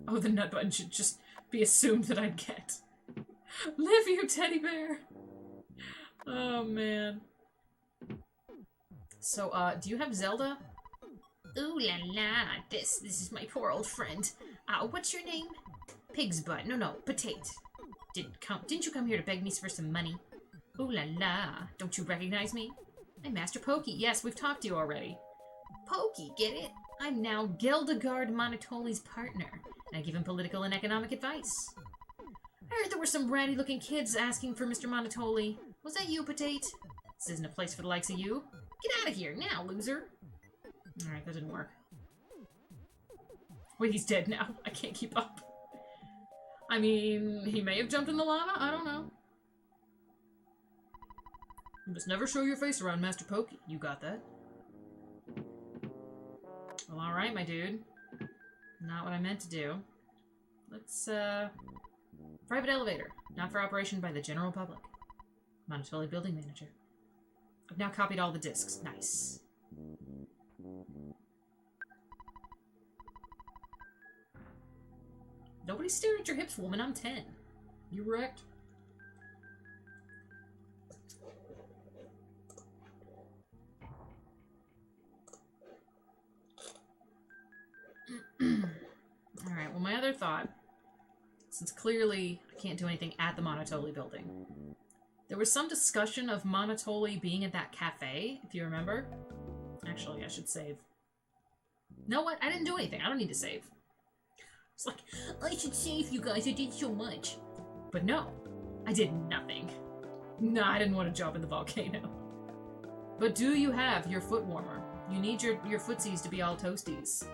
Oh, the nut button should just be assumed that I'd get. Live, you teddy bear! Oh, man. So, do you have Zelda? Ooh la la, this is my poor old friend. What's your name? Pig's butt. No, Potato. Didn't you come here to beg me for some money? Ooh la la, don't you recognize me? I'm Master Pokey. Yes, we've talked to you already. Pokey, get it? I'm now Geldegard Monotoli's partner, and I give him political and economic advice. I heard there were some ratty-looking kids asking for Mr. Monotoli. Was that you, Potato? This isn't a place for the likes of you. Get out of here now, loser. Alright, that didn't work. Wait, he's dead now. I can't keep up. I mean, he may have jumped in the lava. I don't know. You must never show your face around Master Pokey. You got that? Well, alright, my dude. Not what I meant to do. Let's, private elevator. Not for operation by the general public. Monotoli building manager. I've now copied all the discs. Nice. Nobody's staring at your hips, woman. I'm 10. You wrecked. Alright, well, my other thought, since clearly I can't do anything at the Monotoli building, there was some discussion of Monotoli being at that cafe, if you remember. Actually, I should save. No, what? I didn't do anything. I don't need to save. It's like, I should save you guys. I did so much. But no, I did nothing. No, I didn't want a job in the volcano. But do you have your foot warmer? You need your footsies to be all toasties.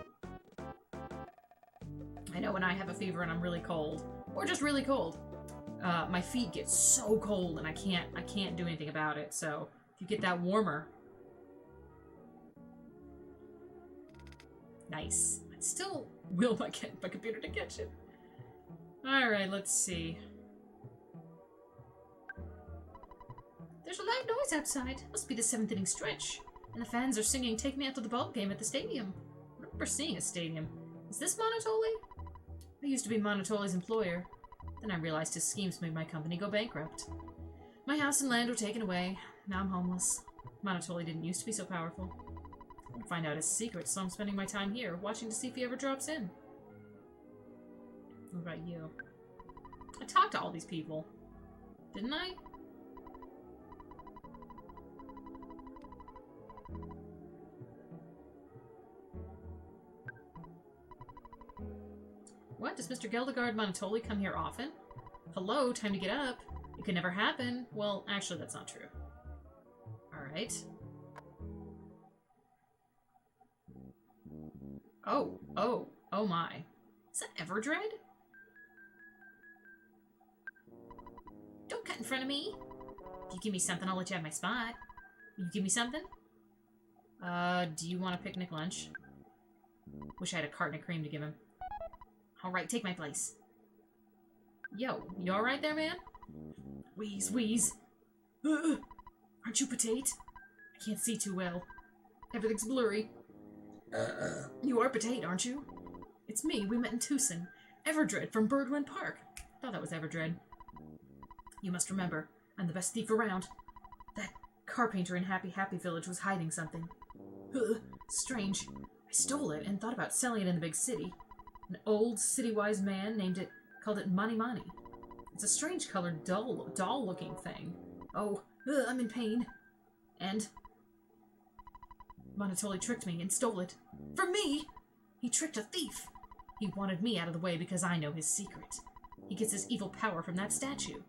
I know when I have a fever and I'm really cold, or just really cold, my feet get so cold and I can't do anything about it. So if you get that warmer, nice. I still will my computer to catch it. All right, let's see. There's a loud noise outside. Must be the 7th inning stretch. And the fans are singing "Take Me Out to the Ball Game" at the stadium. I remember seeing a stadium. Is this Monotoli? I used to be Monotoli's employer. Then I realized his schemes made my company go bankrupt. My house and land were taken away. Now I'm homeless. Monotoli didn't used to be so powerful. I'll find out his secrets, so I'm spending my time here, watching to see if he ever drops in. What about you? I talked to all these people. Didn't I? What? Does Mr. Geldegard Monotoli come here often? Hello, time to get up. It could never happen. Well, actually, that's not true. Alright. Oh my. Is that Everdred? Don't cut in front of me. If you give me something, I'll let you have my spot. You give me something? Do you want a picnic lunch? Wish I had a carton of cream to give him. Alright, take my place. Yo, you alright there, man? Wheeze, wheeze. Aren't you Potate? I can't see too well. Everything's blurry. You are Potate, aren't you? It's me, we met in Tucson. Everdred from Birdwind Park. Thought that was Everdred. You must remember, I'm the best thief around. That car painter in Happy Happy Village was hiding something. Strange. I stole it and thought about selling it in the big city. An old, city-wise man called it Money Money. It's a strange colored, doll-looking thing. Oh, I'm in pain. And Monotoli tricked me and stole it. From me! He tricked a thief! He wanted me out of the way because I know his secret. He gets his evil power from that statue.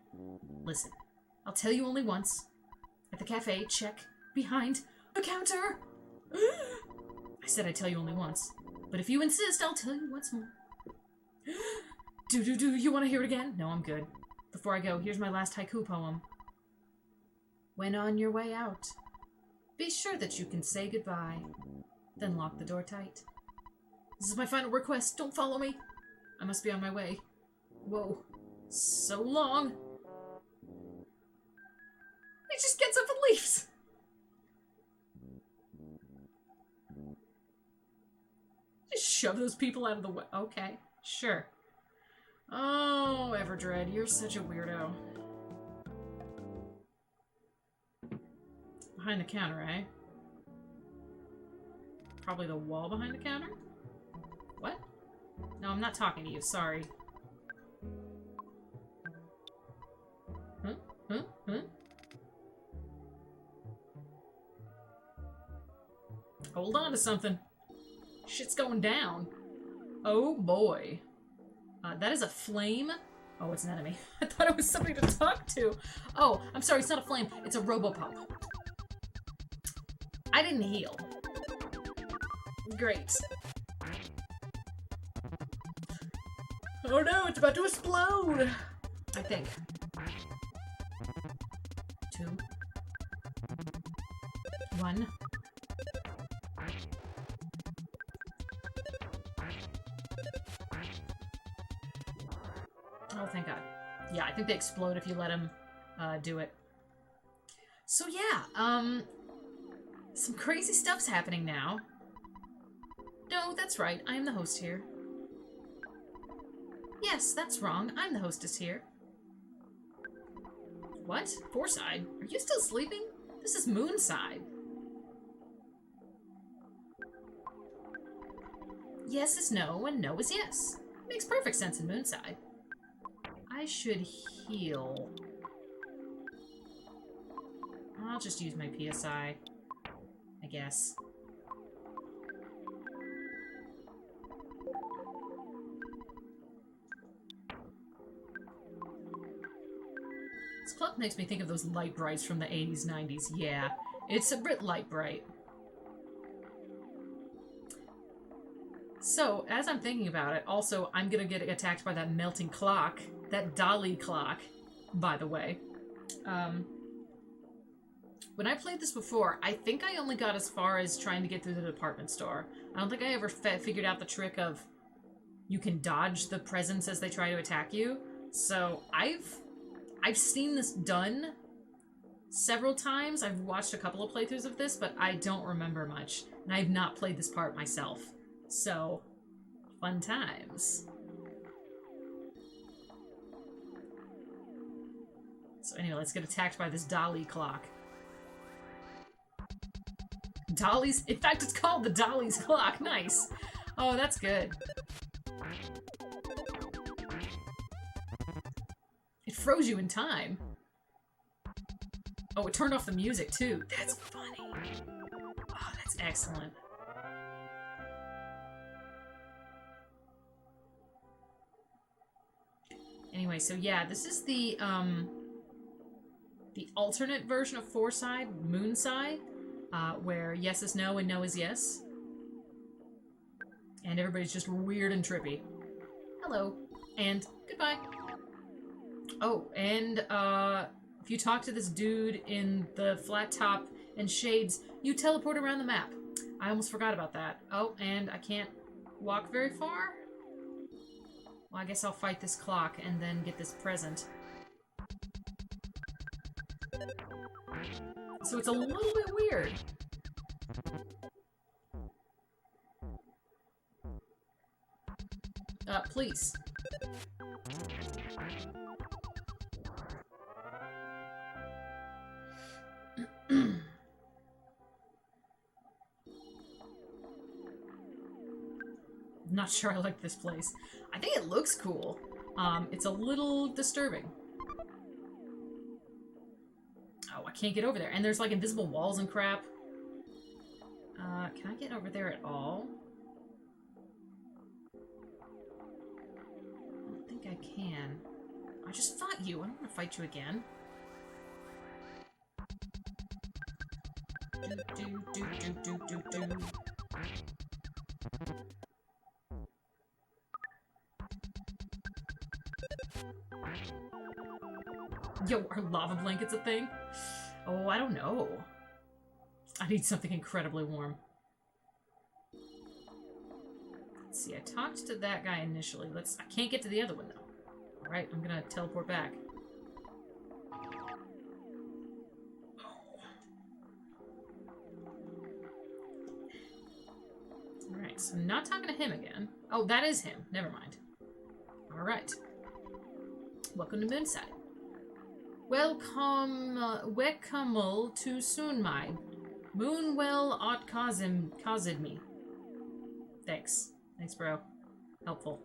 Listen, I'll tell you only once. At the cafe, check. Behind the counter! I said I'd tell you only once. But if you insist, I'll tell you once more. Do you want to hear it again? No, I'm good. Before I go, here's my last haiku poem. When on your way out, be sure that you can say goodbye. Then lock the door tight. This is my final request. Don't follow me. I must be on my way. Whoa. So long. He just gets up and leaves. Just shove those people out of the way. Okay, sure. Oh, Everdred, you're such a weirdo. Behind the counter, eh? Probably the wall behind the counter? What? No, I'm not talking to you, sorry. Huh? Hold on to something. Shit's going down. Oh boy. That is a flame. Oh, it's an enemy. I thought it was somebody to talk to. Oh, I'm sorry, it's not a flame. It's a Robopop. I didn't heal. Great. Oh no, it's about to explode! I think. 2. 1. think they explode if you let them do it. So yeah, some crazy stuff's happening now. No, that's right. I am the host here. Yes, that's wrong. I'm the hostess here. What? Fourside? Are you still sleeping? This is Moonside. Yes is no, and no is yes. Makes perfect sense in Moonside. I should heal. I'll just use my PSI, I guess. This clock makes me think of those light brights from the 80s, 90s. Yeah, it's a bit light bright. So, as I'm thinking about it, also, I'm gonna get attacked by that melting clock. That dolly clock, by the way. When I played this before, I think I only got as far as trying to get through the department store. I don't think I ever figured out the trick of you can dodge the presents as they try to attack you. So, I've seen this done several times. I've watched a couple of playthroughs of this, but I don't remember much. And I have not played this part myself. So, fun times. So anyway, let's get attacked by this dolly clock. Dolly's... In fact, it's called the Dolly's clock. Nice. Oh, that's good. It froze you in time. Oh, it turned off the music, too. That's funny. Oh, that's excellent. Anyway, so yeah, this is the alternate version of Fourside, Moonside, where yes is no and no is yes. And everybody's just weird and trippy. Hello. And goodbye. Oh, and if you talk to this dude in the flat top and shades, you teleport around the map. I almost forgot about that. Oh, and I can't walk very far? Well, I guess I'll fight this clock and then get this present. So it's a little bit weird. Please. Not sure I like this place. I think it looks cool. It's a little disturbing. Oh, I can't get over there. And there's like invisible walls and crap. Can I get over there at all? I don't think I can. I just fought you. I don't want to fight you again. Do. Yo, are lava blankets a thing? Oh, I don't know. I need something incredibly warm. Let's see, I talked to that guy initially. I can't get to the other one, though. Alright, I'm gonna teleport back. Alright, so I'm not talking to him again. Oh, that is him. Never mind. Alright. Welcome to Moonside. Welcome to Soonmai. Moonwell ot caused me. Thanks. Thanks, bro. Helpful.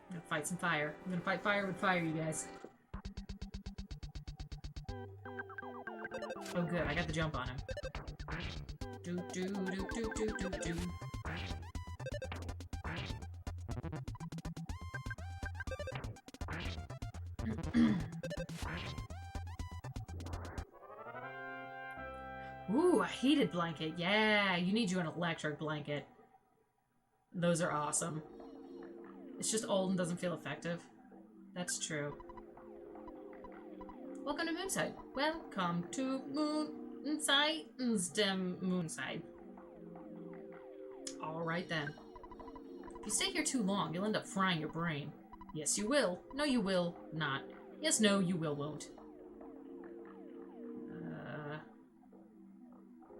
I'm gonna fight some fire. I'm gonna fight fire with fire, you guys. Oh, good. I got the jump on him. Do. Ooh, a heated blanket. Yeah, you need you an electric blanket. Those are awesome. It's just old and doesn't feel effective. That's true. Welcome to Moonside. Welcome to Moonside. Moonside. Alright then. If you stay here too long, you'll end up frying your brain. Yes, you will. No, you will not. Yes, no, you will, won't.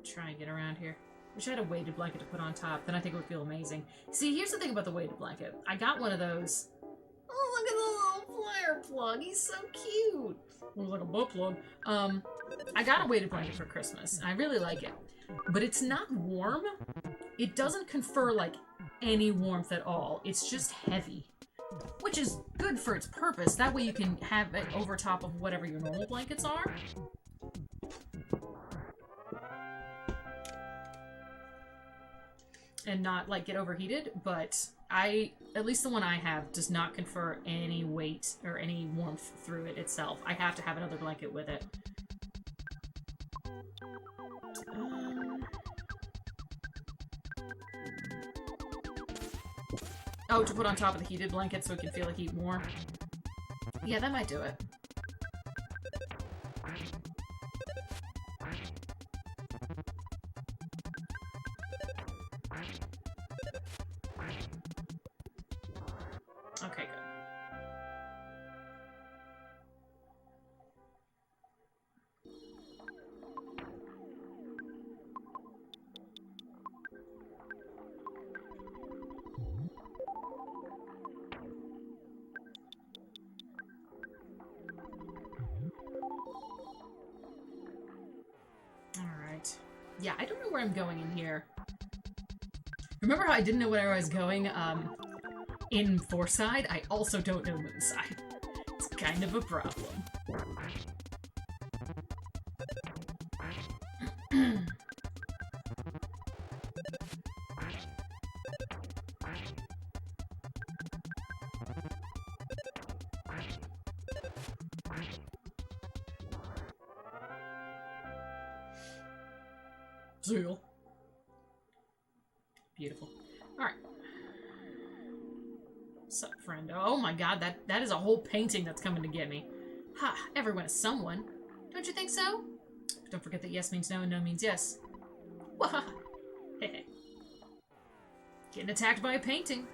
Try and get around here. Wish I had a weighted blanket to put on top. Then I think it would feel amazing. See, here's the thing about the weighted blanket. I got one of those. Oh, look at the little flare plug. He's so cute. Looks like a butt plug. I got a weighted blanket for Christmas. And I really like it. But it's not warm. It doesn't confer, like, any warmth at all. It's just heavy. Which is good for its purpose. That way you can have it over top of whatever your normal blankets are. And not, like, get overheated, but at least the one I have, does not confer any weight or any warmth through it itself. I have to have another blanket with it. Oh, to put on top of the heated blanket so it can feel the heat more. Yeah, that might do it. Okay, good. Alright. Yeah, I don't know where I'm going in here. Remember how I didn't know where I was going, in Foreside? I also don't know Moonside. It's kind of a problem. Zeal. Beautiful. Alright. Sup, friendo? Oh my god, that is a whole painting that's coming to get me. Ha! Everyone is someone. Don't you think so? Don't forget that yes means no and no means yes. Waha! Hehe. Getting attacked by a painting.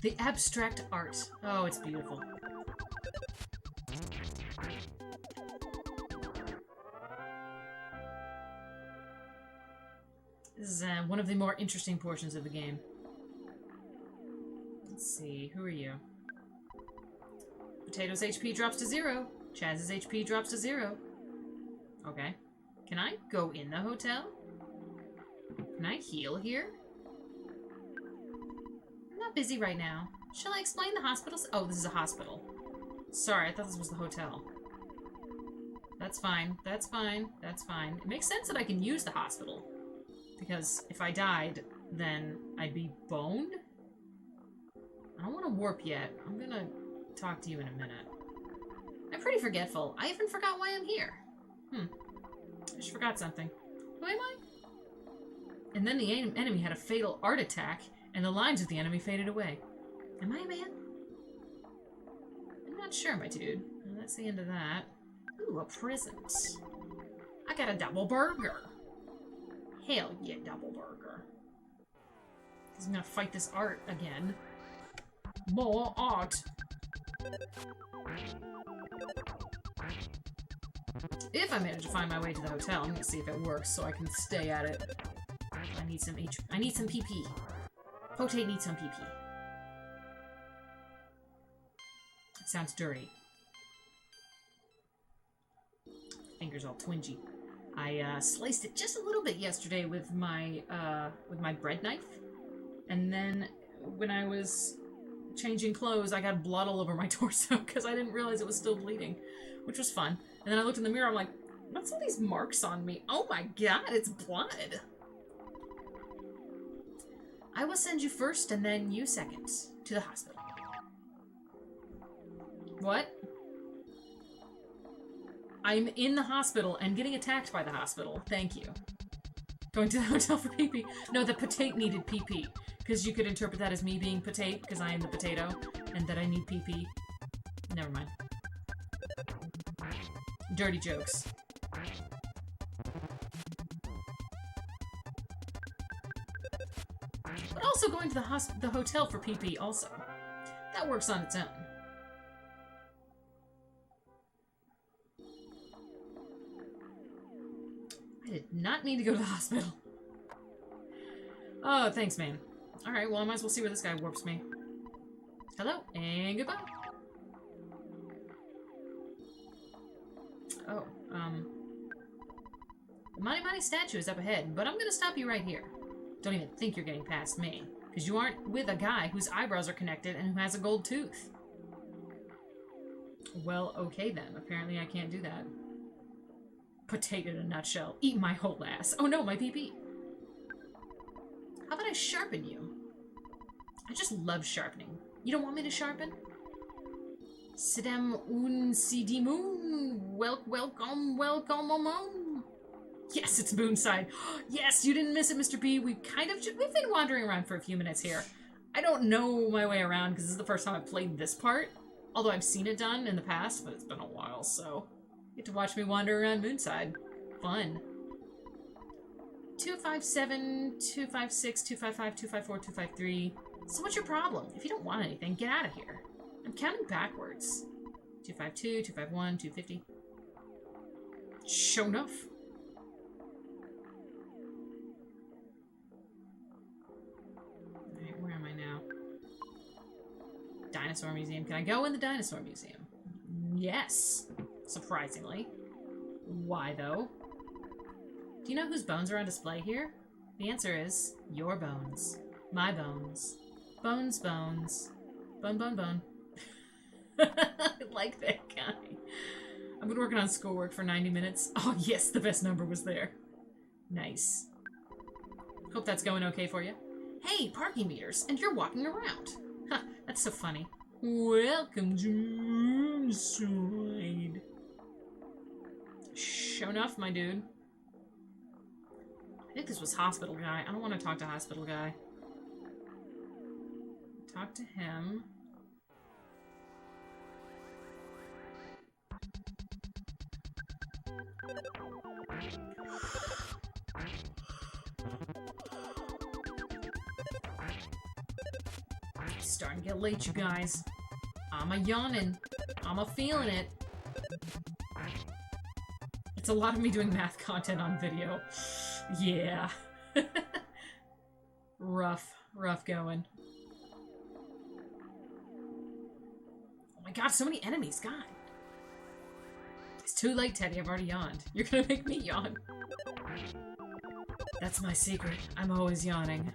The abstract art. Oh, it's beautiful. This is one of the more interesting portions of the game. Let's see, who are you? Potato's HP drops to 0. Chaz's HP drops to 0. Okay. Can I go in the hotel? Can I heal here? I'm not busy right now. Shall I explain the hospital? Oh, this is a hospital. Sorry, I thought this was the hotel. That's fine. That's fine. That's fine. It makes sense that I can use the hospital. Because if I died, then I'd be boned? I don't want to warp yet. I'm gonna talk to you in a minute. I'm pretty forgetful. I even forgot why I'm here. I just forgot something. Who am I? And then the enemy had a fatal art attack, and the lines of the enemy faded away. Am I a man? I'm not sure, my dude. Well, that's the end of that. Ooh, a present. I got a double burger. Hell yeah, double burger. Because I'm gonna fight this art again. More art. If I manage to find my way to the hotel, I'm gonna see if it works so I can stay at it. I need some PP. Potate needs some PP. It sounds dirty. Fingers all twingy. I sliced it just a little bit yesterday with my bread knife, and then when I was changing clothes, I got blood all over my torso because I didn't realize it was still bleeding, which was fun. And then I looked in the mirror, I'm like, what's all these marks on me? Oh my god, it's blood! I will send you first and then you second to the hospital. What? I'm in the hospital and getting attacked by the hospital. Thank you. Going to the hotel for PP. No, the potate needed PP. Because you could interpret that as me being potate, because I am the potato, and that I need PP. Never mind. Dirty jokes. But also going to the hotel for PP also. That works on its own. not need to go to the hospital. Oh, thanks, man. Alright, well, I might as well see where this guy warps me. Hello, and goodbye. Oh, the Mighty Mighty statue is up ahead, but I'm gonna stop you right here. Don't even think you're getting past me, because you aren't with a guy whose eyebrows are connected and who has a gold tooth. Well, okay then. Apparently I can't do that. Potato in a nutshell. Eat my whole ass. Oh no, my PP. How about I sharpen you? I just love sharpening. You don't want me to sharpen? Sidem un CD moon. Welcome. Yes, it's Moonside. Yes, you didn't miss it, Mr. B. We've been wandering around for a few minutes here. I don't know my way around because this is the first time I've played this part. Although I've seen it done in the past, but it's been a while, so you get to watch me wander around Moonside. Fun. 257, 256, 255, 254, 253. So what's your problem? If you don't want anything, get out of here. I'm counting backwards. 252, 251, 250. Show enough. Alright, where am I now? Dinosaur Museum. Can I go in the Dinosaur Museum? Yes. Surprisingly. Why, though? Do you know whose bones are on display here? The answer is your bones. My bones. Bones, bones. Bone, bone, bone. I like that guy. I've been working on schoolwork for 90 minutes. Oh, yes, the best number was there. Nice. Hope that's going okay for you. Hey, parking meters, and you're walking around. Huh, that's so funny. Welcome to Moonside. Show enough, my dude. I think this was Hospital Guy. I don't want to talk to Hospital Guy. Talk to him. It's starting to get late, you guys. I'm a yawning. I'm a feeling it. It's a lot of me doing math content on video. Yeah. Rough going. Oh my god, so many enemies, God. It's too late, Teddy, I've already yawned. You're gonna make me yawn. That's my secret. I'm always yawning.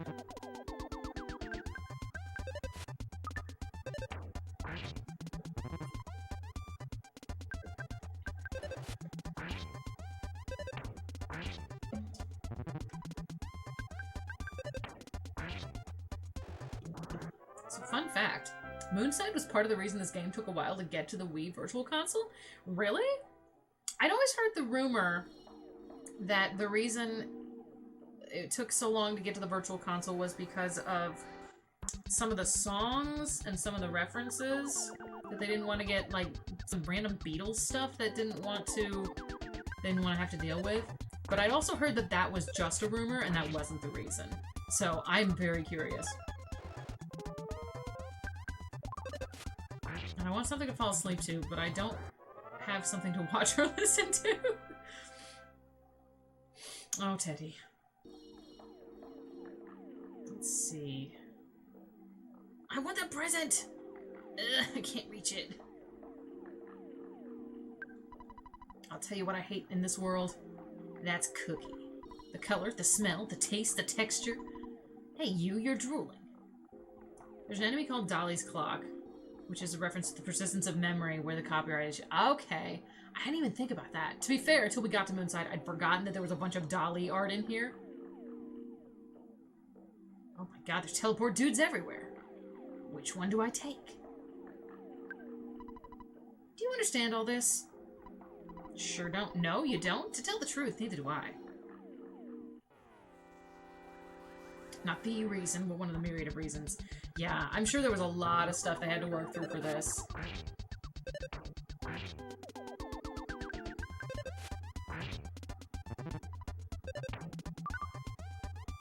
So, fun fact, Moonside was part of the reason this game took a while to get to the Wii Virtual Console. Really? I'd always heard the rumor that the reason it took so long to get to the Virtual Console was because of some of the songs and some of the references that they didn't want to get, like, some random Beatles stuff that they didn't want to have to deal with. But I'd also heard that that was just a rumor and that wasn't the reason. So I'm very curious. And I want something to fall asleep to, but I don't have something to watch or listen to. Oh, Teddy. Let's see. I want that present! Ugh, I can't reach it. I'll tell you what I hate in this world. That's cookie. The color, the smell, the taste, the texture. Hey, you're drooling. There's an enemy called Dolly's Clock, which is a reference to the persistence of memory where the copyright is... Okay. I didn't even think about that. To be fair, until we got to Moonside, I'd forgotten that there was a bunch of Dolly art in here. Oh my god, there's teleport dudes everywhere. Which one do I take? Do you understand all this? Sure don't. No, you don't? To tell the truth, neither do I. Not the reason, but one of the myriad of reasons. Yeah, I'm sure there was a lot of stuff they had to work through for this.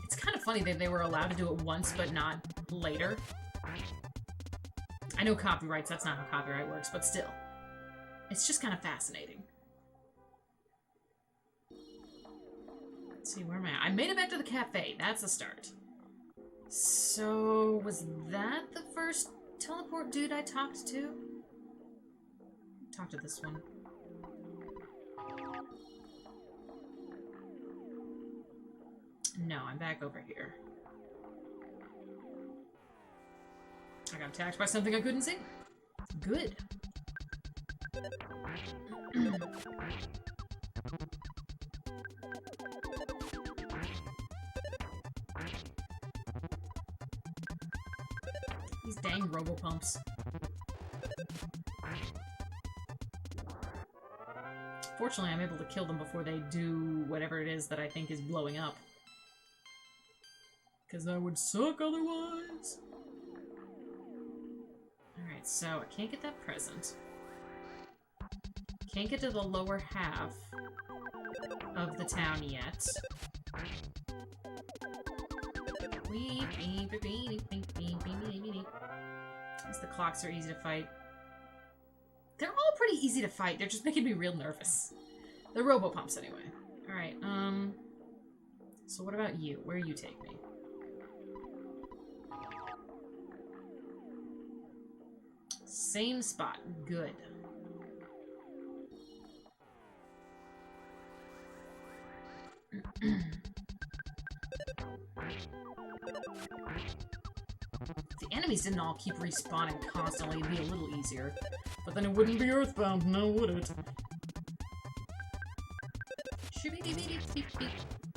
It's kind of funny that they were allowed to do it once, but not later. I know copyrights, that's not how copyright works, but still. It's just kind of fascinating. Let's see, where am I? I made it back to the cafe. That's a start. So, was that the first teleport dude I talked to? Talk to this one. No, I'm back over here. I got attacked by something I couldn't see. Good. These dang robo-pumps. Fortunately, I'm able to kill them before they do whatever it is that I think is blowing up. Because that would suck otherwise. Alright, so I can't get that present. Can't get to the lower half of the town yet. As the clocks are easy to fight. They're all pretty easy to fight. They're just making me real nervous. They're robo-pumps anyway. Alright, so what about you? Where you take me? Same spot. Good. If the enemies didn't all keep respawning constantly, it'd be a little easier. But then it wouldn't be Earthbound, now would it?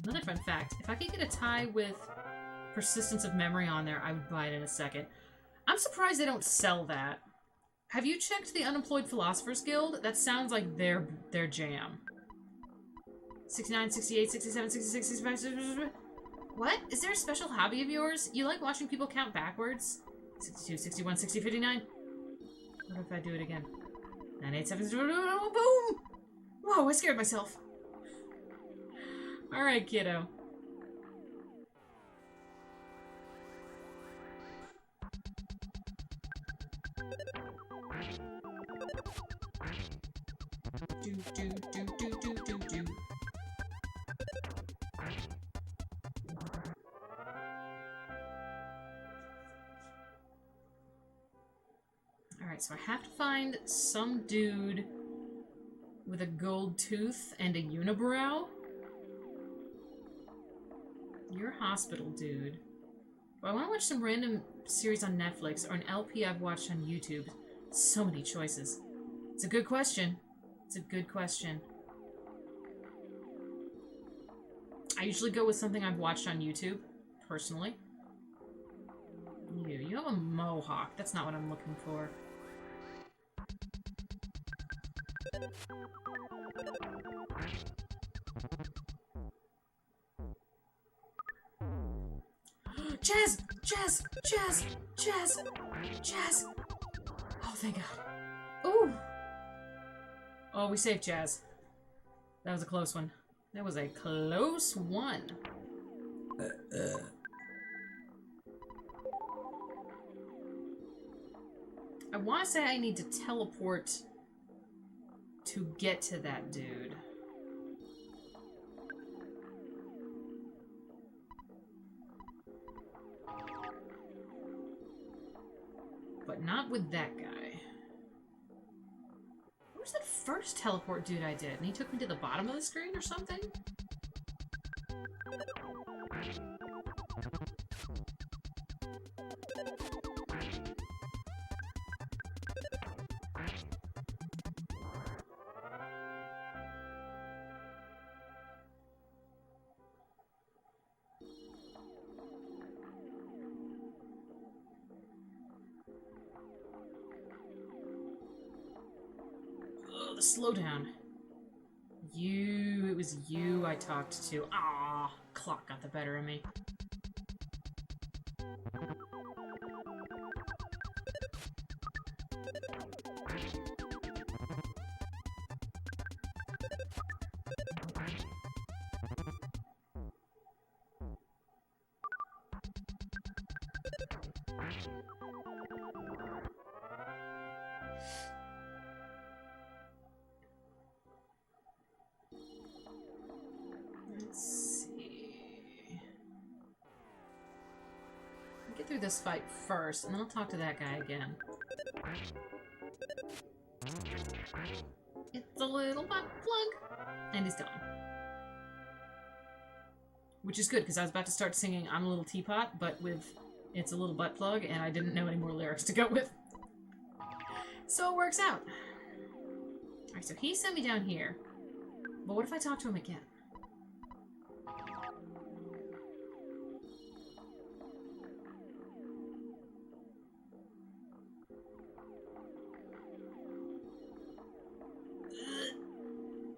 Another fun fact, if I could get a tie with Persistence of Memory on there, I would buy it in a second. I'm surprised they don't sell that. Have you checked the Unemployed Philosophers Guild? That sounds like their jam. 69, 68, 67, 66, 65, 67... What? Is there a special hobby of yours? You like watching people count backwards? 62, 61, 60, 59. What if I do it again? 987, boom! Whoa, I scared myself. Alright, kiddo. Do. Alright, so I have to find some dude with a gold tooth and a unibrow. You're a hospital dude. Well, I want to watch some random series on Netflix or an LP I've watched on YouTube. So many choices. It's a good question. It's a good question. I usually go with something I've watched on YouTube, personally. You have a mohawk. That's not what I'm looking for. Jazz! Jazz! Jazz! Jazz! Jazz! Oh, thank God. Ooh! Oh, we saved Jazz. That was a close one. That was a close one. I want to say I need to teleport to get to that dude. But not with that guy. Where's that first teleport dude I did? And he took me to the bottom of the screen or something? The slowdown. It was you I talked to. Ah, clock got the better of me. Let's see. get through this fight first, and then I'll talk to that guy again. It's a little butt plug. And he's done. Which is good, because I was about to start singing I'm a Little Teapot, but with It's a Little Butt Plug, and I didn't know any more lyrics to go with. So it works out. Alright, so he sent me down here. But what if I talk to him again?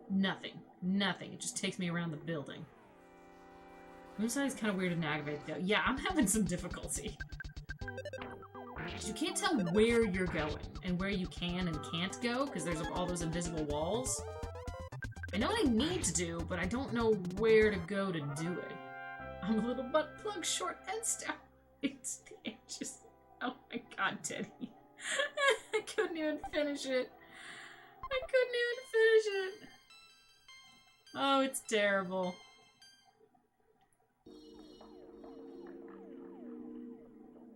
Nothing. Nothing. It just takes me around the building. Moonside is kind of weird and aggravating, though. Yeah, I'm having some difficulty. You can't tell where you're going and where you can and can't go because there's all those invisible walls. I know what I need to do, but I don't know where to go to do it. I'm a little butt plug, short and stout. It's just... Oh my god, Teddy. I couldn't even finish it. I couldn't even finish it. Oh, it's terrible.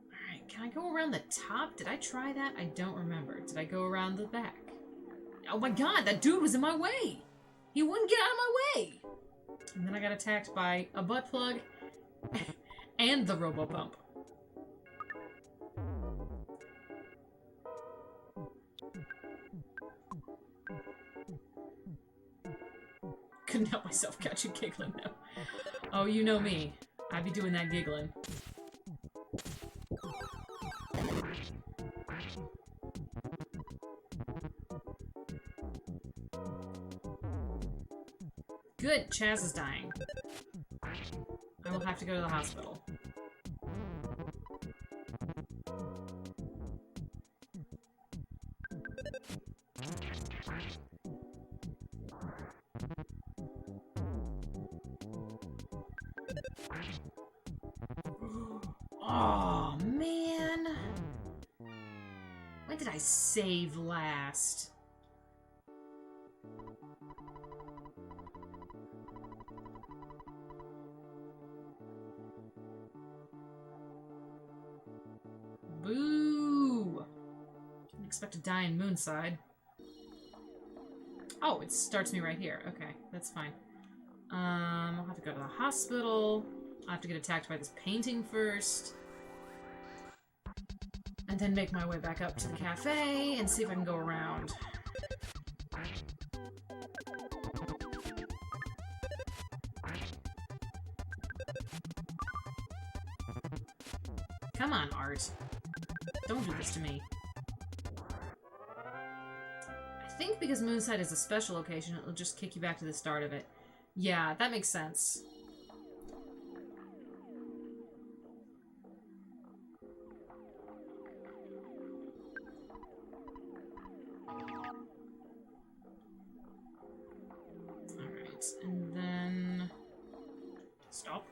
Alright, can I go around the top? Did I try that? I don't remember. Did I go around the back? Oh my god, that dude was in my way! He wouldn't get out of my way! And then I got attacked by a butt plug and the robo pump. Couldn't help myself catch you giggling though. Oh, you know me. I'd be doing that giggling. Good, Chaz is dying. I will have to go to the hospital. Oh, man. When did I save last? Boo! Didn't expect to die in Moonside. Oh, it starts me right here. Okay, that's fine. I'll have to go to the hospital. I'll have to get attacked by this painting first. And then make my way back up to the cafe and see if I can go around. Come on, Art. Don't do this to me. I think because Moonside is a special location, it'll just kick you back to the start of it. Yeah, that makes sense. Alright, and then... Stop.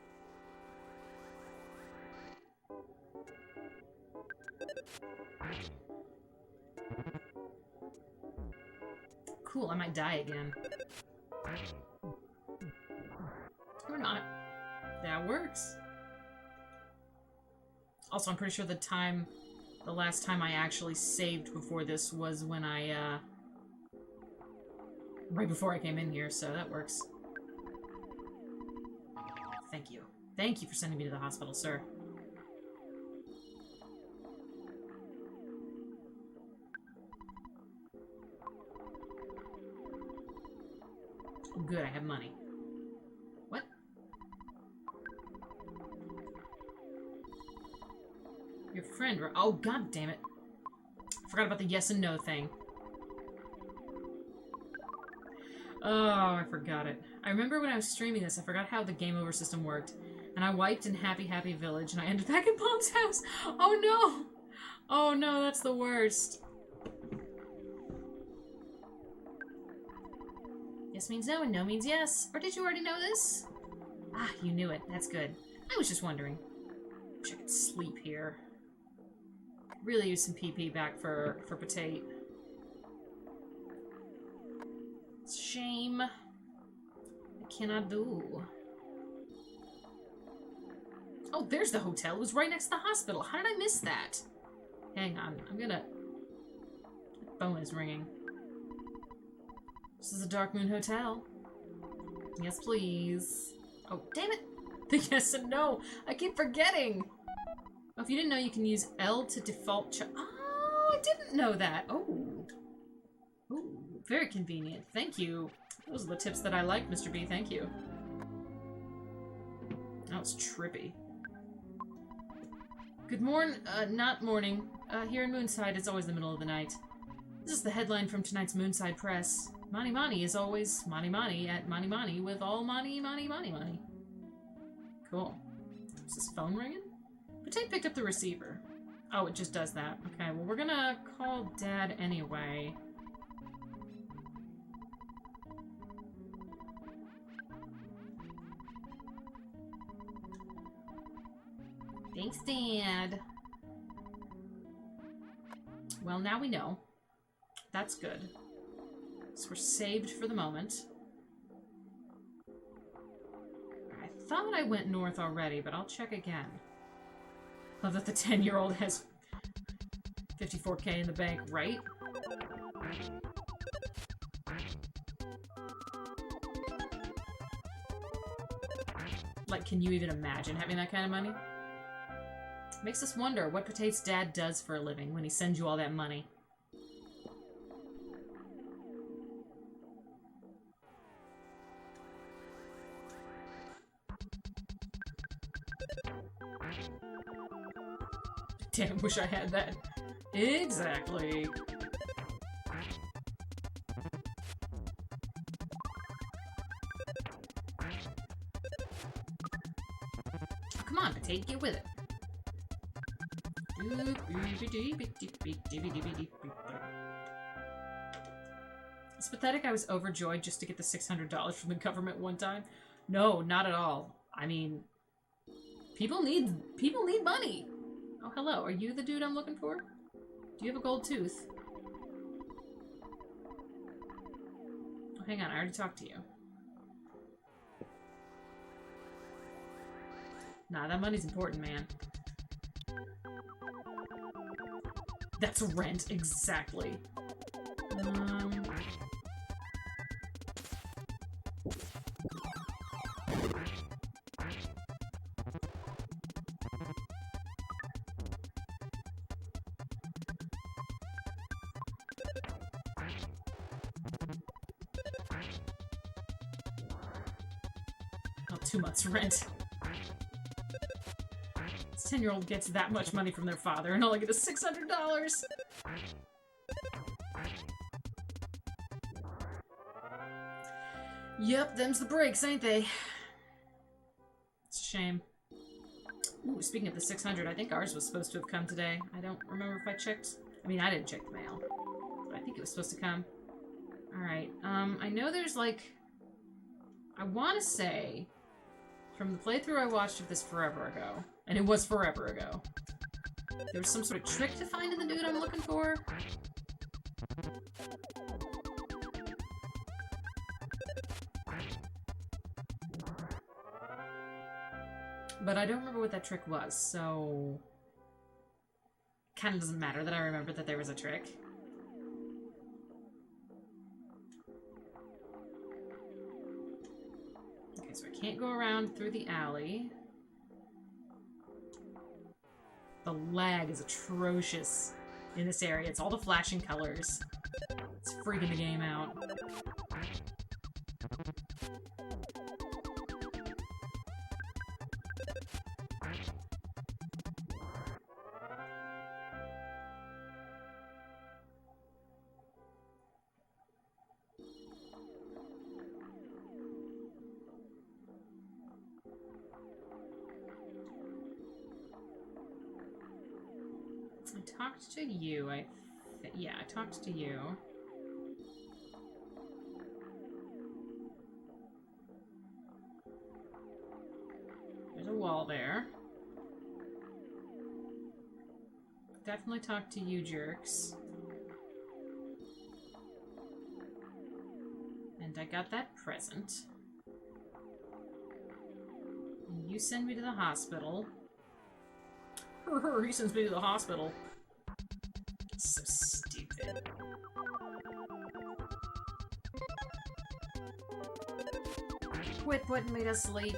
Cool, I might die again. Or not. That works. Also, I'm pretty sure the last time I actually saved before this was when I, right before I came in here, so that works. Thank you. Thank you for sending me to the hospital, sir. Good, I have money. What? Your friend... Oh, god damn it. Forgot about the yes and no thing. Oh, I forgot it. I remember when I was streaming this, I forgot how the game over system worked. And I wiped in Happy Happy Village, and I ended back in Mom's house. Oh no! Oh no, that's the worst. Yes means no, and no means yes. Or did you already know this? Ah, you knew it. That's good. I was just wondering. Wish I could sleep here. Really use some PP back for Potate. It's a shame. I cannot do. Oh, there's the hotel. It was right next to the hospital. How did I miss that? Hang on. I'm gonna... Phone is ringing. This is the Darkmoon Hotel. Yes, please. Oh, damn it! The yes and no. I keep forgetting. Oh, if you didn't know, you can use L to default. Oh, I didn't know that. Oh. Ooh, very convenient. Thank you. Those are the tips that I like, Mr. B. Thank you. That was trippy. Good morning. Not morning. Here in Moonside, it's always the middle of the night. This is the headline from tonight's Moonside Press. Mani Mani is always Mani Mani at Mani Mani with all Mani Mani Mani Mani. Cool. Is this phone ringing? Potato picked up the receiver. Oh, it just does that. Okay, well, we're gonna call Dad anyway. Thanks, Dad. Well, now we know. That's good. So we're saved for the moment. I thought I went north already, but I'll check again. Love that the 10-year-old has 54K in the bank, right? Like, can you even imagine having that kind of money? Makes us wonder what Potate's dad does for a living when he sends you all that money. Damn, wish I had that. Exactly. Oh, come on, Potate, get with it. It's pathetic I was overjoyed just to get the $600 from the government one time. No, not at all. I mean, people need money. Oh, hello. Are you the dude I'm looking for? Do you have a gold tooth? Oh, hang on. I already talked to you. Nah, that money's important, man. That's rent, exactly. Oh, 2 months rent. This 10-year-old gets that much money from their father, and all I get is $600. Yep, them's the breaks, ain't they? It's a shame. Ooh, speaking of the 600, I think ours was supposed to have come today. I don't remember if I checked. I mean, I didn't check the mail, but I think it was supposed to come. Alright, I know there's like... I want to say, from the playthrough I watched of this forever ago, and it was forever ago, there was some sort of trick to finding the dude I'm looking for. But I don't remember what that trick was, so... Kinda doesn't matter that I remember that there was a trick. Okay, so I can't go around through the alley. The lag is atrocious in this area. It's all the flashing colors. It's freaking the game out. I talked to you, yeah, I talked to you. There's a wall there. Definitely talked to you jerks. And I got that present. And you send me to the hospital. He sends me to the hospital. So stupid. Quit putting me to sleep.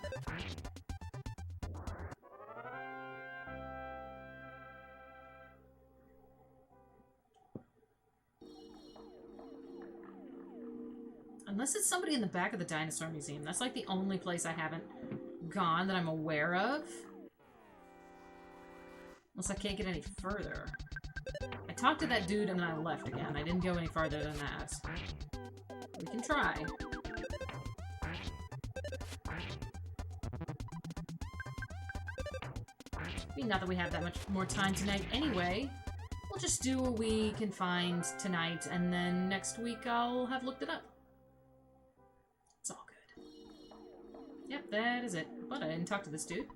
Unless it's somebody in the back of the Dinosaur Museum. That's like the only place I haven't gone that I'm aware of. Unless I can't get any further. I talked to that dude and then I left again. I didn't go any farther than that. We can try. I mean, not that we have that much more time tonight anyway. We'll just do what we can find tonight, and then next week I'll have looked it up. It's all good. Yep, that is it. But I didn't talk to this dude.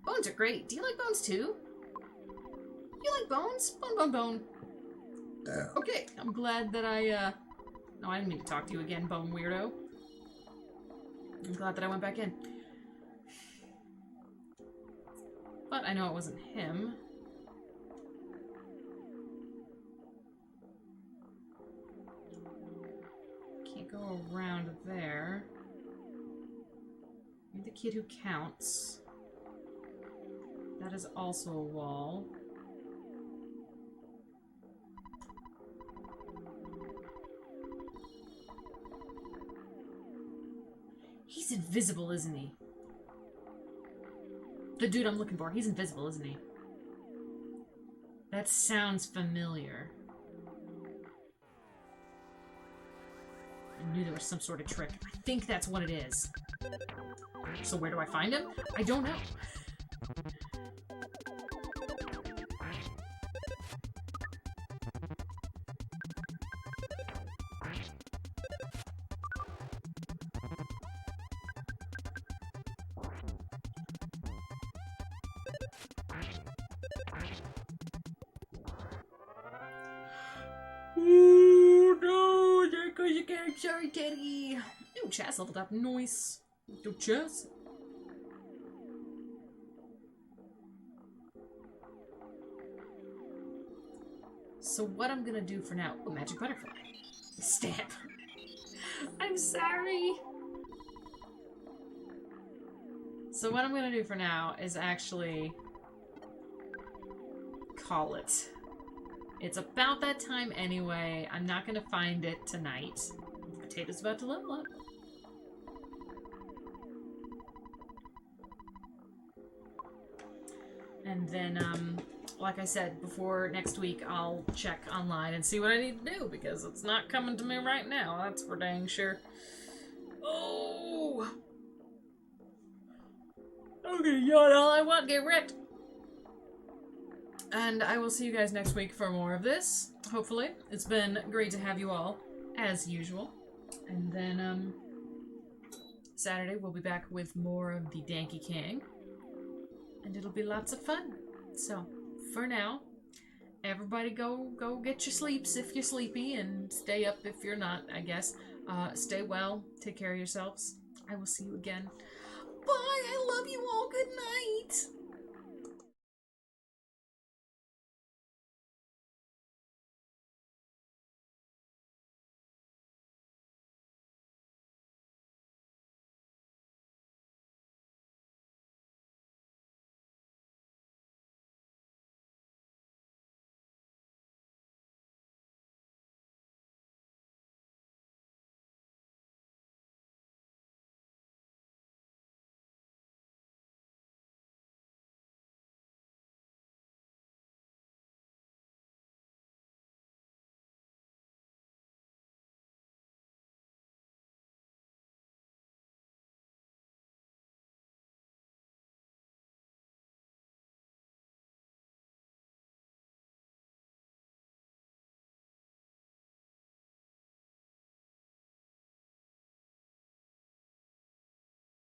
Bones are great. Do you like bones too? You like bones? Bone. Okay, I'm glad that I, No, I didn't mean to talk to you again, bone weirdo. I'm glad that I went back in. But I know it wasn't him. Can't go around there. You're the kid who counts. That is also a wall. He's invisible, isn't he? The dude I'm looking for, he's invisible, isn't he? That sounds familiar. I knew there was some sort of trick. I think that's what it is. So where do I find him? I don't know. Oh no, there goes again. Sorry, Teddy. Ooh, chest leveled up. Nice. Go chest. So what I'm gonna do for now? Oh, magic butterfly. Stamp. I'm sorry. So what I'm gonna do for now is actually call it. It's about that time anyway. I'm not gonna find it tonight. Potato's about to level up. And then, like I said, before next week, I'll check online and see what I need to do, because it's not coming to me right now. That's for dang sure. Oh! Okay, yawn all I want, get wrecked! And I will see you guys next week for more of this, hopefully. It's been great to have you all, as usual. And then, Saturday we'll be back with more of the Danky King. And it'll be lots of fun. So, for now, everybody go get your sleeps if you're sleepy, and stay up if you're not, I guess. Stay well, take care of yourselves. I will see you again. Bye, I love you all, good night!